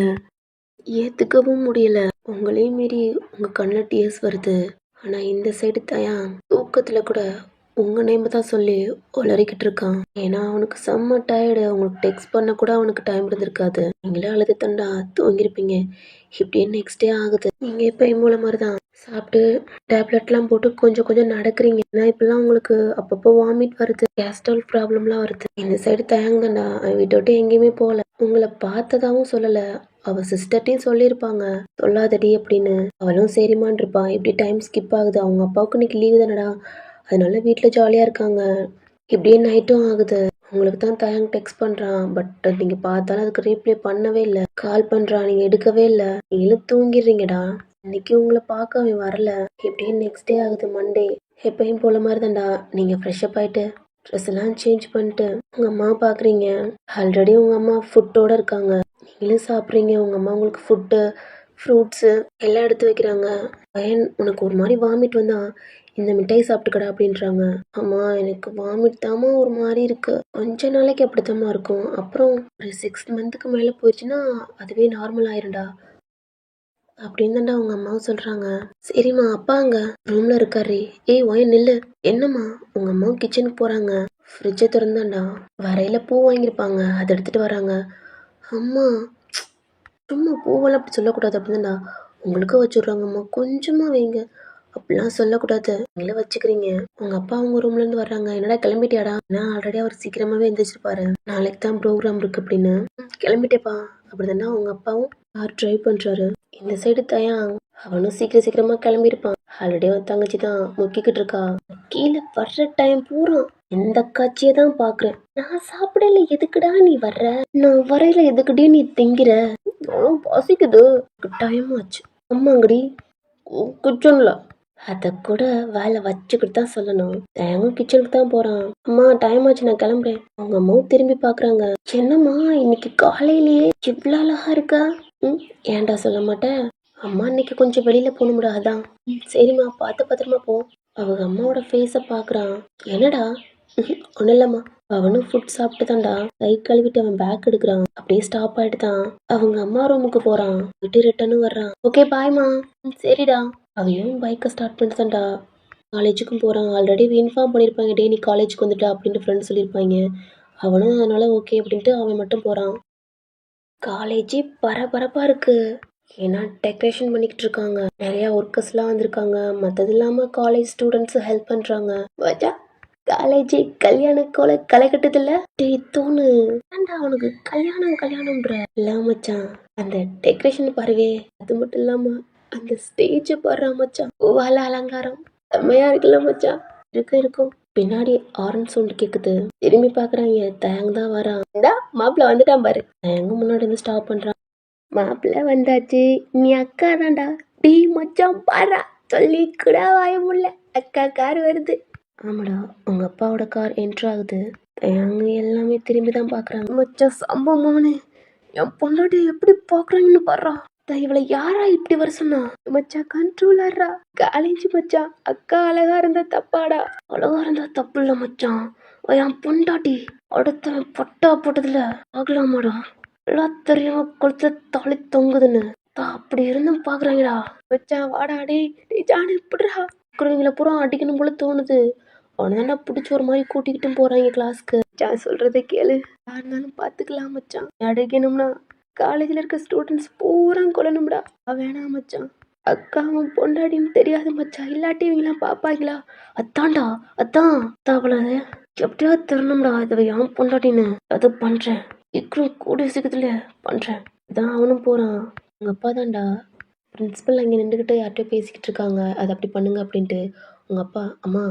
ஏத்துக்கவும் முடியல. உங்களையும் மீறி உங்க கண்ணுல டியர்ஸ் வருது. ஆனா இந்த சைடு தயான் தூக்கத்துல கூட உங்க நேம் தான் சொல்லி உளறிக்கிட்டு இருக்கான். ஏன்னா அவனுக்கு செம்ம டயர்டு. உங்களுக்கு டெக்ஸ்ட் பண்ண கூட அவனுக்கு டைம் இருந்திருக்காது. நீங்களே அழுது தண்டா தூங்கிருப்பீங்க. இப்படியே நெக்ஸ்ட் டே ஆகுது. நீங்க எப்பயும் போல மாதிரி தான் சாப்பிட்டு டேப்லெட்லாம் போட்டு கொஞ்சம் கொஞ்சம் நடக்கிறீங்க. ஏன்னா இப்பெல்லாம் உங்களுக்கு அப்பப்போ வாமிட் வருது, கேஸ்ட்ரால் ப்ராப்ளம்லாம் வருது. இந்த சைடு தயங்கண்டா வீட்டை விட்டு எங்கேயுமே போகல. உங்களை பார்த்ததாவும் சொல்லல. அவ சிஸ்டர்ட்டையும் சொல்லியிருப்பாங்க சொல்லாதடி அப்படின்னு. அவளும் சரிமான் இருப்பா. இப்படி டைம் ஸ்கிப் ஆகுது. அவங்க அப்பாவுக்கு இன்னைக்கு லீவு தானடா, அதனால வீட்டில் ஜாலியாக இருக்காங்க. இப்படியே நைட்டும் ஆகுது. உங்களுக்கு தான் தயங் டெக்ஸ்ட் பண்ணுறான். பட் நீங்கள் பார்த்தாலும் அதுக்கு ரீப்ளே பண்ணவே இல்லை. கால் பண்ணுறான், நீங்கள் எடுக்கவே இல்லை. நீங்களும் தூங்கிடுறீங்கடா. இன்னைக்கு உங்களை பார்க்க அவன் வரல. இப்படியே நெக்ஸ்ட் டே ஆகுது, மண்டே. எப்பயும் போல மாதிரி தான்டா. நீங்கள் ஃப்ரெஷ்அப் ஆகிட்டு ட்ரெஸ் எல்லாம் சேஞ்ச் பண்ணிட்டு உங்கள் அம்மா பார்க்குறீங்க. ஆல்ரெடி உங்கள் அம்மா ஃபுட்டோடு இருக்காங்க. நீங்களும் சாப்பிட்றீங்க. உங்கள் அம்மா உங்களுக்கு ஃபுட்டு, ஃப்ரூட்ஸு எல்லாம் எடுத்து வைக்கிறாங்க. பையன் உனக்கு ஒரு மாதிரி வாமிட் வந்தா இந்த மிட்டாய் சாப்பிட்டுக்கடா அப்படின்றாங்க. அம்மா எனக்கு வாமிட் தாம்மா ஒரு மாதிரி இருக்கு. கொஞ்ச நாளைக்கு அப்படித்தாம்மா இருக்கும். அப்புறம் ஒரு 6 மந்த்துக்கு மேலே போயிடுச்சுன்னா அதுவே நார்மல் ஆயிரும்டா அப்படின்னு தான்டா அவங்க அம்மாவும் சொல்றாங்க. சரிம்மா அப்பா அங்க ரூம்ல இருக்காரு. ஏய் ஒய நில்லு. என்னம்மா? உங்க அம்மாவும் கிச்சனுக்கு போறாங்க. ஃப்ரிட்ஜை திறந்தாண்டா வரையில பூ வாங்கியிருப்பாங்க, அதை எடுத்துட்டு வராங்க. அம்மா சும்மா பூவெல்லாம் அப்படி சொல்லக்கூடாது அப்படிதான்டா உங்களுக்கும் வச்சுடுறாங்கம்மா, கொஞ்சமா வைங்க அப்படிலாம் சொல்லக்கூடாது. நீங்களே வச்சுக்கிறீங்க. உங்க அப்பா அவங்க ரூம்ல இருந்து வர்றாங்க. என்னடா கிளம்பிட்டியாடா? நான் ஆல்ரெடி அவர் சீக்கிரமாவே எந்திரிச்சிருப்பாரு, நாளைக்கு தான் ப்ரோக்ராம் இருக்கு அப்படின்னு. கிளம்பிட்டேப்பா அப்படிதானா உங்க அப்பாவும் கார் டிரைவ் பண்றாரு. இந்த சைடு தயான் அவனும் சீக்கிரமா கிளம்பியிருப்பான். ஆல்ரெடி அவன் தங்கச்சி தான் முக்கிக்கிட்டு இருக்கா. கீழே வர்ற டைம் பூரா இந்த காட்சியை தான் பாக்குறேன். நான் சாப்பிடல, எதுக்குடா நீ வர்ற? நான் வரையில எதுக்குடி நீ திங்கிற? பசிக்குது, டைம் ஆச்சு. அம்மாங்கடி கிச்சன்ல. அத கூட வேலை வச்சுக்கிட்டு தான் சொல்லணும். தயங்கும் கிச்சனுக்கு தான் போறான். அம்மா டைம் ஆச்சு, நான் கிளம்புறேன். அவங்க அம்மாவும் திரும்பி பாக்குறாங்க. என்னம்மா இன்னைக்கு காலையிலேயே இவ்வளவு அழகா இருக்கா? ஏன்டா சொல்ல மாட்டேன்? அம்மா இன்னைக்கு கொஞ்சம் வெளியில போகணும்டா, அதான். சரிம்மா பார்த்து பத்திரமா போ. அவங்க அம்மாவோட ஃபேஸ பாக்குறான். என்னடா? ஒன்னும் இல்லம்மா. அவனும் ஃபுட் சாப்பிட்டு தான்டா கை கழுவிட்டு அவன் பேக் எடுக்கிறான். அப்படியே ஸ்டாப் ஆயிட்டு தான் அவங்க அம்மா ரூமுக்கு போறான். விட்டு ரிட்டர்னும் வர்றான். ஓகே பாய்மா. சரிடா. அவையும் பைக்கை ஸ்டார்ட் பண்ணிட்டான்டா. காலேஜுக்கும் போறான். ஆல்ரெடி இன்ஃபார்ம் பண்ணியிருப்பாங்க, டே நீ காலேஜுக்கு வந்துட்டா அப்படின்ட்டு ஃப்ரெண்ட்ஸ் சொல்லியிருப்பாங்க. அவனும் அதனால ஓகே அப்படின்ட்டு அவன் மட்டும் போறான். காலேஜே பரபரப்பா இருக்கு. ஏன்னா டெக்கரேஷன் பண்ணிக்கிட்டு இருக்காங்க. நிறைய ஒர்க்கர்ஸ்லாம் வந்திருக்காங்க. மற்றது இல்லாம காலேஜ் ஸ்டூடெண்ட்ஸ் ஹெல்ப் பண்றாங்க. வச்சா காலேஜ் கல்யாண கோல களை கட்டுதில்ல. டேய் தோணு, ஏன்டா அவனுக்கு கல்யாணம்ன்ற இல்ல மச்சான். அந்த டெக்கரேஷன் பாருவே, அது மட்டும் இல்லாம அந்த ஸ்டேஜ் பாடுறா மச்சான். பூவால அலங்காரம் செம்மையா இருக்குல்ல மச்சான். இருக்கும். பின்னாடி ஆரன் சவுண்ட் கேக்குது. திரும்பி பாக்குறாங்க. தயங் தான் வரான். இந்தா மாப்பிள்ள வந்துட்டான் பாரு. தயங்கும் முன்னாடி வந்து ஸ்டாப் பண்றான். மாப்பிள்ள வந்தாச்சு, நீ அக்கா தான்டா. டீ மச்சான் பாரா, சொல்லி கூட வாய முடியல, அக்கா கார் வருது. ஆமாடா உங்க அப்பாவோட கார் என்ட்ரு ஆகுது. அங்க எல்லாமே திரும்பி தான் பாக்குறாங்க. மச்சான் சம்பவமானே என் பொண்டாட்டி எப்படி பாக்குறாங்கன்னு பாடுறா. இவளை யாரா இப்படி வர சொன்னா? மச்சான் கண்ட்ரோலர்ரா. காலேஜ் மச்சான். அக்கா அழகா இருந்தா தப்பாடா? அழகா இருந்தா தப்பு இல்ல மச்சான். என் பொண்டாட்டி அடுத்தவன் பட்டா போட்டதுல ஆகலாமாடா? எல்லாம் தெரியாம கொளுத்த தாலி தொங்குதுன்னு அப்படி இருந்தும் பாக்குறாங்கடா. மச்சான் வாடா. டே ஜானு எப்படிடா? இருக்கிறவங்கள பூரா அடிக்கணும் போல தோணுது. அவனை பிடிச்சி ஒரு மாதிரி கூட்டிக்கிட்டும் போறாங்க கிளாஸ்க்கு. மச்சான் சொல்றதை கேளு, யார் இருந்தாலும் பார்த்துக்கலாம் மச்சான். அடிக்கணும்னா காலேஜில் இருக்க ஸ்டூடெண்ட்ஸ் பூரா கொல்லணும்டா. வேணாம் மச்சான், அக்காவும் பொண்டாடின்னு தெரியாது மச்சான், இல்லாட்டி இவங்களாம் பார்ப்பாங்களா? அத்தான்டா, அத்தான் அவளை எப்படியாவது தரணும்டா, இதை ஏன் பொண்டாட்டின்னு. அதை பண்றேன், இக்கரும் கூடிய சீக்கிரத்துல பண்றேன். இதான் அவனும் போறான். உங்க அப்பா தான்டா பிரின்சிபல் அங்கே நின்றுக்கிட்டு யார்கிட்டயோ பேசிக்கிட்டு இருக்காங்க, அதை அப்படி பண்ணுங்க அப்படின்ட்டு. உங்கள் அப்பா, அம்மா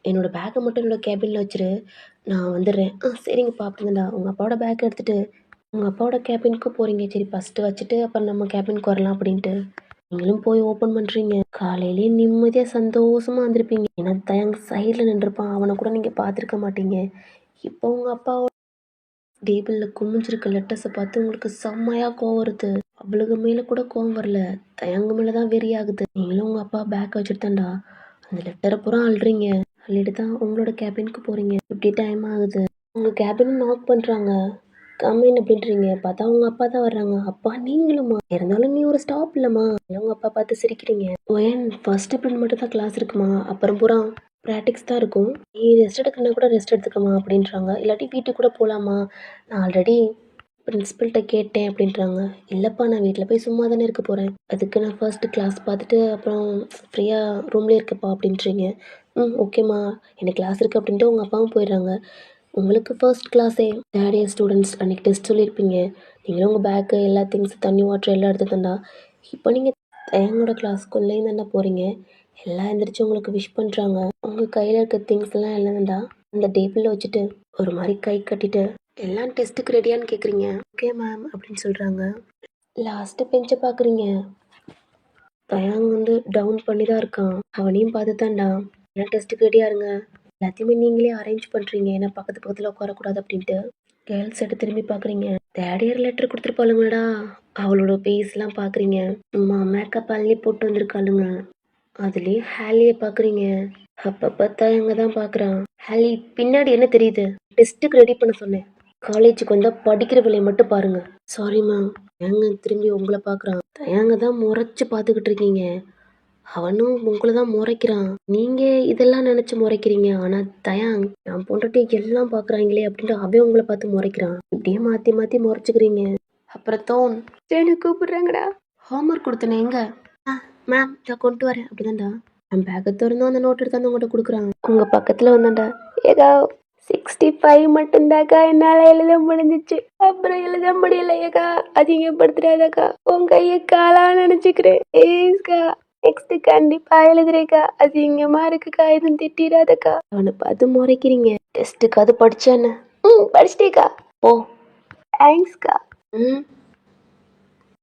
என்னோட பேக்கை மட்டும் என்னோட கேபினில் வச்சிரு, நான் வந்துடுறேன். சரிங்கப்பா அப்படிங்கடா. உங்கள் அப்பாவோட பேக்கை எடுத்துகிட்டு உங்கள் அப்பாவோட கேபினுக்கு போகிறீங்க. சரி ஃபஸ்ட்டு வச்சுட்டு அப்புறம் நம்ம கேபினுக்கு வரலாம் அப்படின்ட்டு நீங்களும் போய் ஓப்பன் பண்ணுறீங்க. காலையிலேயே நிம்மதியாக சந்தோஷமாக வந்திருப்பீங்க. ஏன்னா தயங்க சைடில் நின்றுருப்பான், அவனை கூட நீங்கள் பார்த்துருக்க மாட்டீங்க. இப்போ உங்கள் அப்பா டேபிளில் குமிஞ்சிருக்க லெட்டர்ஸை பார்த்து உங்களுக்கு செம்மையாக கோவம் வருது. அவளுக்கு மேலே கூட கோவம் வரல, தயங்க மேலே தான் வெறி ஆகுது. நீங்களும் உங்கள் அப்பா பேக் வச்சுட்டுதான்டா அந்த லெட்டரை பூரா அழுறீங்க. அள்ளிட்டு தான் உங்களோட கேபினுக்கு போகிறீங்க. இப்படி டைம் ஆகுது. உங்கள் கேபின் நாக் பண்ணுறாங்க. கம்மின் அப்படின்றீங்க, பார்த்தா உங்கள் அப்பா தான் வர்றாங்க. அப்பா நீங்களுமா? இருந்தாலும் நீ ஒரு ஸ்டாப் இல்லைம்மா. உங்கள் அப்பா பார்த்து சிரிக்கிறீங்க. ஏன் ஃபர்ஸ்ட் பீரியட் மட்டும் தான் கிளாஸ் இருக்குமா, அப்புறம் பூரா ப்ராக்டிக்ஸ் தான் இருக்கும். நீ ரெஸ்ட் எடுக்கணும்னா கூட ரெஸ்ட் எடுத்துக்கமா அப்படின்றாங்க. இல்லாட்டி வீட்டுக்கு கூட போகலாமா, நான் ஆல்ரெடி பிரின்சிபல்கிட்ட கேட்டேன் அப்படின்றாங்க. இல்லைப்பா, நான் வீட்டில் போய் சும்மா தானே இருக்க போகிறேன், அதுக்கு நான் ஃபர்ஸ்ட்டு கிளாஸ் பார்த்துட்டு அப்புறம் ஃப்ரீயாக ரூம்லேயே இருக்கப்பா அப்படின்றீங்க. ஓகேம்மா, எனக்கு கிளாஸ் இருக்குது அப்படின்ட்டு உங்கள் அப்பாவும் போயிடுறாங்க. உங்களுக்கு ஃபர்ஸ்ட் கிளாஸே தேர்ட் இயர் ஸ்டூடெண்ட்ஸ் அன்றைக்கி டெஸ்ட் சொல்லியிருப்பீங்க. நீங்களும் உங்கள் பேக்கு எல்லா திங்ஸ் தண்ணி வாட்டர் எல்லாம் எடுத்து தந்தா. இப்போ நீங்கள் எங்களோட கிளாஸ்க்குள்ளேயும் தானே போகிறீங்க. எல்லாம் எந்திரிச்சு உங்களுக்கு விஷ் பண்ணுறாங்க. உங்கள் கையில் இருக்க திங்ஸ் எல்லாம் இல்லைண்டா அந்த டேபிளில் வச்சுட்டு ஒரு மாதிரி கை கட்டிட்டு எல்லாம் டெஸ்ட்டுக்கு ரெடியான்னு கேட்குறீங்க. ஓகே மேம் அப்படின்னு சொல்கிறாங்க. லாஸ்ட்டு பெஞ்சை பார்க்குறீங்க. தயாங் வந்து டவுன் பண்ணி தான் இருக்கான். அவனையும் பார்த்து தான்டா எல்லாம் டெஸ்ட்டுக்கு ரெடியாக இருங்க, எல்லாத்தையுமே நீங்களே அரேஞ்ச் பண்ணுறீங்க, ஏன்னா பக்கத்து பக்கத்தில் உட்காரக்கூடாது அப்படின்ட்டு. கேர்ள்ஸ் எடுத்து திரும்பி பார்க்குறீங்க. தேர்ட் இயர் லெட்டர் கொடுத்துருப்பாளுங்கடா, அவளோட பேஸ்லாம் பார்க்குறீங்க. மேக்கப் அள்ளி போட்டு வந்திருக்காளுங்க. அதுலேயே ஹேலியை பார்க்குறீங்க. அப்போ பார்த்தா எங்கே தான் பார்க்குறான். ஹேலி பின்னாடி என்ன தெரியுது? டெஸ்ட்டுக்கு ரெடி பண்ண சொன்னேன், காலேஜுக்கு வந்தால் படிக்கிற வேலையை மட்டும் பாருங்க. Sorry ma'am. ஏங்க திரும்பி உங்களை பார்க்குறான். தயாங்க தான் முறைச்சி பார்த்துக்கிட்டு இருக்கீங்க, அவனும் உங்களை தான் முறைக்கிறான். நீங்கள் இதெல்லாம் நினச்சி முறைக்கிறீங்க, ஆனால் தயாங் நான் பொண்டாட்டி எல்லாம் பார்க்குறாங்களே அப்படின்ட்டு அவன் உங்களை பார்த்து முறைக்கிறான். இப்படியே மாற்றி மாற்றி முறைச்சிக்கிறீங்க. அப்புறம் தோன் சரி கூப்பிடுறாங்கடா. ஹோம்ஒர்க் கொடுத்தனே எங்க? மேம் இதை கொண்டு வரேன் அப்படிதான்டா. நான் பேக்கை திறந்தும் அந்த நோட் எடுத்து உங்கள்கிட்ட கொடுக்குறான். உங்கள் பக்கத்தில் வந்தான்டா. ஏதா 65 மட்டும்தாக்கா என்னால் எழுத முடிஞ்சிச்சு, அப்புறம் எழுத முடியல ஏக்கா, அதிகப்படுத்துறாதாக்கா, உன் கையை காலா நினச்சிக்கிறேன் ஏஸ்கா. நெக்ஸ்ட் கண்டிப்பா எழுதுறேக்கா, அதிகமா இருக்குக்கா, எதுவும் திட்டிடாதக்கா. அவனை பார்த்து முறைக்கிறீங்க. டெஸ்ட்டுக்கு அது படிச்சானே? படிச்சிட்டேக்கா. ஓ தேங்க்ஸ்க்கா.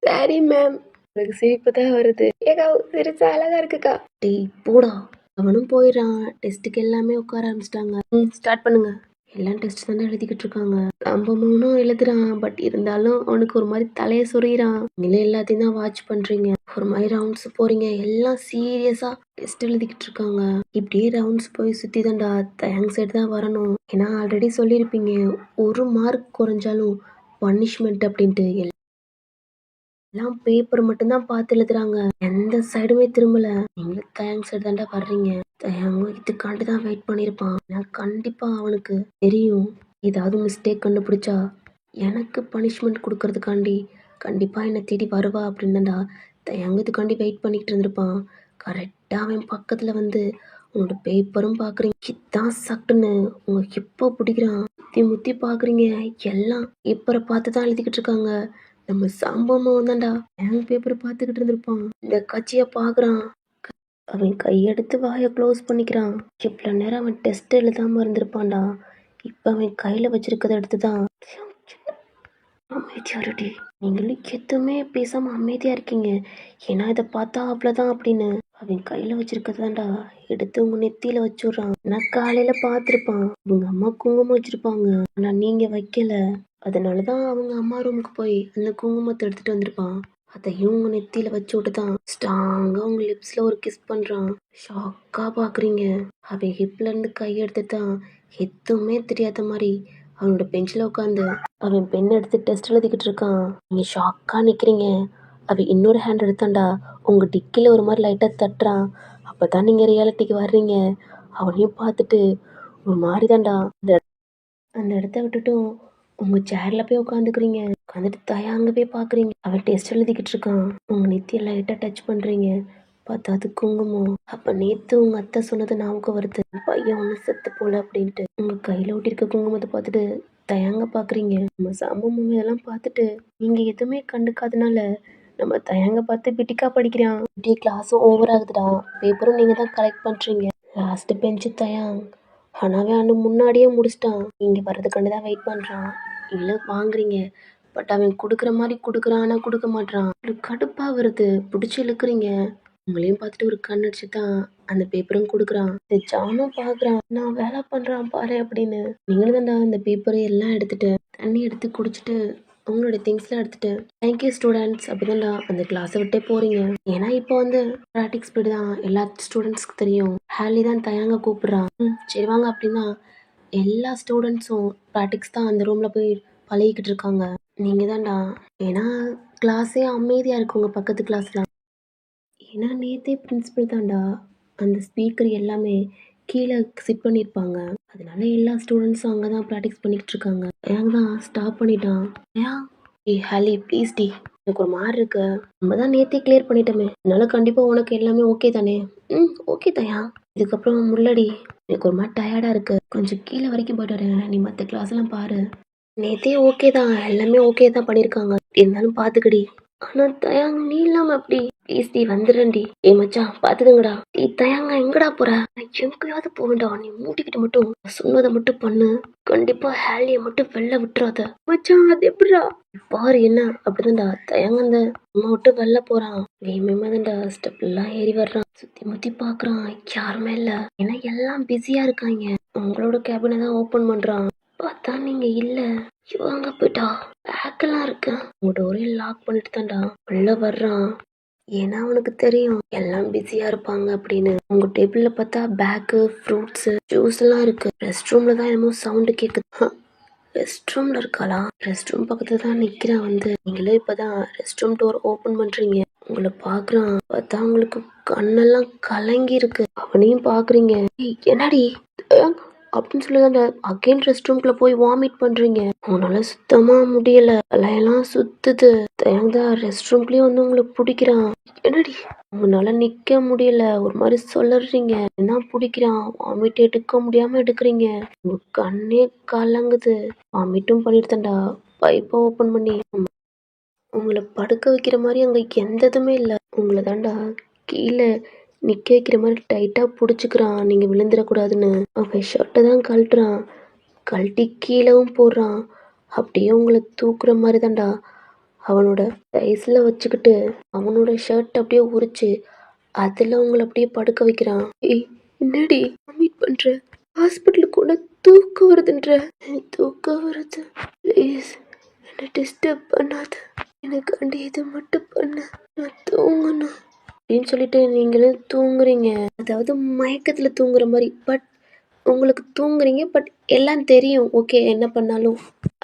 சரி மேம். எனக்கு சிரிப்பு தான் வருது. ஏக்கா சிரிச்சா அழகா இருக்குக்கா. டேய் போடா. அவனும் போயிடுறான். டெஸ்ட்டுக்கு எல்லாமே உட்கார ஆரம்பிச்சிட்டாங்க. ஸ்டார்ட் பண்ணுங்க. எல்லாம் டெஸ்ட் தானே எழுதிக்கிட்டு இருக்காங்க. கம்பமும் எழுதுறான், பட் இருந்தாலும் அவனுக்கு ஒரு மாதிரி தலையை சொறிகிறான். நீங்களே எல்லாத்தையும் தான் வாட்ச் பண்றீங்க. ஒரு மாதிரி ரவுண்ட்ஸ் போறீங்க. எல்லாம் சீரியஸா டெஸ்ட் எழுதிக்கிட்டு இருக்காங்க. இப்படியே ரவுண்ட்ஸ் போய் சுத்தி தான்டா தேங்க் சைடு தான் வரணும். ஏன்னா ஆல்ரெடி சொல்லியிருப்பீங்க, ஒரு மார்க் குறைஞ்சாலும் பனிஷ்மெண்ட் அப்படின்ட்டு. எல்லாம் பேப்பர் மட்டும்தான் பார்த்து எழுதுறாங்க, எந்த சைடுமே திரும்பல. நீங்க தேங்க் சைடு தாண்டா வர்றீங்க. இதுக்காண்டி தான் வெயிட் பண்ணியிருப்பான். நான் கண்டிப்பா அவனுக்கு தெரியும், ஏதாவது மிஸ்டேக் கண்டுபிடிச்சா எனக்கு பனிஷ்மெண்ட் கொடுக்கறதுக்காண்டி கண்டிப்பா என்னை தேடி வருவா அப்படின்னு தான்டா இதுக்காண்டி வெயிட் பண்ணிக்கிட்டு இருந்திருப்பான். கரெக்டா அவன் பக்கத்துல வந்து உன்னோட பேப்பரும் பாக்குறீங்க. இதான் சட்டுன்னு உங்க ஹிப்போ பிடிக்கிறான். முத்தி முத்தி பாக்குறீங்க. எல்லாம் பேப்பரை பார்த்து தான் எழுதிக்கிட்டு இருக்காங்க. நம்ம சம்பவமா வந்தான்டா என் பேப்பரை பார்த்துக்கிட்டு இருந்திருப்பான். இந்த கட்சியை பார்க்குறான். அவன் கையெடுத்து வாயை க்ளோஸ் பண்ணிக்கிறான். இவ்வளோ நேரம் அவன் டெஸ்ட் எழுதாமல் இருந்திருப்பான்டா. இப்போ அவன் கையில் வச்சிருக்கதை எடுத்து தான் அமைதியாருடி. நீங்களும் எதுவுமே பேசாமல் அமைதியாக இருக்கீங்க, ஏன்னா இதை பார்த்தா அவ்வளோதான் அப்படின்னு. அவன் கையில் வச்சிருக்கதாண்டா எடுத்து உங்கள் நெத்தியில் வச்சுடுறான். நான் காலையில் பார்த்துருப்பான், உங்க அம்மா குங்குமம் வச்சுருப்பாங்க, ஆனால் நீங்கள் வைக்கல. அதனால தான் அவங்க அம்மா ரூமுக்கு போய் அந்த குங்குமத்தை எடுத்துகிட்டு வந்திருப்பான். அதையும் உங்கள் நெத்தியில் வச்சு விட்டு தான் ஸ்ட்ராங்காக உங்கள் லிப்ஸில் ஒரு கிஸ் பண்ணுறான். ஷாக்காக பார்க்குறீங்க. அவன் ஹிப்லேருந்து கையெடுத்து தான் எதுவுமே தெரியாத மாதிரி அவனோட பெஞ்சில் உட்காந்து அவன் பெண் எடுத்து டெஸ்ட் எழுதிக்கிட்டு இருக்கான். நீங்கள் ஷாக்காக நிற்கிறீங்க. அவன் இன்னொரு ஹேண்ட் எடுத்தான்டா உங்கள் டிக்கியில் ஒரு மாதிரி லைட்டாக தட்டுறான். அப்போ தான் நீங்கள் ரியாலிட்டிக்கு வர்றீங்க. அவனையும் பார்த்துட்டு ஒரு மாதிரி தான்டா அந்த இடத்த விட்டுட்டும் உங்கள் சேரில் போய் உட்காந்துக்கிறீங்க. உட்காந்துட்டு தயாங்க போய் பார்க்குறீங்க. அவன் டெஸ்ட் எழுதிக்கிட்டு இருக்கான். உங்கள் நெத்தியை லைட்டாக டச் பண்ணுறீங்க. பார்த்தா அது குங்குமம். அப்போ நேற்று உங்கள் அத்தை சொன்னது ஞாபகம் வருது, பையன் ஒன்று செத்து போல அப்படின்ட்டு. உங்கள் கையில் ஒட்டியிருக்க குங்குமத்தை பார்த்துட்டு தயாங்க பார்க்குறீங்க. நம்ம சம்பவம் இதெல்லாம் பார்த்துட்டு நீங்கள் எதுவுமே கண்டுக்காதனால நம்ம தயாங்க பார்த்து பிட்டிக்கா படிக்கிறான். இப்படி கிளாஸும் ஓவர் ஆகுதுடா. பேப்பரும் நீங்கள் தான் கலெக்ட் பண்ணுறீங்க. லாஸ்ட்டு பெஞ்சு தயாங். ஆனாவே அவன் முன்னாடியே முடிச்சிட்டான். நீங்கள் வர்றதுக்காண்டி தான் வெயிட் பண்ணுறான். இல்லை வாங்குறீங்க. பட் அவன் கொடுக்குற மாதிரி கொடுக்குறான், ஆனால் கொடுக்க மாட்றான். ஒரு கடுப்பாக வருது. பிடிச்சி இழுக்கிறீங்க. உங்களையும் பார்த்துட்டு ஒரு கண் அடிச்சு தான் அந்த பேப்பரும் கொடுக்குறான். இந்த ஜானும் பார்க்குறான். நான் வேலை பண்ணுறான் பாரு அப்படின்னு. நீங்களும் தான்டா அந்த பேப்பரை எல்லாம் எடுத்துட்டு தண்ணி எடுத்து குடிச்சிட்டு உங்களோட திங்ஸ்லாம் எடுத்துட்டு தேங்க்யூ ஸ்டூடெண்ட்ஸ் அப்படிதான்டா அந்த கிளாஸை விட்டே போகிறீங்க. ஏன்னா இப்போ ப்ராக்டிக்ஸ் பீரியட் தான். எல்லா ஸ்டூடெண்ட்ஸ்க்கு தெரியும். ஹேலி தான் தயாங்க கூப்பிடுறான். சரி வாங்க அப்படின்னா எல்லா ஸ்டூடெண்ட்ஸும் ப்ராக்டிக்ஸ் தான் அந்த ரூமில் போய் பழகிக்கிட்டு இருக்காங்க. நீங்கள் தான்டா. ஏன்னா கிளாஸே அமைதியாக இருக்கு உங்கள் பக்கத்து கிளாஸ்லாம். ஏன்னா நேற்றே பிரின்சிபல் தான்டா அந்த ஸ்பீக்கர் எல்லாமே கீழே சிட் பண்ணியிருப்பாங்க. அதனால எல்லா ஸ்டூடெண்ட்ஸும் அங்கே தான் ப்ராக்டிஸ் பண்ணிக்கிட்டு இருக்காங்க. ஏங்க தான் ஸ்டாப் பண்ணிட்டான். ஏய் ஹலி ப்ளீஸ் டி, எனக்கு ஒரு மாதிரி இருக்கு. நம்ம தான் நேற்றே கிளியர் பண்ணிட்டோமே, அதனால கண்டிப்பாக உனக்கு எல்லாமே ஓகே தானே? ஓகே தயா. இதுக்கப்புறம் முள்ளடி, எனக்கு ஒரு மாதிரி டயர்டாக இருக்கு. கொஞ்சம் கீழே வரைக்கும் போய்ட்டு வரேன். நீ மற்ற கிளாஸ்லாம் பாரு. நேற்றே ஓகே தான், எல்லாமே ஓகே தான் பண்ணியிருக்காங்க. இருந்தாலும் பார்த்துக்கடி. ஆனால் தயாங்க நீ இல்லாமல் அப்படி ப்ளீஸ் டி வந்துடுறேன்டி. ஏ மச்சான் பார்த்துதுங்கடா. நீ தயாங்க எங்கடா போற? நான் எங்கேயாவது போவேண்டா. நீ மூட்டிக்கிட்டு மட்டும் சொன்னதை மட்டும் பண்ணு. கண்டிப்பா ஹேலியை மட்டும் வெளில விட்டுறாத மச்சான். அது எப்படிடா பாரு என்ன அப்படிதான்டா தயாங்க அந்த அம்மா விட்டு வெளில போறான். வேமேமாதான்டா ஸ்டெப் எல்லாம் ஏறி வர்றான். சுத்தி முத்தி பாக்குறான். யாருமே இல்ல. ஏன்னா எல்லாம் பிஸியா இருக்காங்க. உங்களோட கேபினை தான் ஓபன் பண்றான். பார்த்தா நீங்க இல்ல. இவங்க போயிட்டா பேக்கெல்லாம் இருக்கு. உங்க டோரையும் லாக் பண்ணிட்டு தான்டா உள்ள வர்றான். ஏன்னா அவனுக்கு தெரியும் எல்லாம் பிஸியா இருப்பாங்க அப்படின்னு. உங்க டேபிள்ல பார்த்தா பேக்கு, ஃப்ரூட்ஸ், ஜூஸ் எல்லாம் இருக்கு. ரெஸ்ட் ரூம்ல தான் என்னமோ சவுண்டு கேக்குது. ரெஸ்ட் ரூம்ல இருக்காளா? ரெஸ்ட் ரூம் பக்கத்துல தான் நிக்கிறான். நீங்களே இப்பதான் ரெஸ்ட் ரூம் டோர் ஓபன் பண்றீங்க. உங்களை பாக்குறான். பார்த்தா உங்களுக்கு கண்ணெல்லாம் கலங்கி இருக்கு. அவனையும் பாக்குறீங்க. என்னடி அப்படின்னு சொல்லி அந்த அகைன் ரெஸ்ட் ரூம்குள்ள போய் வாமிட் பண்றீங்க. உன்னால சுத்தமா முடியல. தலையெல்லாம் சுத்துது. தயங்கா ரெஸ்ட் ரூம்லயே உங்களை பிடிக்கிறான். என்னடி உங்களால நிக்க முடியல, ஒரு மாதிரி சொல்லுறீங்க. என்ன பிடிக்கிறான். வாமிட் எடுக்க முடியாம எடுக்கிறீங்க. உங்க கண்ணே கலங்குது. வாமிட்டும் பண்ணிட்டுதான்டா பைப்பை ஓபன் பண்ணி உங்களை படுக்க வைக்கிற மாதிரி அங்க எந்த இதுவுமே இல்லை. உங்களை தாண்டா கீழே நிக்க வைக்கிற மாதிரி டைட்டா பிடிச்சிக்கிறான். நீங்க விழுந்துடக்கூடாதுன்னு. அவன் ஷர்ட்டை தான் கழட்டுறான். கழட்டி கீழவும் போடுறான். அப்படியே உங்களை தூக்குற மாதிரி தான்டா அவனோட ரைஸ்ல வச்சுக்கிட்டு அவனோட ஷர்ட் அப்படியே உரிச்சு அதுல உங்களை அப்படியே படுக்க வைக்கிறான். ஏய் என்னடி வாமிட் பண்ற? ஹாஸ்பிட்டலுக்கு கூட தூக்கம் வருதுன்ற. தூக்கம் வருது, ப்ளீஸ் என்னை டிஸ்டர்ப் பண்ணாத. எனக்கு இது மட்டும் பண்ண, நான் தூங்கணும் அப்படின்னு சொல்லிட்டு நீங்களும் தூங்குறீங்க. அதாவது மயக்கத்துல தூங்குற மாதிரி. பட் உங்களுக்கு தூங்குறீங்க. பட் எல்லாம் தெரியும். ஓகே என்ன பண்ணாலும்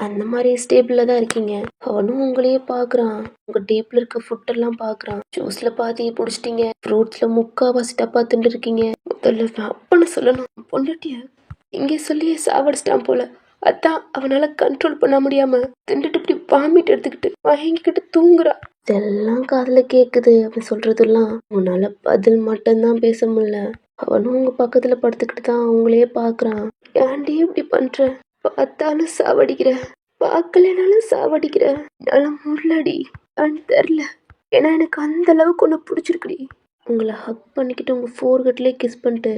அந்த மாதிரி ஸ்டேபிள்ல தான் இருக்கீங்க. அவனும் உங்களையே பாக்குறான். உங்க டேபிள் இருக்க ஃபுட்டெல்லாம் பாக்குறான். ஜூஸ்ல பாதியை பிடிச்சிட்டீங்க. ஃப்ரூட்ஸ்ல முக்காவாசி டப்பா திண்டு இருக்கீங்க. முதல்ல அப்பன்னு சொல்லணும். பொண்டாட்டிய இங்கே சொல்லியே சாவடிச்சிட்டான் போல. அதான் அவனால கண்ட்ரோல் பண்ண முடியாம திண்டுட்டு இப்படி வாமிட் எடுத்துக்கிட்டு வாங்கிக்கிட்டு தூங்குறா. இதெல்லாம் காதுல கேக்குது. அவன் சொல்றதெல்லாம் உன்னால பதில் மட்டும்தான் பேச முடியல. அவனும் உங்க பக்கத்துல படுத்துக்கிட்டு தான் அவங்களையே பாக்குறான். ஏன்டி இப்படி பண்ற? பார்த்தாலும் சாவடிக்கிற, பார்க்கலனாலும் சாவடிக்கிற. என்னால முள்ளடி தெரியல. ஏன்னா எனக்கு அந்த அளவுக்கு ஒன்று பிடிச்சிருக்குடி. உங்களை ஹக் பண்ணிக்கிட்டு உங்க ஃபோர்கட்லேயே கிஸ் பண்ணிட்டு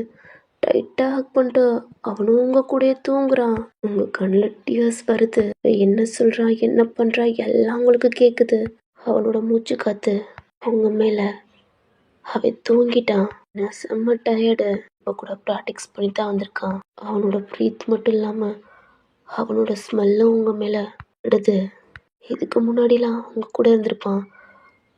டைட்டாக ஹக் பண்ணிட்டு அவனும் உங்க கூடயே தூங்குறான். உங்க கண்ணில் டியர்ஸ் வருது. என்ன சொல்றான் என்ன பண்றா எல்லாம் உங்களுக்கு கேக்குது. அவனோட மூச்சு காத்து அவங்க மேல. அவன் தூங்கிட்டான். நான் செம்ம டயர்டு. இப்போ கூட ப்ராக்டிக்ஸ் பண்ணி தான் வந்திருக்கான். அவனோட ப்ரீத் மட்டும் இல்லாம அவனோட ஸ்மெல்லும் உங்க மேல விடுது. இதுக்கு முன்னாடிலாம் உங்க கூட இருந்திருப்பான்.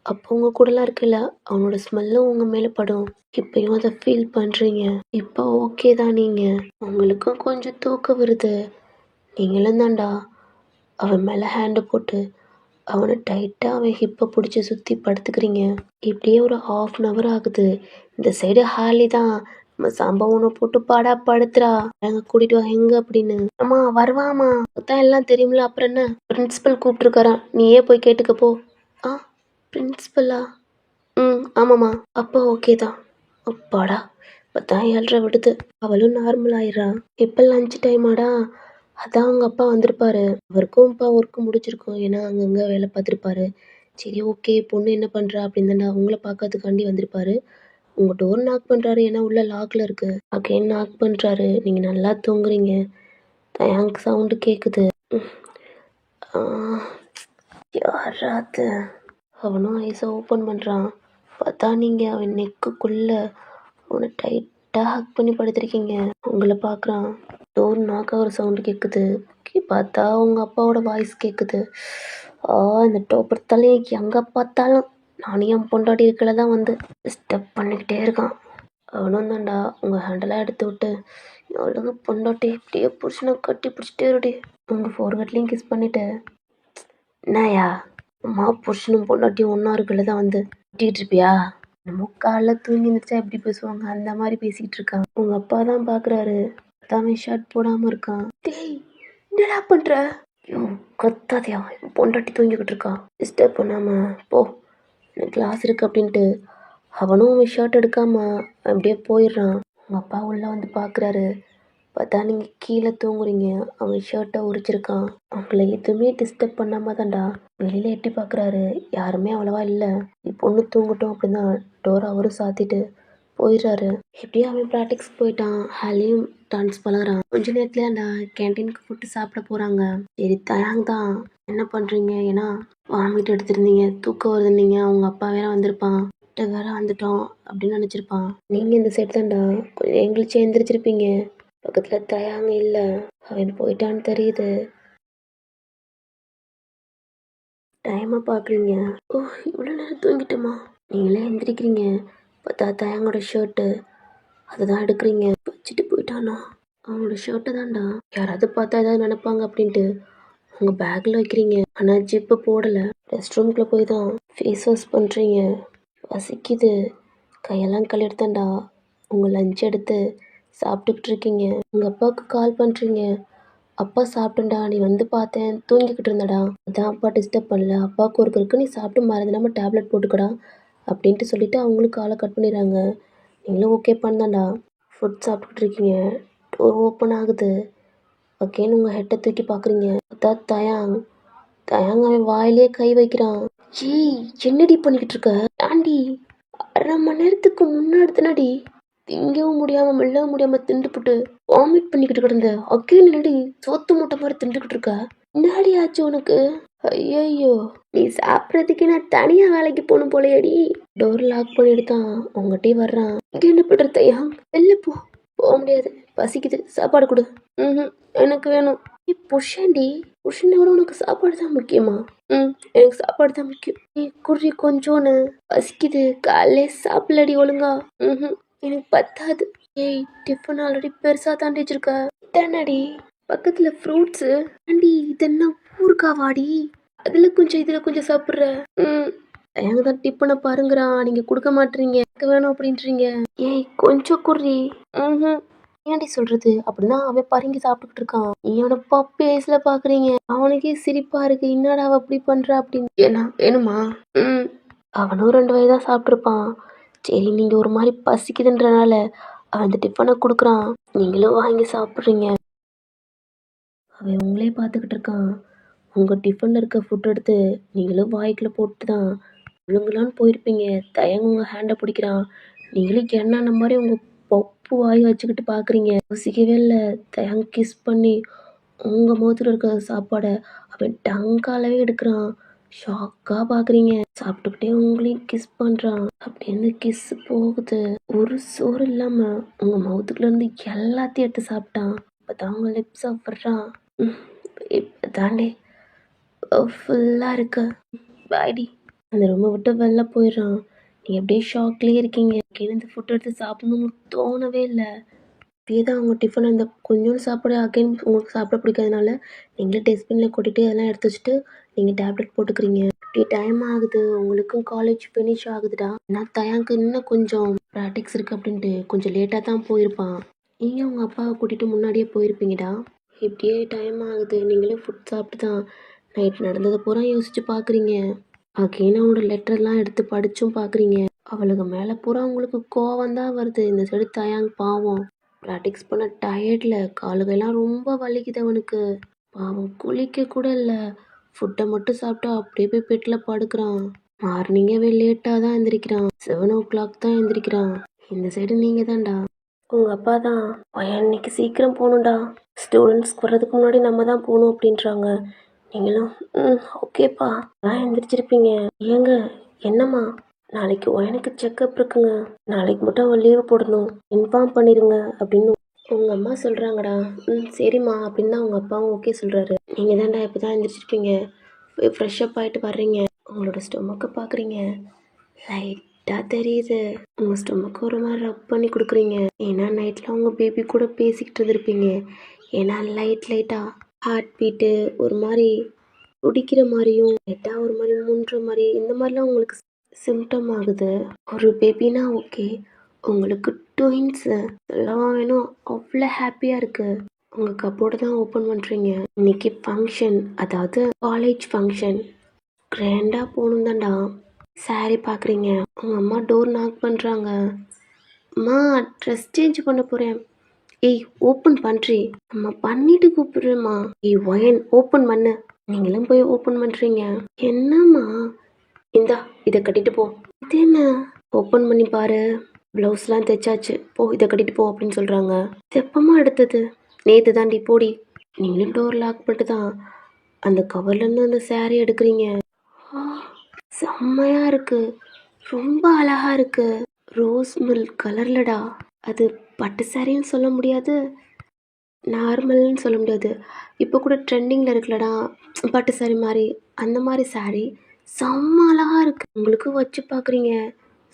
அப்போ உங்க கூடலாம் இருக்கல அவனோட ஸ்மெல்லும் உங்க மேல படும். இப்பயும் அதை ஃபீல் பண்றீங்க. இப்போ ஓகே தான். நீங்க உங்களுக்கும் கொஞ்சம் தூக்கம் வருது. நீங்களும் தான்டா அவன் மேல ஹேண்டு போட்டு அவனை டைட்டாக அவன் ஹிப்பை பிடிச்சி சுற்றி படுத்துக்கிறீங்க. இப்படியே ஒரு 1/2 ஆகுது. இந்த சைடு ஹாலி தான் நம்ம சம்பவனை போட்டு பாடா படுத்துறா. எங்க கூட்டிட்டு வா எங்க அப்படின்னு. அம்மா வருவாமா தான் எல்லாம் தெரியும்ல, அப்புறம் என்ன? பிரின்சிபல் கூப்பிட்டுருக்காரான், நீயே போய் கேட்டுக்க போ. ஆ, பிரின்சிபலா? ஆமாம்மா. அப்போ ஓகே தான். அப்பாடா, இப்போதான் 7:30 விடுது. அவளும் நார்மல் ஆயிடுறா. இப்போ லஞ்ச் டைமாடா, அதான் அவங்க அப்பா வந்திருப்பாரு. அவருக்கும் இப்போ ஒர்க்கு முடிச்சிருக்கும், ஏன்னா அங்கங்கே வேலை பார்த்துருப்பாரு. சரி ஓகே, பொண்ணு என்ன பண்ணுறா அப்படின்னு தானே அவங்கள பார்க்கறதுக்காண்டி வந்திருப்பாரு. உங்கள் டோர் நாக் பண்ணுறாரு, ஏன்னா உள்ள லாக்கில் இருக்குது. அகைன் நாக் பண்ணுறாரு. நீங்கள் நல்லா தூங்குறீங்க. தயாங்க் சவுண்டு கேட்குது. யாராது? அவனும் ஐஸை ஓப்பன் பண்ணுறான். பார்த்தா நீங்கள் அவன் நெக்குக்குள்ளே அவனை டைட்டாக ஹக் பண்ணி படுத்திருக்கீங்க. உங்களை பார்க்குறான். டோர் நாக் ஒரு சவுண்டு கேட்குது. பார்த்தா உங்கள் அப்பாவோட வாய்ஸ் கேட்குது. இந்த டோப்பர்த்தாலே எங்கே பார்த்தாலும் நானும் என் பொண்டாட்டி இருக்கல தான் வந்து டிஸ்டர்ப் பண்ணிக்கிட்டே இருக்கான். அவனும் தான்டா உங்கள் ஹேண்டெல்லாம் எடுத்து விட்டு எவ்வளோ பொண்டாட்டி இப்படியே புருஷனை கட்டி பிடிச்சிட்டே இருடி. உங்கள் ஃபோர்கட்லேயும் கிஸ் பண்ணிவிட்டு, என்னயா அம்மா புருஷனும் பொண்டாட்டியும் ஒன்றா இருக்குல்ல தான் வந்து கட்டிகிட்டு இருப்பியா? நம்ம காலைல தூங்கி இருந்துச்சா எப்படி பேசுவாங்க அந்த மாதிரி பேசிகிட்டு இருக்கான். உங்கள் அப்பா தான் பார்க்குறாரு. தாமே ஷர்ட் போடாமல் இருக்கான். டேய் என்னடா பண்ணுற? ஐயோ கத்தாதையா, பொண்டாட்டி தூங்கிக்கிட்டு இருக்கா, டிஸ்டர்ப் பண்ணாம போ, எனக்கு கிளாஸ் இருக்கு அப்படின்ட்டு அவனும் அவன் ஷர்ட் எடுக்காம அப்படியே போயிடுறான். உங்கள் அப்பா உள்ளே வந்து பார்க்குறாரு. பார்த்தா நீங்கள் கீழே தூங்குறீங்க. அவன் ஷர்ட்டை உரிச்சிருக்கான். அவங்கள எதுவுமே டிஸ்டர்ப் பண்ணாம தான்டா வெளியில் எட்டி பார்க்குறாரு. யாருமே அவ்வளவா இல்லை. நீ பொண்ணு தூங்கட்டும் அப்படின்னு தான் டோரை அவரும் சாத்திட்டு போயிடுறாரு. எப்படியும் அவன் ப்ராக்டிக்ஸ் போயிட்டான். ஹாலியும் டான்ஸ் பழகுறான். கொஞ்ச நேரத்துல அந்த கேன்டீனுக்கு ஃபுட்டு சாப்பிட போகிறாங்க. சரி தயாங் தான் என்ன பண்ணுறீங்க, ஏன்னா வாமிட் எடுத்திருந்தீங்க, தூக்கம் வருதுன்னீங்க, அவங்க அப்பா வேற வந்திருப்பான், வேற வந்துட்டோம் அப்படின்னு நினச்சிருப்பான். நீங்கள் இந்த சைடு தான்டா கொஞ்சம் எங்களுக்கு எழுந்திரிச்சிருப்பீங்க. பக்கத்தில் தயாங் இல்லை, அவன் போயிட்டான்னு தெரியுது. டைமை பார்க்குறீங்க. ஓ இவ்வளோ நேரம் தூங்கிட்டோமா? நீங்களே எந்திரிக்கிறீங்க. பார்த்தா தயாங்கோட ஷர்ட்டு அதுதான் எடுக்கிறீங்க. வச்சுட்டு போயிட்டானா? அவனோட ஷர்ட்டை தான்டா. யாராவது பார்த்தா ஏதாவது நினைப்பாங்க அப்படின்ட்டு உங்கள் பேக்கில் வைக்கிறீங்க. ஆனால் ஜிப்பு போடலை. ரெஸ்ட் ரூம்குள்ளே போய் தான் ஃபேஸ் வாஷ் பண்ணுறீங்க. பசிக்குது, கையெல்லாம் கழுவிடுத்தாண்டா உங்கள் லஞ்ச் எடுத்து சாப்பிட்டுக்கிட்டு இருக்கீங்க. உங்கள் அப்பாவுக்கு கால் பண்ணுறீங்க. அப்பா சாப்பிட்டேன்டா, நீ வந்து பார்த்தேன் தூங்கிக்கிட்டு இருந்தடா, அதான் அப்பா டிஸ்டர்ப் பண்ணல, அப்பாவுக்கு ஒர்க் இருக்கு, நீ சாப்பிட்டு மறந்துடாமல் டேப்லெட் போட்டுக்கடா அப்படின்ட்டு சொல்லிவிட்டு அவங்களுக்கு காலை கட் பண்ணிடுறாங்க. நீங்களும் ஓகே பண்ணாண்டா ஃபுட் சாப்பிட்டுக்கிட்டு இருக்கீங்க. டோர் ஓப்பன் ஆகுது. அகெயின் உங்கள் ஹெட்டை தூக்கி பார்க்குறீங்க. அதான் தயாங். தயாங் அவன் வாயிலே கை வைக்கிறான். ஏய் என்னடி பண்ணிக்கிட்டு இருக்க? ஆண்டி 1/2 மணி நேரத்துக்கு முன்னாடி தானடி திங்கவும் முடியாமல் மெல்லவும் முடியாமல் திண்டுபிட்டு வாமிட் பண்ணிக்கிட்டு கிடந்த. அகெயின் என்னடி சோத்து மூட்டை மாதிரி திண்டுக்கிட்டு இருக்க? முன்னாடி ஆச்சு உனக்கு? ஐயோ நீ சாப்பிட்றதுக்கே நான் தனியாக வேலைக்கு போகணும் போலையடி. டோர் லாக் பண்ணிட்டு தான் உங்ககிட்டே வர்றான். இங்கே என்ன பண்ணுற தயாங்? வெளில போ. போக முடியாது, பசிக்குது, சாப்பாடு கொடு. எனக்கு வேணும். நீ புருஷன்டி, புருஷனை விட உனக்கு சாப்பாடு தான் முக்கியமா? எனக்கு சாப்பாடு தான் முக்கியம். நீ குறி கொஞ்சோன்னு பசிக்குது, காலையிலே சாப்பிடலடி ஒழுங்கா. எனக்கு பத்தாது. ஏய் டிஃபன் ஆல்ரெடி பெருசாக தாண்டி வச்சிருக்க தானடி. பக்கத்தில் ஃப்ரூட்ஸு ஆண்டி, இதெல்லாம் ஊறுகாவாடி, அதில் கொஞ்சம் இதில் கொஞ்சம் சாப்பிட்ற. எனக்கு தான் டிஃபனை பாருங்கிறான், நீங்கள் கொடுக்க மாட்டீங்க, எனக்கு வேணும் அப்படின்றீங்க. ஏய் கொஞ்சம் குறி. ஏன்டி சொல்றது அப்படின்னா அவன் பருங்கி சாப்பிட்டுக்கிட்டு இருக்கான். நீ அவனை பேசல பாக்குறீங்க. அவனுக்கே சிரிப்பா இருக்கு, என்னடா அவ அப்படி பண்ற அப்படின்னு. ஏன்னா வேணுமா? அவனும் 2 வயதா சாப்பிட்டுருப்பான். சரி நீங்க ஒரு மாதிரி பசிக்குதுன்றனால அவன் அந்த டிஃபனை கொடுக்குறான், நீங்களும் வாங்கி சாப்பிட்றீங்க. அவன் உங்களே பார்த்துக்கிட்டு இருக்கான். உங்கள் டிஃபனில் இருக்க ஃபுட் எடுத்து நீங்களும் வாய்க்குள்ள போட்டு தான் விழுங்கலான்னு போயிருப்பீங்க. தயங்க உங்கள் ஹேண்டை பிடிக்கிறான். நீங்களும் என்னென்ன மாதிரி உங்கள் பப்பு வாய் வச்சுக்கிட்டு பார்க்குறீங்க. யோசிக்கவே இல்லை. தயங்க கிஸ் பண்ணி உங்கள் முகத்தில் இருக்கிற சாப்பாடை அவன் டங்காலவே எடுக்கிறான். ஷாக்காக பார்க்குறீங்க. சாப்பிட்டுக்கிட்டே உங்களையும் கிஸ் பண்ணுறான். அப்படின்னு கிஸ் போகுது. ஒரு சோறு இல்லாமல் உங்கள் மவுத்துக்குள்ளேருந்து எல்லாத்தையும் எடுத்து சாப்பிட்டான். இப்போ தான் உங்கள் லிப்ஸ் சாப்பிட்றான். இப்போ தாண்டே ஃபுல்லாக இருக்கு. பாய்டி. அந்த ரூமை விட்டு வெளில போயிடுறான். நீங்கள் அப்படியே ஷாக்லேயே இருக்கீங்க. இந்த ஃபுட் எடுத்து சாப்பிடணும்னு உங்களுக்கு தோணவே இல்லை. அப்படியே தான் அவங்க டிஃபன் அந்த கொஞ்சோண்டு சாப்பாடு அகைன் உங்களுக்கு சாப்பிட பிடிக்காதனால நீங்களே டஸ்ட்பினில் கொட்டிட்டு அதெல்லாம் எடுத்து வச்சுட்டு நீங்கள் டேப்லெட் போட்டுக்கிறீங்க. இப்படி டைம் ஆகுது, உங்களுக்கும் காலேஜ் ஃபினிஷ் ஆகுதுடா. நான் தயாக்கு இன்னும் கொஞ்சம் ப்ராக்டிக்ஸ் இருக்குது அப்படின்ட்டு கொஞ்சம் லேட்டாக தான் போயிருப்பான். நீங்கள் உங்கள் அப்பாவை கூட்டிகிட்டு முன்னாடியே போயிருப்பீங்கடா. இப்படியே டைம் ஆகுது, நீங்களும் ஃபுட் சாப்பிட்டு தான் நைட் நடந்ததை பூரா யோசிச்சு பார்க்குறீங்க. அகெயின் அவனோட லெட்டர்லாம் எடுத்து படிச்சும் பார்க்குறீங்க. அவளுக்கு மேலே பூரா உங்களுக்கு கோவம் தான் வருது. இந்த சைடு தயாங் பாவம் ப்ராக்டிக்ஸ் பண்ண டயர்டில் காலுகையெல்லாம் ரொம்ப வலிக்குது அவனுக்கு. பாவம் குளிக்க கூட இல்லை, ஃபுட்டை மட்டும் சாப்பிட்டா அப்படியே போய் பெட்டில் படுக்கிறான். மார்னிங்கே லேட்டாக தான் எந்திரிக்கிறான், 7 o'clock தான் எந்திரிக்கிறான். இந்த சைடு நீங்கள் தான்டா. உங்கள் அப்பா தான் இன்னைக்கு சீக்கிரம் போகணும்டா, ஸ்டூடெண்ட்ஸ்க்கு வர்றதுக்கு முன்னாடி நம்ம தான் போகணும் அப்படின்றாங்க. நீங்களும் ஓகேப்பா தான் எந்திரிச்சிருப்பீங்க. ஏங்க என்னம்மா, நாளைக்கு எனக்கு செக்கப் இருக்குங்க, நாளைக்கு மட்டும் அவன் லீவு போடணும், இன்ஃபார்ம் பண்ணிடுங்க அப்படின்னு உங்கள் அம்மா சொல்கிறாங்கடா. சரிம்மா அப்படின்னு தான் உங்கள் அப்பாவும் ஓகே சொல்கிறாரு. நீங்கள் தான்டா இப்போ தான் எந்திரிச்சிருப்பீங்க, போய் ஃப்ரெஷ்அப் ஆகிட்டு வர்றீங்க. உங்களோட ஸ்டொமக்கை பார்க்குறீங்க, லைட்டாக தெரியுது. உங்கள் ஸ்டொமக்கு ஒரு மாதிரி ரப் பண்ணி கொடுக்குறீங்க. ஏன்னா நைட்டில் உங்கள் பேபி கூட பேசிக்கிட்டு இருந்திருப்பீங்க. ஏன்னா லைட்டாக ஹார்ட் பீட்டு ஒரு மாதிரி துடிக்கிற மாதிரியும் லைட்டாக ஒரு மாதிரி மூன்ற மாதிரி இந்த மாதிரிலாம் உங்களுக்கு சிம்டம் ஆகுது. ஒரு பேபினா ஓகே, உங்களுக்கு ட்வின்ஸு எல்லாம் வேணும். அவ்வளோ ஹாப்பியாக இருக்குது. உங்கள் கப்போர்டு தான் ஓப்பன் பண்ணுறீங்க. இன்னைக்கு ஃபங்க்ஷன், அதாவது காலேஜ் ஃபங்க்ஷன், கிராண்டாக போகணும் தான்டா. சாரி பார்க்குறீங்க, உங்கள் அம்மா டோர் நாக் பண்ணுறாங்க. அம்மா ட்ரெஸ் சேஞ்ச் பண்ண போகிறேன். ஏய் ஓப்பன் பண்ணுறி, அம்மா பண்ணிட்டு கூப்பிடுறேம்மா. ஏய் ஒயன் ஓப்பன் பண்ணு. நீங்களும் போய் ஓப்பன் பண்ணுறீங்க. என்னம்மா, இந்தா இதை கட்டிட்டு போ. இது என்ன, ஓப்பன் பண்ணி பாரு, ப்ளவுஸ்லாம் தைச்சாச்சு, போ இதை கட்டிட்டு போ அப்படின்னு சொல்கிறாங்க. தெப்பமாக எடுத்தது நேற்று தாண்டி, போடி. நீங்களும் டோர் லாக் பண்ணிட்டு தான் அந்த கவர்லேருந்து அந்த சாரீ எடுக்கிறீங்க. செம்மையாக இருக்குது, ரொம்ப அழகாக இருக்குது. ரோஸ் மில்க் கலர்லடா. அது பட்டு சாரின்னு சொல்ல முடியாது, நார்மல்னு சொல்ல முடியாது. இப்போ கூட ட்ரெண்டிங்கில் இருக்குல்லடா பட்டு சாரி மாதிரி, அந்த மாதிரி சாரீ செம்ம அழகாக இருக்குது. உங்களுக்கு வச்சு பார்க்குறீங்க,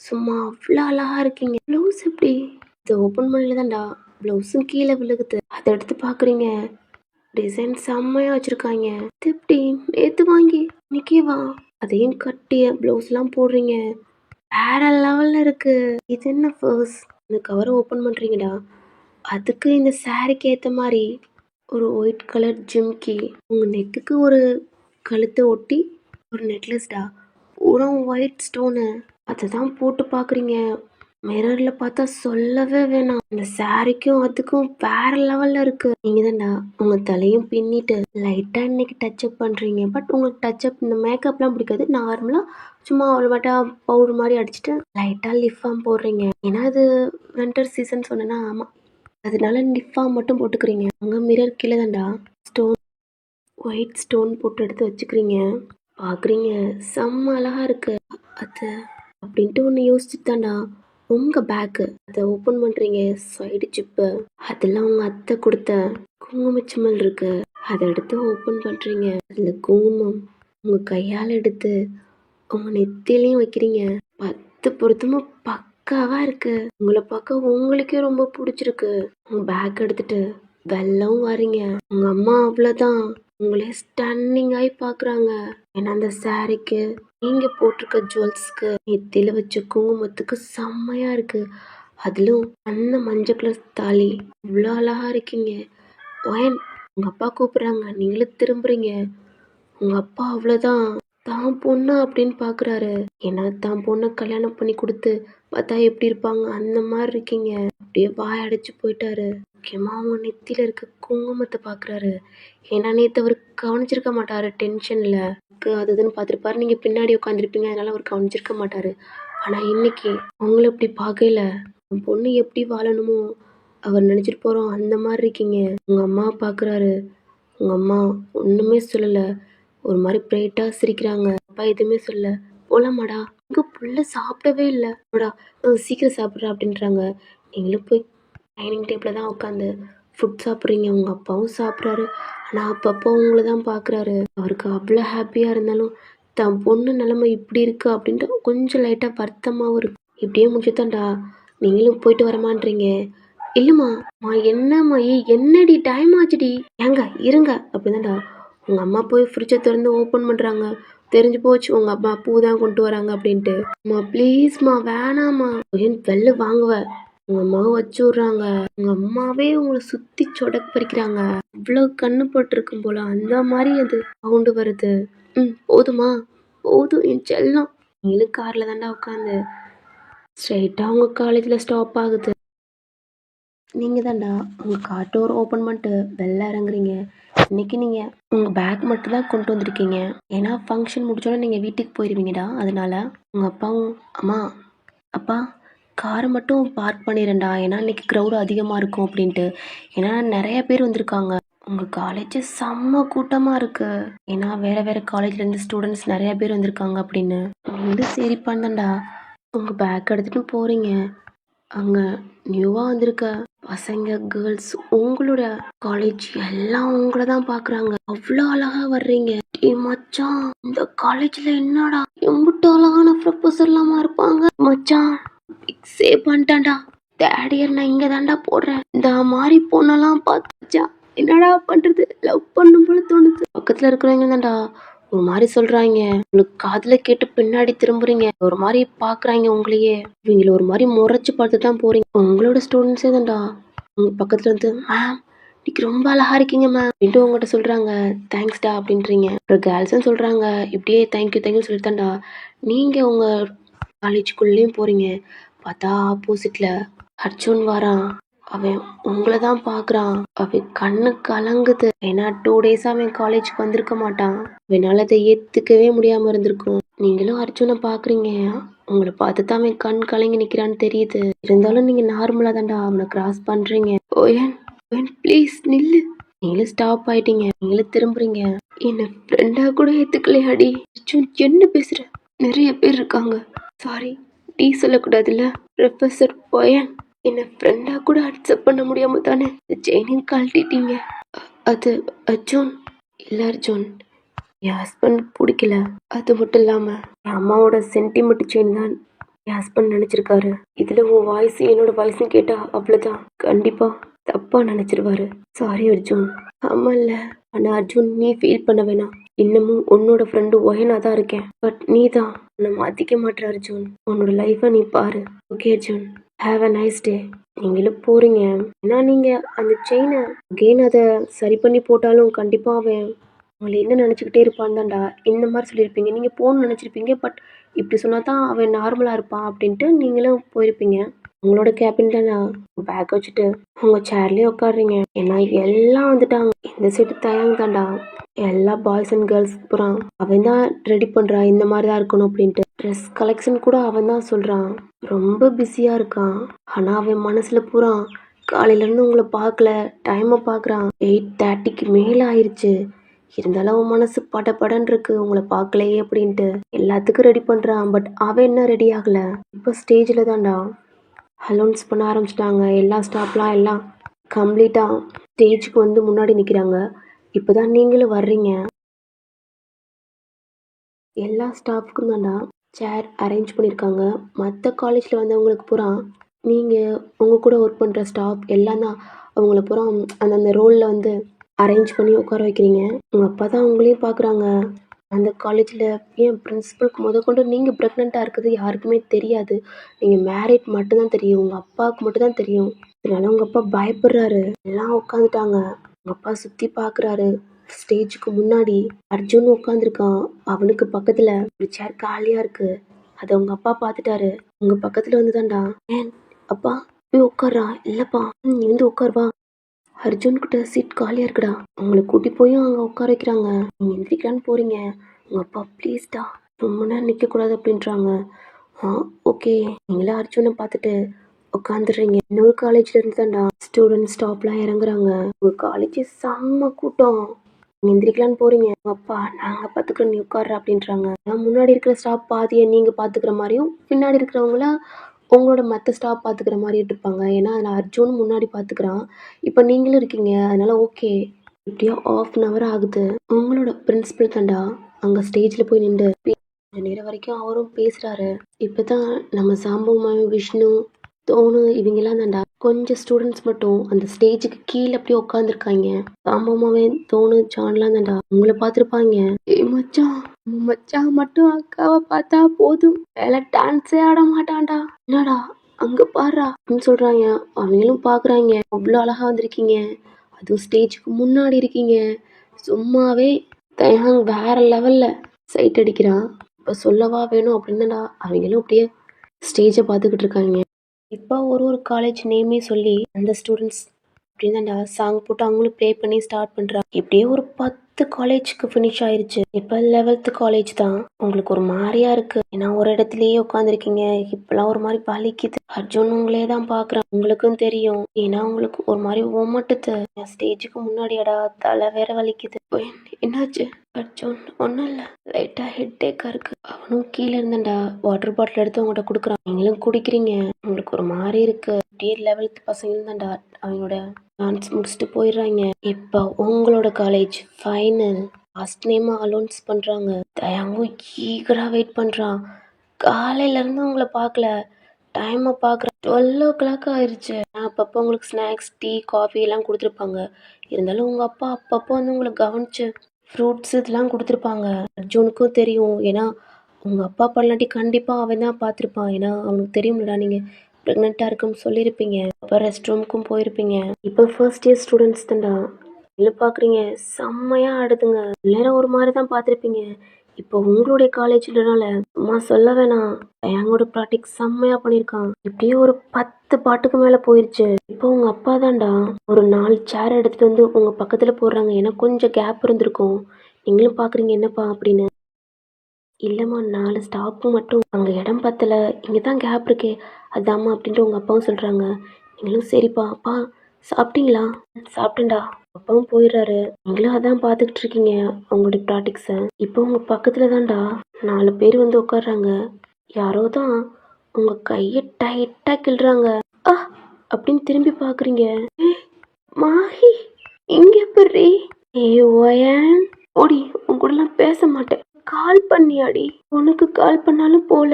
சும்மா அவ்வளோ அழகாக இருக்கீங்க. ப்ளவுஸ் எப்படி, இதை ஓப்பன் பண்ணல தான்டா ப்ளவுஸும் கீழே விழுகுது. அதை எடுத்து பார்க்குறீங்க, டிசைன் செம்மையாக வச்சுருக்காங்க. இது எப்படி, நேற்று வாங்கி இன்னைக்கே வா, அதையும் கட்டி ப்ளவுஸ்லாம் போடுறீங்க, வேற லெவலில் இருக்குது. இது என்ன ஃபர்ஸ்ட், இந்த கவரை ஓப்பன் பண்ணுறீங்கடா, அதுக்கு இந்த சாரிக்கு ஏற்ற மாதிரி ஒரு ஒயிட் கலர் ஜிம்கி, உங்கள் நெக்குக்கு ஒரு கழுத்தை ஒட்டி ஒரு நெக்லஸ்டா, பூரா ஒயிட் ஸ்டோனு, அதை தான் போட்டு பார்க்குறீங்க. மிரரில் பார்த்தா சொல்லவே வேணாம். இந்த சாரிக்கும் அதுக்கும் வேற லெவலில் இருக்குது. நீங்கள் தான்டா உங்கள் தலையும் பின்னிட்டு லைட்டாக இன்னைக்கு டச்சப் பண்ணுறீங்க. பட் உங்களுக்கு டச்சப் இந்த மேக்கப்லாம் பிடிக்காது, நார்மலாக சும்மா அவ்வளோ மாட்டா பவுடர் மாதிரி அடிச்சுட்டு லைட்டாக லிப் பாம் போடுறீங்க. ஏன்னா அது வின்டர் சீசன் சொன்னேன்னா, ஆமாம் அதனால லிப் பாம் மட்டும் போட்டுக்கிறீங்க. உங்கள் மிரர் கீழே தான்டா ஸ்டோன், ஒயிட் ஸ்டோன் போட்டு எடுத்து வச்சுக்கிறீங்க. பார்க்குறீங்க, செம்ம அழகாக இருக்குது. அது அப்படின்ட்டு ஒன்று யோசிச்சுட்டு தான்டா உங்கள் பேக்கு அதை ஓப்பன் பண்ணுறீங்க. சைடு ஜிப்பு, அதெல்லாம் உங்கள் அத்தை கொடுத்த குங்குமச்சிமல் இருக்கு, அதை எடுத்து ஓப்பன் பண்ணுறீங்க. அதில் குங்குமம் உங்கள் கையால் எடுத்து உங்கள் நெத்திலையும் வைக்கிறீங்க. 10 பொருத்தமும் பக்காவாக இருக்குது. உங்களை பார்க்க உங்களுக்கே ரொம்ப பிடிச்சிருக்கு. உங்கள் பேக் எடுத்துட்டு வெள்ளவும் வாரீங்க. உங்கள் அம்மா அவ்வளோதான் உங்களே ஸ்டன்னிங் ஆகி பார்க்குறாங்க. ஏன்னா அந்த சாரிக்கு நீங்கள் போட்டிருக்க ஜுவல்ஸ்க்கு நெத்தியில் வச்ச குங்குமத்துக்கு செம்மையாக இருக்குது. அதிலும் அந்த மஞ்சள் கலர் தாலி இவ்வளோ அழகாக இருக்கீங்க. ஒயன் உங்கள் அப்பா கூப்பிட்றாங்க, நீங்களும் திரும்புறீங்க. உங்கள் அப்பா அவ்வளோதான் தான் பொண்ணு அப்படின்னு பார்க்குறாரு. ஏன்னா தான் பொண்ணை கல்யாணம் பண்ணி கொடுத்து பார்த்தா எப்படி இருப்பாங்க அந்த மாதிரி இருக்கீங்க. அப்படியே வாய் அடைச்சு போயிட்டாரு. முக்கியமாக அவங்க நெத்தியில் இருக்க குங்குமத்தை பார்க்குறாரு. ஏன்னா நேற்று அவர் கவனிச்சிருக்க மாட்டார், டென்ஷனில் அது இதுன்னு பார்த்துருப்பாரு. நீங்கள் பின்னாடி உட்காந்துருப்பீங்க, அதனால அவர் கவனிச்சிருக்க மாட்டார். ஆனால் இன்னைக்கு உங்களை இப்படி பார்க்கல, பொண்ணு எப்படி வாழணுமோ அவர் நினச்சிட்டு போகிறோம் அந்த மாதிரி இருக்கீங்க. உங்கள் அம்மா பார்க்குறாரு. உங்கள் அம்மா ஒன்றுமே சொல்லலை, ஒரு மாதிரி பிரைட்டாக சிரிக்கிறாங்க. அப்பா எதுவுமே சொல்லலை. போகலாமாடா, இங்கே புள்ள சாப்பிடவே இல்லை, போடா சீக்கிரம் சாப்பிட்றா அப்படின்றாங்க. நீங்களும் போய் டைனிங் டேபிளில் தான் உட்காந்து ஃபுட் சாப்பிட்றீங்க. உங்கள் அப்பாவும் சாப்பிட்றாரு. ஆனால் அப்பப்போ உங்களை தான் பார்க்குறாரு. அவருக்கு அவ்வளோ ஹாப்பியாக இருந்தாலும் தன் பொண்ணு நிலமை இப்படி இருக்குது அப்படின்ட்டு கொஞ்சம் லைட்டாக வருத்தமாகவும் இருக்கு. இப்படியே முடிச்சுதான்டா நீங்களும் போயிட்டு வரமான்றீங்க. இல்லைம்மா என்னம்மா, என்னடி டைம் ஆச்சுடி, ஏங்க இருங்க அப்படிதான்டா உங்கள் அம்மா போய் ஃப்ரிட்ஜை திறந்து ஓப்பன் பண்ணுறாங்க. தெரிஞ்சு போச்சு உங்கள் அம்மா பூ தான் கொண்டு வராங்க அப்படின்ட்டு. அம்மா ப்ளீஸ்மா வேணாம்மா ஏன் வெளில வாங்குவ. உங்கள் அம்மாவை வச்சு விட்றாங்க. உங்கள் அம்மாவே உங்களை சுற்றி சொடக்கு பறிக்கிறாங்க. இவ்வளோ கண்ணு போட்டிருக்கும் போல அந்த மாதிரி அது சவுண்டு வருது. போதுமா போதும் என் செல்லம். நீங்களும் காரில் தாண்டா உட்காந்து ஸ்ட்ரைட்டாக உங்கள் காலேஜில் ஸ்டாப் ஆகுது. நீங்கள் தாண்டா உங்கள் கார் டோர் ஓப்பன் பண்ணிட்டு வெளில இறங்குறீங்க. இன்னைக்கு நீங்கள் உங்கள் பேக் மட்டும் தான் கொண்டு வந்திருக்கீங்க. ஏன்னா ஃபங்க்ஷன் முடிச்சோன்னே நீங்கள் வீட்டுக்கு போயிடுவீங்கடா. அதனால உங்கள் அப்பாவும் அம்மா அப்பா காரை மட்டும் பார்க் பண்ணிடுறேன்டா, ஏன்னா இன்னைக்கு க்ரௌடு அதிகமாக இருக்கும் அப்படின்ட்டு. ஏன்னா நிறைய பேர் வந்திருக்காங்க. உங்கள் காலேஜ் செம்ம கூட்டமாக இருக்கு. ஏன்னா வேற வேற காலேஜ்லேருந்து ஸ்டூடெண்ட்ஸ் நிறைய பேர் வந்திருக்காங்க அப்படின்னு. நீங்களும் சரி பண்ணண்டா உங்கள் பேக் எடுத்துகிட்டு போகிறீங்க. அங்கே நியூவாக வந்திருக்க பசங்க கேர்ள்ஸ் உங்களோட காலேஜ் எல்லாம் உங்களை தான் பார்க்குறாங்க. அவ்வளோ அழகா வர்றீங்க. மச்சான் இந்த காலேஜில் என்னடா எம்பிட்டு அழகான ப்ரொஃபஸர்லாமா இருப்பாங்க மச்சான். ஃபிக்ஸே பண்ணிட்டான்டா. தேர்ட் இயர் நான் இங்கே தாண்டா போடுறேன். இந்த மாதிரி பொண்ணெல்லாம் பார்த்துச்சா என்னடா பண்ணுறது, லவ் பண்ணும் போல தோணுது. பக்கத்தில் இருக்கிறவங்க தாண்டா ஒரு மாதிரி சொல்றாங்க. உங்களுக்கு காதுல கேட்டு பின்னாடி திரும்புறீங்க. ஒரு மாதிரி பாக்குறாங்க உங்களையே. இவங்கள ஒரு மாதிரி முறைச்சு பார்த்து தான் போறீங்க. உங்களோட ஸ்டூடெண்ட்ஸே தான்டா உங்க பக்கத்துல இருந்து மேம் இன்னைக்கு ரொம்ப அழகா இருக்கீங்க மேம் அப்படின்ட்டு உங்கள்கிட்ட சொல்றாங்க. தேங்க்ஸ்டா அப்படின்றீங்க. அப்புறம் கேர்ள்ஸும் சொல்றாங்க இப்படியே தேங்க்யூ தேங்க்யூ சொல்லிட்டாண்டா. நீங்க உங்க காலேஜுக்குள்ளேயும் போறீங்க. பார்த்தா ஆப்போசிட்ல அர்ஜுன் வரான். அவன் உங்களை தான் பார்க்குறான். அவன் கண்ணு கலங்குது. ஏன்னா 2 டேஸாக அவன் காலேஜுக்கு வந்திருக்க மாட்டான். அவனால் அதை ஏற்றுக்கவே முடியாமல் இருந்திருக்கும். நீங்களும் அர்ஜுனை பார்க்குறீங்க. உங்களை பார்த்து தான் அவன் கண் கலங்கி நிற்கிறான்னு தெரியுது. இருந்தாலும் நீங்கள் நார்மலாக தான்டா அவனை கிராஸ் பண்ணுறீங்க. ஓயன் ஓயன் ப்ளீஸ் நில்லு. நீங்களும் ஸ்டாப் ஆயிட்டீங்க. நீங்களும் திரும்புறீங்க. என்னை ஃப்ரெண்டாக கூட ஏற்றுக்கலையாடி. அர்ஜுன் என்ன பேசுகிற? நிறைய பேர் இருக்காங்க. சாரி டீ சொல்லக்கூடாதுல்ல. ப்ரொஃபஸர் ஓயன் என்னை ஃப்ரெண்டாக கூட அக்செப்ட் பண்ண முடியாமல் தானே செயினையும் கழட்டிட்டீங்க. அது அர்ஜுன் இல்லை அர்ஜுன், என் ஹஸ்பண்ட் பிடிக்கல. அது மட்டும் இல்லாமல் என் அம்மாவோட சென்டிமெண்ட் செயின் தான் என் ஹஸ்பண்ட் நினச்சிருக்காரு. இதில் உன் வாய்ஸ் என்னோட வாய்ஸும் கேட்டால் அவ்வளோதான். கண்டிப்பாக தப்பாக நினச்சிருவாரு. சாரி அர்ஜுன். ஆமாம் இல்லை, ஆனால் அர்ஜுன் நீ ஃபீல் பண்ண வேணாம். இன்னமும் உன்னோட ஃப்ரெண்டு ஒயனா தான் இருக்கேன். பட் நீ தான் உன்னை மாற்றிக்க மாட்டேற அர்ஜுன். உன்னோட லைஃப்பை நீ பாரு. Okay Arjun, have a nice day. நீங்களும் போகிறீங்க. ஏன்னா நீங்கள் அந்த செயினை அகெயின் அதை சரி பண்ணி போட்டாலும் கண்டிப்பாக அவன் உங்களை என்ன நினச்சிக்கிட்டே இருப்பான் தான்டா இந்த மாதிரி சொல்லியிருப்பீங்க. நீங்கள் போகணும்னு நினச்சிருப்பீங்க. பட் இப்படி சொன்னால் தான் அவன் நார்மலாக இருப்பான் அப்படின்ட்டு நீங்களும் போயிருப்பீங்க. உங்களோட கேபின் தானே பேக் வச்சுட்டு உங்கள் சேர்லேயே உட்காடுறீங்க. ஏன்னா எல்லாம் வந்துட்டாங்க. இந்த சைடு தயாங்க தாண்டா எல்லா பாய்ஸ் அண்ட் கேர்ள்ஸ் போகிறான். அவன் தான் ரெடி பண்ணுறான் இந்த மாதிரி தான் இருக்கணும் அப்படின்ட்டு. ட்ரெஸ் கலெக்ஷன் கூட அவன் தான் சொல்கிறான். ரொம்ப பிஸியாக இருக்கான். ஆனால் அவன் மனசில் பூரா காலையிலேருந்து உங்களை பார்க்கல, டைமை பார்க்குறான். 8:30க்கு மேலே ஆயிடுச்சு. இருந்தாலும் அவன் மனசு படன்னு இருக்கு உங்களை பார்க்கலையே அப்படின்ட்டு. எல்லாத்துக்கும் ரெடி பண்ணுறான். பட் அவன் என்ன ரெடி ஆகலை. இப்போ ஸ்டேஜில் தான்டா அலௌன்ஸ் பண்ண ஆரம்பிச்சிட்டாங்க. எல்லா ஸ்டாஃப்லாம் எல்லாம் கம்ப்ளீட்டாக ஸ்டேஜுக்கு வந்து முன்னாடி நிற்கிறாங்க. இப்போ தான் நீங்களும் வர்றீங்க. எல்லா ஸ்டாஃப்க்கும் தான்டா சேர் அரேஞ்ச் பண்ணியிருக்காங்க. மற்ற காலேஜில் வந்தவங்களுக்கு பூரா நீங்கள் உங்கள் கூட ஒர்க் பண்ணுற ஸ்டாஃப் எல்லாம் தான் அவங்கள பூரா அந்தந்த ரோலில் வந்து அரேஞ்ச் பண்ணி உட்கார வைக்கிறீங்க. உங்கள் அப்பா தான் உங்களையும் பார்க்குறாங்க. அந்த காலேஜில் ஏன் பிரின்சிபலுக்கு முதற்கொண்டு நீங்கள் ப்ரெக்னெண்ட்டாக இருக்கிறது யாருக்குமே தெரியாது. நீங்கள் மேரிட் மட்டும்தான் தெரியும். உங்கள் அப்பாவுக்கு மட்டும்தான் தெரியும். அதனால உங்கள் அப்பா பயப்படுறாரு. எல்லாம் உட்காந்துட்டாங்க. உங்கள் அப்பா சுற்றி பார்க்குறாரு. ஸ்டேஜுக்கு முன்னாடி அர்ஜுன் உட்காந்துருக்கான். அவனுக்கு பக்கத்தில் ஒரு சேர் காலியாக இருக்கு. அதை உங்கள் அப்பா பார்த்துட்டாரு. உங்கள் பக்கத்தில் வந்து தான்டா ஏன் அப்பா போய் உட்கார்றா. இல்லைப்பா நீ வந்து உட்காருவா. அர்ஜுன்கிட்ட சீட் காலியாக இருக்குடா. உங்களை கூட்டி போய் அங்கே உட்கார வைக்கிறாங்க. நீங்கள் எந்திரிக்கலான்னு போகிறீங்க. உங்கள் அப்பா ப்ளீஸ்டா ரொம்ப நேரம் நிற்கக்கூடாது அப்படின்றாங்க. ஓகே. நீங்களே அர்ஜுனை பார்த்துட்டு உட்காந்துடுறீங்க. இன்னொரு காலேஜில் இருந்து தான்டா ஸ்டூடெண்ட் ஸ்டாப்லாம் இறங்குறாங்க. உங்கள் காலேஜ் செம்ம கூட்டம். நீங்கள் எந்திரிக்கலான்னு போகிறீங்க. உங்கள் அப்பா நாங்கள் பார்த்துக்குறோம் நீ உட்கார்ற அப்படின்றாங்க. முன்னாடி இருக்கிற ஸ்டாப் பாதியை நீங்கள் பார்த்துக்கிற மாதிரியும் பின்னாடி இருக்கிறவங்கள உங்களோட மற்ற ஸ்டாஃப் பார்த்துக்கிற மாதிரி இருப்பாங்க. ஏன்னா அதில் அர்ஜுன் முன்னாடி பார்த்துக்கிறான். இப்போ நீங்களும் இருக்கீங்க. அதனால ஓகே. இப்படியோ 1/2 hour ஆகுது. உங்களோட பிரின்சிபல் தாண்டா அங்கே ஸ்டேஜில் போய் நின்று கொஞ்ச நேரம் வரைக்கும் அவரும் பேசுகிறாரு. இப்போ தான் நம்ம சாம்பு விஷ்ணு தோணும் இவங்கெல்லாம் தான்டா கொஞ்சம் ஸ்டூடெண்ட்ஸ் மட்டும் அந்த ஸ்டேஜுக்கு கீழே அப்படியே உட்காந்துருக்காங்க. சாம்பமாவே தோணு ஜான்லாம் தான்டா உங்களை பார்த்துருப்பாங்க. ஏய் மச்சான், நம்ம மச்சான் மட்டும் அக்காவை பார்த்தா போதும் வேலை டான்ஸே ஆட மாட்டான்டா. என்னடா அங்க பாருடா அப்படின்னு சொல்றாங்க. அவங்களும் பாக்குறாங்க. அவ்வளோ அழகா வந்திருக்கீங்க, அதுவும் ஸ்டேஜுக்கு முன்னாடி இருக்கீங்க. சும்மாவே தயாங் வேற லெவல்ல சைட் அடிக்கிறான். இப்போ சொல்லவா வேணும் அப்படின்னு தான்டா அவங்களும் அப்படியே ஸ்டேஜை பார்த்துக்கிட்டு இருக்காங்க. இப்போ ஒரு காலேஜ் நேமே சொல்லி அந்த ஸ்டூடெண்ட்ஸ் அப்படின்னு தான்டா சாங் போட்டு அவங்களும் ப்ளே பண்ணி ஸ்டார்ட் பண்ணுறாங்க. இப்படியே ஒரு 10 காலேஜ்க்கு ஃபினிஷ் ஆயிருச்சு. இப்போ 11th காலேஜ் தான். உங்களுக்கு ஒரு மாதிரியா இருக்கு, ஏன்னா ஒரு இடத்துலயே உட்காந்துருக்கீங்க. இப்பெல்லாம் ஒரு மாதிரி வலிக்குது. அர்ஜுன் உங்களே தான் பார்க்குறேன், உங்களுக்கும் தெரியும். ஏன்னா உங்களுக்கு ஒரு மாதிரி ஓமட்டுது. ஸ்டேஜுக்கு முன்னாடியாடா தலை வேற வலிக்குது. என்னாச்சு அர்ஜுன்? ஒன்றும் இல்லை, லைட்டாக ஹெட்டேக்காக இருக்கு. அவனும் கீழே இருந்தேன்டா வாட்டர் பாட்டில் எடுத்து உங்கள்கிட்ட கொடுக்குறான். நீங்களும் குடிக்கிறீங்க, உங்களுக்கு ஒரு மாதிரி இருக்கு. அப்படியே 11th பசங்க தான்டா அவங்களோட டான்ஸ் முடிச்சுட்டு போயிடுறாங்க. இப்போ உங்களோட college final last name allowance பண்ணுறாங்க. தயாங்கும் ஈகராக வெயிட் பண்ணுறான். காலையிலேருந்து உங்களை பார்க்கல, டைமை பார்க்குறேன் 12 o'clock ஆயிடுச்சு. அப்பப்போ உங்களுக்கு ஸ்நாக்ஸ் டீ காஃபி எல்லாம் கொடுத்துருப்பாங்க. இருந்தாலும் உங்கள் அப்பா அப்பப்போ வந்து உங்களை கவனிச்சு ஃப்ரூட்ஸ் இதெல்லாம் கொடுத்துருப்பாங்க. அர்ஜுனுக்கும் தெரியும், ஏன்னா உங்கள் அப்பா பண்ணலாட்டி கண்டிப்பாக அவன் தான் பார்த்துருப்பான். ஏன்னா அவனுக்கு தெரியும்லடா நீங்கள் ப்ரெக்னெண்ட்டாக இருக்குன்னு சொல்லியிருப்பீங்க. அப்போ ரெஸ்ட் ரூமுக்கும் போயிருப்பீங்க. இப்போ ஃபர்ஸ்ட் இயர் ஸ்டூடெண்ட்ஸ் தான்டா இல்லை பார்க்குறீங்க, செம்மையாக ஆடுதுங்க. எல்லாரும் ஒரு மாதிரி தான் பார்த்துருப்பீங்க. இப்போ உங்களுடைய காலேஜ்லனால சும்மா சொல்ல வேணாம், எங்களோட ப்ராக்டிக்ஸ் செம்மையாக பண்ணியிருக்கான். இப்படியே ஒரு 10 பாட்டுக்கு மேலே போயிடுச்சு. இப்போ உங்கள் அப்பா தான்டா ஒரு 4 சேர் எடுத்துகிட்டு வந்து உங்கள் பக்கத்தில் போடுறாங்க. ஏன்னா கொஞ்சம் கேப் இருந்திருக்கும். நீங்களும் பார்க்குறீங்க என்னப்பா அப்படின்னு. இல்லைம்மா 4 ஸ்டாப்பு மட்டும் அங்கே இடம் பத்தலை, இங்கே தான் கேப் இருக்கே அதாம்மா அப்படின்ட்டு உங்கள் அப்பாவும் சொல்கிறாங்க. நீங்களும் சரிப்பா அப்பா சாப்பிட்டீங்களா? சாப்பிட்டேன்டா. அப்பாவும் போயிடுறாரு. நீங்களும் அதான் பார்த்துக்கிட்டு இருக்கீங்க அவங்களுடைய ப்ராக்டிக்ஸை. இப்போ உங்கள் பக்கத்தில் தான்டா 4 பேர் வந்து உட்காடுறாங்க. யாரோ தான் உங்கள் கையை டைட்டாக கிள்றாங்க. ஆ அப்படின்னு திரும்பி பார்க்குறீங்க. மாஹி இங்கே எப்படி? ஏ ஓயன் ஓடி, உன் கூடலாம் பேச மாட்டேன். கால் பண்ணியாடி? உனக்கு கால் பண்ணாலும் போல,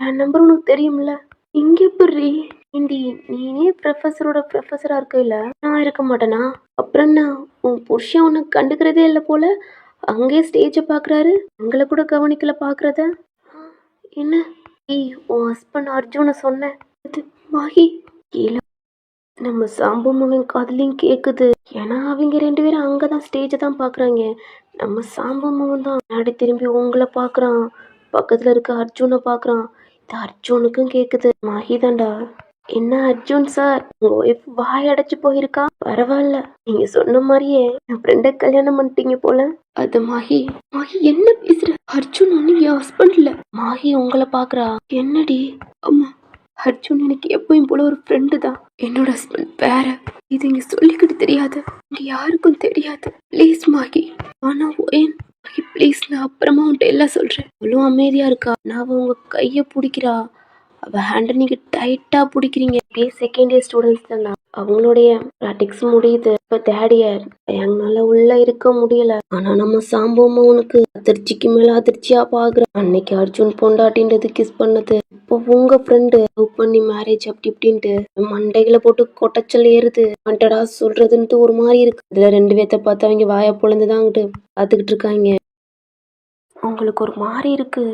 என் நம்பர் உனக்கு தெரியும்ல. இங்க எப்படி? ஏண்டி நீனே ப்ரொஃபஸரா இருக்கையில நான் இருக்க மாட்டேனா? அப்புறம் என்ன உன் புருஷன் உனக்கு கண்டுக்கிறதே இல்லை போல, அங்கேயே ஸ்டேஜை பார்க்குறாரு, எங்களை கூட கவனிக்கல பார்க்குறத. என்ன ஏய் உன் ஹஸ்பண்ட் அர்ஜுனை சொன்னேன். இது மாஹி கீழே நம்ம சாம்பவன் காதுலையும் கேட்குது. ஏன்னா அவங்க 2 பேரும் அங்கே தான் ஸ்டேஜை தான் பார்க்குறாங்க. நம்ம சாம்பவன் தான் நாடி திரும்பி உங்களை பார்க்குறான், பக்கத்தில் இருக்க அர்ஜுனை பார்க்குறான். இது அர்ஜுனுக்கும் கேட்குது. மாஹி தான்டா. என்ன அர்ஜுன் சார், உங்கள் ஒய்ஃப் வாய் அடைச்சு போயிருக்கா? பரவாயில்ல, நீங்கள் சொன்ன மாதிரியே என் ஃப்ரெண்டை கல்யாணம் பண்ணிட்டீங்க போல. அது மாஹி. மாஹி என்ன பேசுற? அர்ஜுன் ஒன்றும் என் ஹஸ்பண்ட் இல்லை. மாஹி உங்களை பார்க்குறா. என்னடி? அம்மா அர்ஜுன் எனக்கு எப்பயும் போல ஒரு ஃப்ரெண்டு தான். என்னோட ஹஸ்பண்ட் வேற. இது இங்க சொல்லிக்கிட்டு தெரியாது, இங்க யாருக்கும் தெரியாது. ப்ளீஸ் மாகி. ஆனா ஏன் மாகி ப்ளீஸ், நான் அப்புறமா உன்ட்ட எல்லாம் சொல்றேன். அவ்வளோ அமைதியா இருக்கா. நான் உங்க கையை பிடிக்கிறா, அவ ஹேண்டை நீங்க டைட்டா பிடிக்கிறீங்க. அப்படியே செகண்ட் இயர் ஸ்டூடெண்ட்ஸ் தான் அவங்களுடைய ப்ராக்டிக்ஸ் முடியுது. இப்போ தேர்ட் இயர் எங்களால உள்ள இருக்க முடியல. ஆனா நம்ம சாம்பவமா உனக்கு அதிர்ச்சிக்கு மேல அதிர்ச்சியா பாக்குறேன். அன்னைக்கு அர்ஜுன் பொண்டாட்டின்றது கிஸ் பண்ணது, இப்போ உங்க ஃப்ரெண்டு லவ் பண்ணி மேரேஜ் அப்படி இப்படின்ட்டு மண்டைகளை போட்டு கொட்டச்சல் ஏறுது. வாண்டடா சொல்றதுன்ட்டு ஒரு மாதிரி இருக்கு. இதுல 2 பேத்த பார்த்து அவங்க வாயை பொழந்துதான் அங்கிட்டு பார்த்துக்கிட்டு இருக்காங்க. உங்களுக்கு ஒரு மாதிரி இருக்கு,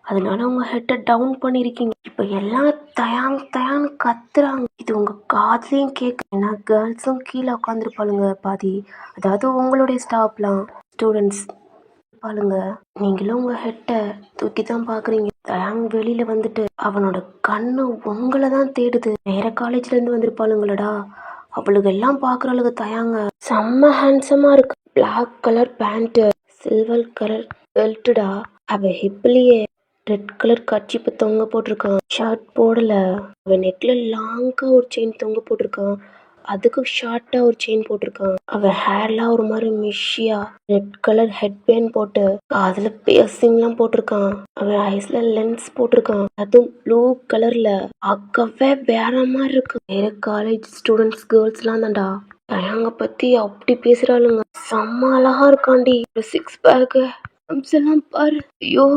அதனால உங்க ஹெட்டை டவுன் பண்ணிருக்கீங்க. இப்போ எல்லாம் தயான்னு கத்துறாங்க. இது உங்க காதுலயும் கேட்கு. ஏன்னா கேர்ள்ஸும் கீழே உட்காந்துருப்பாளுங்க பாதி, அதாவது உங்களுடைய ஸ்டாப்லாம் ஸ்டூடெண்ட்ஸ் பாருங்க. நீங்களும் உங்க ஹெட்டை தூக்கி தான் பாக்குறீங்க. தயாங் வெளியில வந்துட்டு அவனோட கண்ணு உங்களை தான் தேடுது. வேற காலேஜ்ல இருந்து வந்திருப்பாளுங்களடா, அவளுக்கு எல்லாம் பாக்குறாளுங்க. தயாங்க செம்ம ஹேண்ட்ஸமா இருக்கு. Black colour pant, silver colour பெல்ட்டுடா. அவ ஹிப்லயே ரெட் கலர் கர்ச்சீப் தொங்க போட்டிருக்கான். ஷர்ட் போடல. அவன் நெக்ல லாங்கா ஒரு செயின் தொங்க போட்டிருக்கான், அதுக்கு ஷார்ட்டா ஒரு செயின் போட்டிருக்கான். அவன் ஹேர்லாம் ஒரு மாதிரி மிஷியா ரெட் கலர் ஹெட் பேண்ட் போட்டு அதுல பியர்சிங்லாம் போட்டிருக்கான். அவன் ஐஸ்ல லென்ஸ் போட்டிருக்கான், அதுவும் ப்ளூ கலர்ல. அக்கவே வேற மாதிரி இருக்கு. வேற காலேஜ் ஸ்டூடெண்ட்ஸ் கேர்ள்ஸ்லாம் தான்டா தயாங்க பத்தி அப்படி பேசுறாளுங்க. செம்ம அழகா இருக்காண்டி. 6 பேக் எல்லாம் பாரு. ஐயோ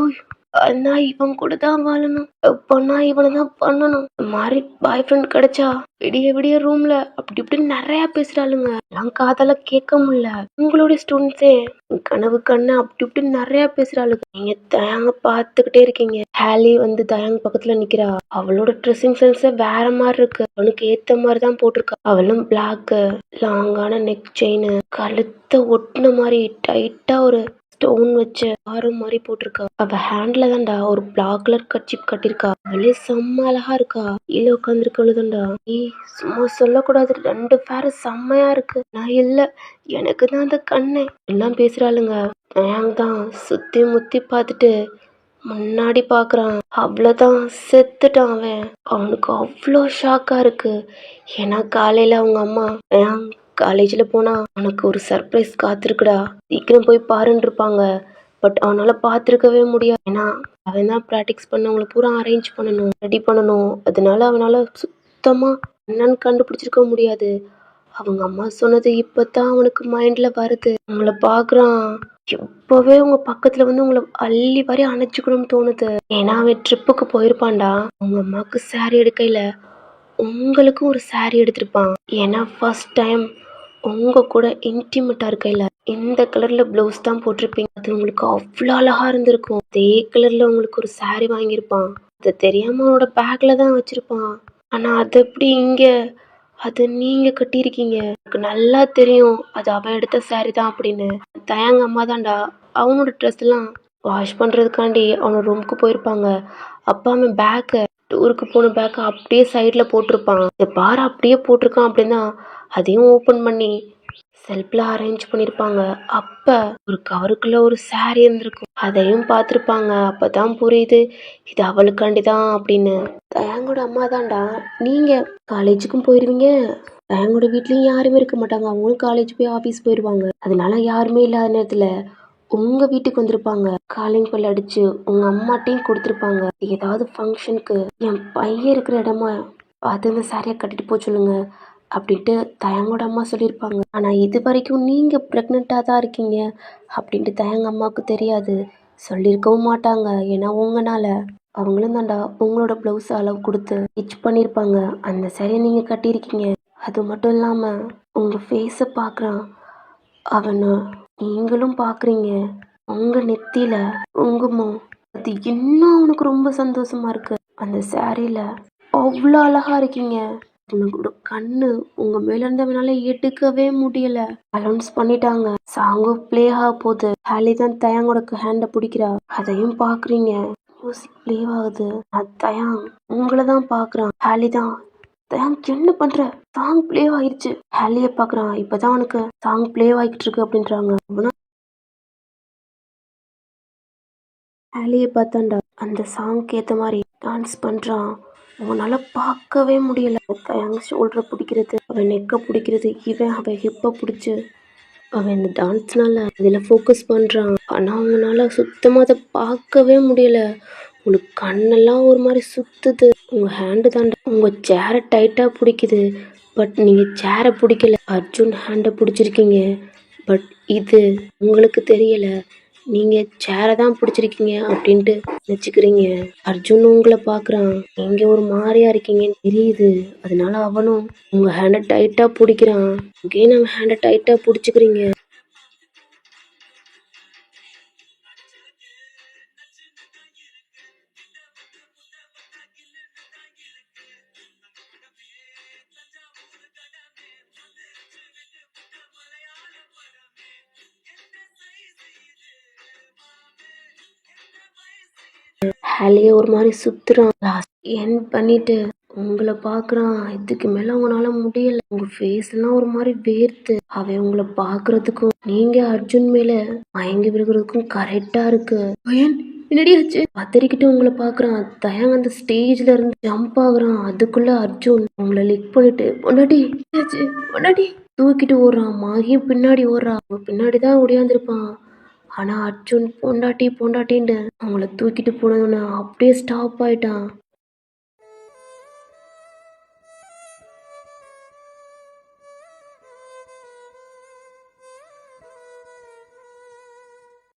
நான் இவன் கூட தான் வாழணும். பொண்ணா இவனை தான் பண்ணணும். இந்த மாதிரி பாய் ஃப்ரெண்ட் கிடைச்சா விடிய விடிய ரூம்ல அப்படி இப்படின்னு நிறைய பேசுறாளுங்க. எல்லாம் காதால கேட்க முடியல. உங்களுடைய ஸ்டூடெண்ட்ஸே கனவு கண்ணு அப்படி இப்படின்னு நிறைய பேசுறாளுங்க. நீங்க தயாங்க பாத்துக்கிட்டே இருக்கீங்க. ஹேலி வந்து தயாங்க பக்கத்துல நிக்கிறா. அவளோட ட்ரெஸ்ஸிங் சென்ஸ் வேற மாதிரி இருக்கு. அவனுக்கு ஏத்த மாதிரி தான் போட்டிருக்கா. அவளும் பிளாக் லாங்கான நெக் செயின், கழுத்தை ஒட்டின மாதிரி டைட்டா ஒரு ஸ்டோன் வச்சு ஆரம் மாதிரி போட்டிருக்கா. அவ ஹேண்ட்ல தான்டா ஒரு பிளாக் கலர் கர்ச்சீப் கட்டிருக்கா. அவளே செம்ம அழகா இருக்கா. கீழே உட்காந்துருக்கவளுதான்டா. நீ சும்மா சொல்லக்கூடாது, 2 பேரு செம்மையா இருக்கு. நான் இல்ல, எனக்கு தான் அந்த கண்ணே எல்லாம் பேசுறாளுங்க. நான் தான் சுத்தி முத்தி பார்த்துட்டு முன்னாடி பாக்குறான். அவ்வளவுதான், செத்துட்டான் அவன். அவனுக்கு அவ்வளோ ஷாக்கா இருக்கு. ஏன்னா காலையில அவங்க அம்மா காலேஜில் போனா உனக்கு ஒரு சர்ப்ரைஸ் காத்திருக்குடா, சீக்கிரம் போய் பாருன்னு இருப்பாங்க. பட் அவனால பார்த்துருக்கவே முடியாது. ஏன்னா அவன் தான் ப்ராக்டிஸ் பண்ணவங்களை பூரா அரேஞ்ச் பண்ணணும், ரெடி பண்ணணும். அதனால அவனால சுத்தமா என்னன்னு கண்டுபிடிச்சிருக்க முடியாது. அவங்க அம்மா சொன்னது இப்பதான் அவனுக்கு மைண்ட்ல வருது. உங்களை பாக்குறான், எப்பவே உங்க பக்கத்துல வந்து உங்களை அள்ளி வரை அணைச்சுக்கணும்னு தோணுது. ஏன்னா அவன் ட்ரிப்புக்கு போயிருப்பான்டா. உங்க அம்மாவுக்கு சாரி எடுக்கையில உங்களுக்கும் ஒரு சாரி எடுத்திருப்பான். ஏன்னா ஃபர்ஸ்ட் டைம் உங்க கூட இன்டிமேட்டா இருக்கையில இந்த கலர்ல பிளவுஸ் தான் போட்டிருப்பீங்க. அது உங்களுக்கு அவ்வளோ அழகா இருந்திருக்கும். அதே கலர்ல உங்களுக்கு ஒரு சாரி வாங்கியிருப்பான். அது தெரியாம அவனோட பேக்ல தான் வச்சிருப்பான். ஆனா அது எப்படி இங்க அது நீங்க கட்டியிருக்கீங்க. எனக்கு நல்லா தெரியும் அது அவன் எடுத்த சாரி தான் அப்படின்னு. தயாங்க அம்மா தான்டா அவனோட ட்ரெஸ் எல்லாம் வாஷ் பண்றதுக்காண்டி அவனோட ரூமுக்கு போயிருப்பாங்க. அப்பா அவன் பேக்கை டூருக்கு போன பேக்கை அப்படியே சைடில் போட்டிருப்பான். இதை பாரு அப்படியே போட்டிருக்கான் அப்படின்னா அதையும் ஓப்பன் பண்ணி செல்ஃப்ல அரேஞ்ச் பண்ணியிருப்பாங்க. அப்ப ஒரு கவருக்குள்ள ஒரு சாரி இருந்திருக்கும். அதையும் பார்த்துருப்பாங்க. அப்பதான் புரியுது இது அவளுக்காண்டி தான் அப்படின்னு. தயாங்கோட அம்மா தான்டா. நீங்க காலேஜுக்கும் போயிருவீங்க, தயாங்கோட வீட்லயும் யாருமே இருக்க மாட்டாங்க. அவங்களும் காலேஜ் போய் ஆஃபீஸ் போயிடுவாங்க. அதனால யாருமே இல்லாத நேரத்துல உங்க வீட்டுக்கு வந்திருப்பாங்க. காலிங் பெல் அடிச்சு உங்க அம்மாட்டையும் கொடுத்துருப்பாங்க. ஏதாவது ஃபங்க்ஷனுக்கு என் பையன் இருக்கிற இடமா பார்த்து இந்த சாரியை கட்டிட்டு போக சொல்லுங்க அப்படின்ட்டு தயாங்கோட அம்மா சொல்லியிருப்பாங்க. ஆனா இது வரைக்கும் நீங்க ப்ரெக்னெண்ட்டாக தான் இருக்கீங்க அப்படின்ட்டு தயாங்க அம்மாவுக்கு தெரியாது, சொல்லியிருக்கவும் மாட்டாங்க. ஏன்னா உங்கனால அவங்களும் தாண்டா உங்களோட ப்ளவுஸ் அளவு கொடுத்து ஸ்டிச் பண்ணியிருப்பாங்க. அந்த சாரியை நீங்க கட்டியிருக்கீங்க. அது மட்டும் இல்லாம உங்க ஃபேஸை பார்க்குறான் அவனை, நீங்களும் பார்க்குறீங்க. உங்க நெத்தியில குங்குமம், அது இன்னும் அவனுக்கு ரொம்ப சந்தோஷமா இருக்கு. அந்த சாரியில அவ்வளோ அழகா இருக்கீங்க. உங்களோட கண்ணு உங்க மேல இருந்தவனால எடுக்கவே முடியல. அலௌன்ஸ் பண்ணிட்டாங்க, சாங்கும் பிளே ஆக போகுது. ஹாலி தான் தயாங்கோட ஹேண்ட பிடிக்கிறா. அதையும் பாக்குறீங்க. மியூசிக் பிளே ஆகுது. தயாங் உங்களை தான் பாக்குறான். ஹாலி தான் தயாங் என்ன பண்ற, சாங் பிளே ஆயிடுச்சு. ஹாலிய பாக்குறான். இப்பதான் அவனுக்கு சாங் பிளே ஆகிட்டு இருக்கு அப்படின்றாங்க. ஹாலியை பார்த்தாண்டா அந்த சாங்க்கு ஏற்ற மாதிரி டான்ஸ் பண்ணுறான். அவனால் பார்க்கவே முடியல. தயாங்க ஷோல்டரை பிடிக்கிறது, அவன் நெக்கை பிடிக்கிறது, அவன் ஹிப்பை பிடிச்சி அவன் இந்த டான்ஸ்னால இதில் ஃபோக்கஸ் பண்ணுறான். ஆனால் அவங்களால சுத்தமாக அதை பார்க்கவே முடியல. உங்களுக்கு கண்ணெல்லாம் ஒரு மாதிரி சுற்றுது. உங்கள் ஹேண்டு தாண்டா உங்கள் சேரை டைட்டாக பிடிக்குது. பட் நீங்கள் சேரை பிடிக்கல, அர்ஜுன் ஹேண்டை பிடிச்சிருக்கீங்க. பட் இது உங்களுக்கு தெரியலை, நீங்க சேரை தான் பிடிச்சிருக்கீங்க அப்படின்ட்டு நினைச்சுக்கிறீங்க. அர்ஜுன் உங்களை பாக்குறான், நீங்க ஒரு மாதிரியா இருக்கீங்கன்னு தெரியுது. அதனால அவனும் உங்க ஹேண்டை டைட்டா பிடிக்கிறான். அங்கேயும் நம்ம ஹேண்டை டைட்டா பிடிச்சிக்கிறீங்க. ஹாலியை ஒரு மாதிரி சுத்துறான். என் பண்ணிட்டு உங்களை பாக்குறான். இதுக்கு மேல உங்களால முடியல. உங்க ஃபேஸ் எல்லாம் ஒரு மாதிரி வேர்த்து அவன் உங்களை பாக்குறதுக்கும் நீங்க அர்ஜுன் மேல மயங்கி விழுகிறதுக்கும் கரெக்டா இருக்கு. பயன் என்னடியாச்சு பத்திரிக்கிட்டு உங்களை பாக்குறான். தயாங்க அந்த ஸ்டேஜ்ல இருந்து ஜம்ப் ஆகுறான். அதுக்குள்ள அர்ஜுன் உங்களை லிக் பண்ணிட்டு பொண்டாட்டி தூக்கிட்டு ஓடுறான். மாகியும் பின்னாடி ஓடுறான். பின்னாடிதான் ஓடியாந்துருப்பான். ஆனா அர்ஜுன் பொண்டாட்டின்னு அவங்கள தூக்கிட்டு போனவன அப்படியே ஸ்டாப் ஆயிட்டான்.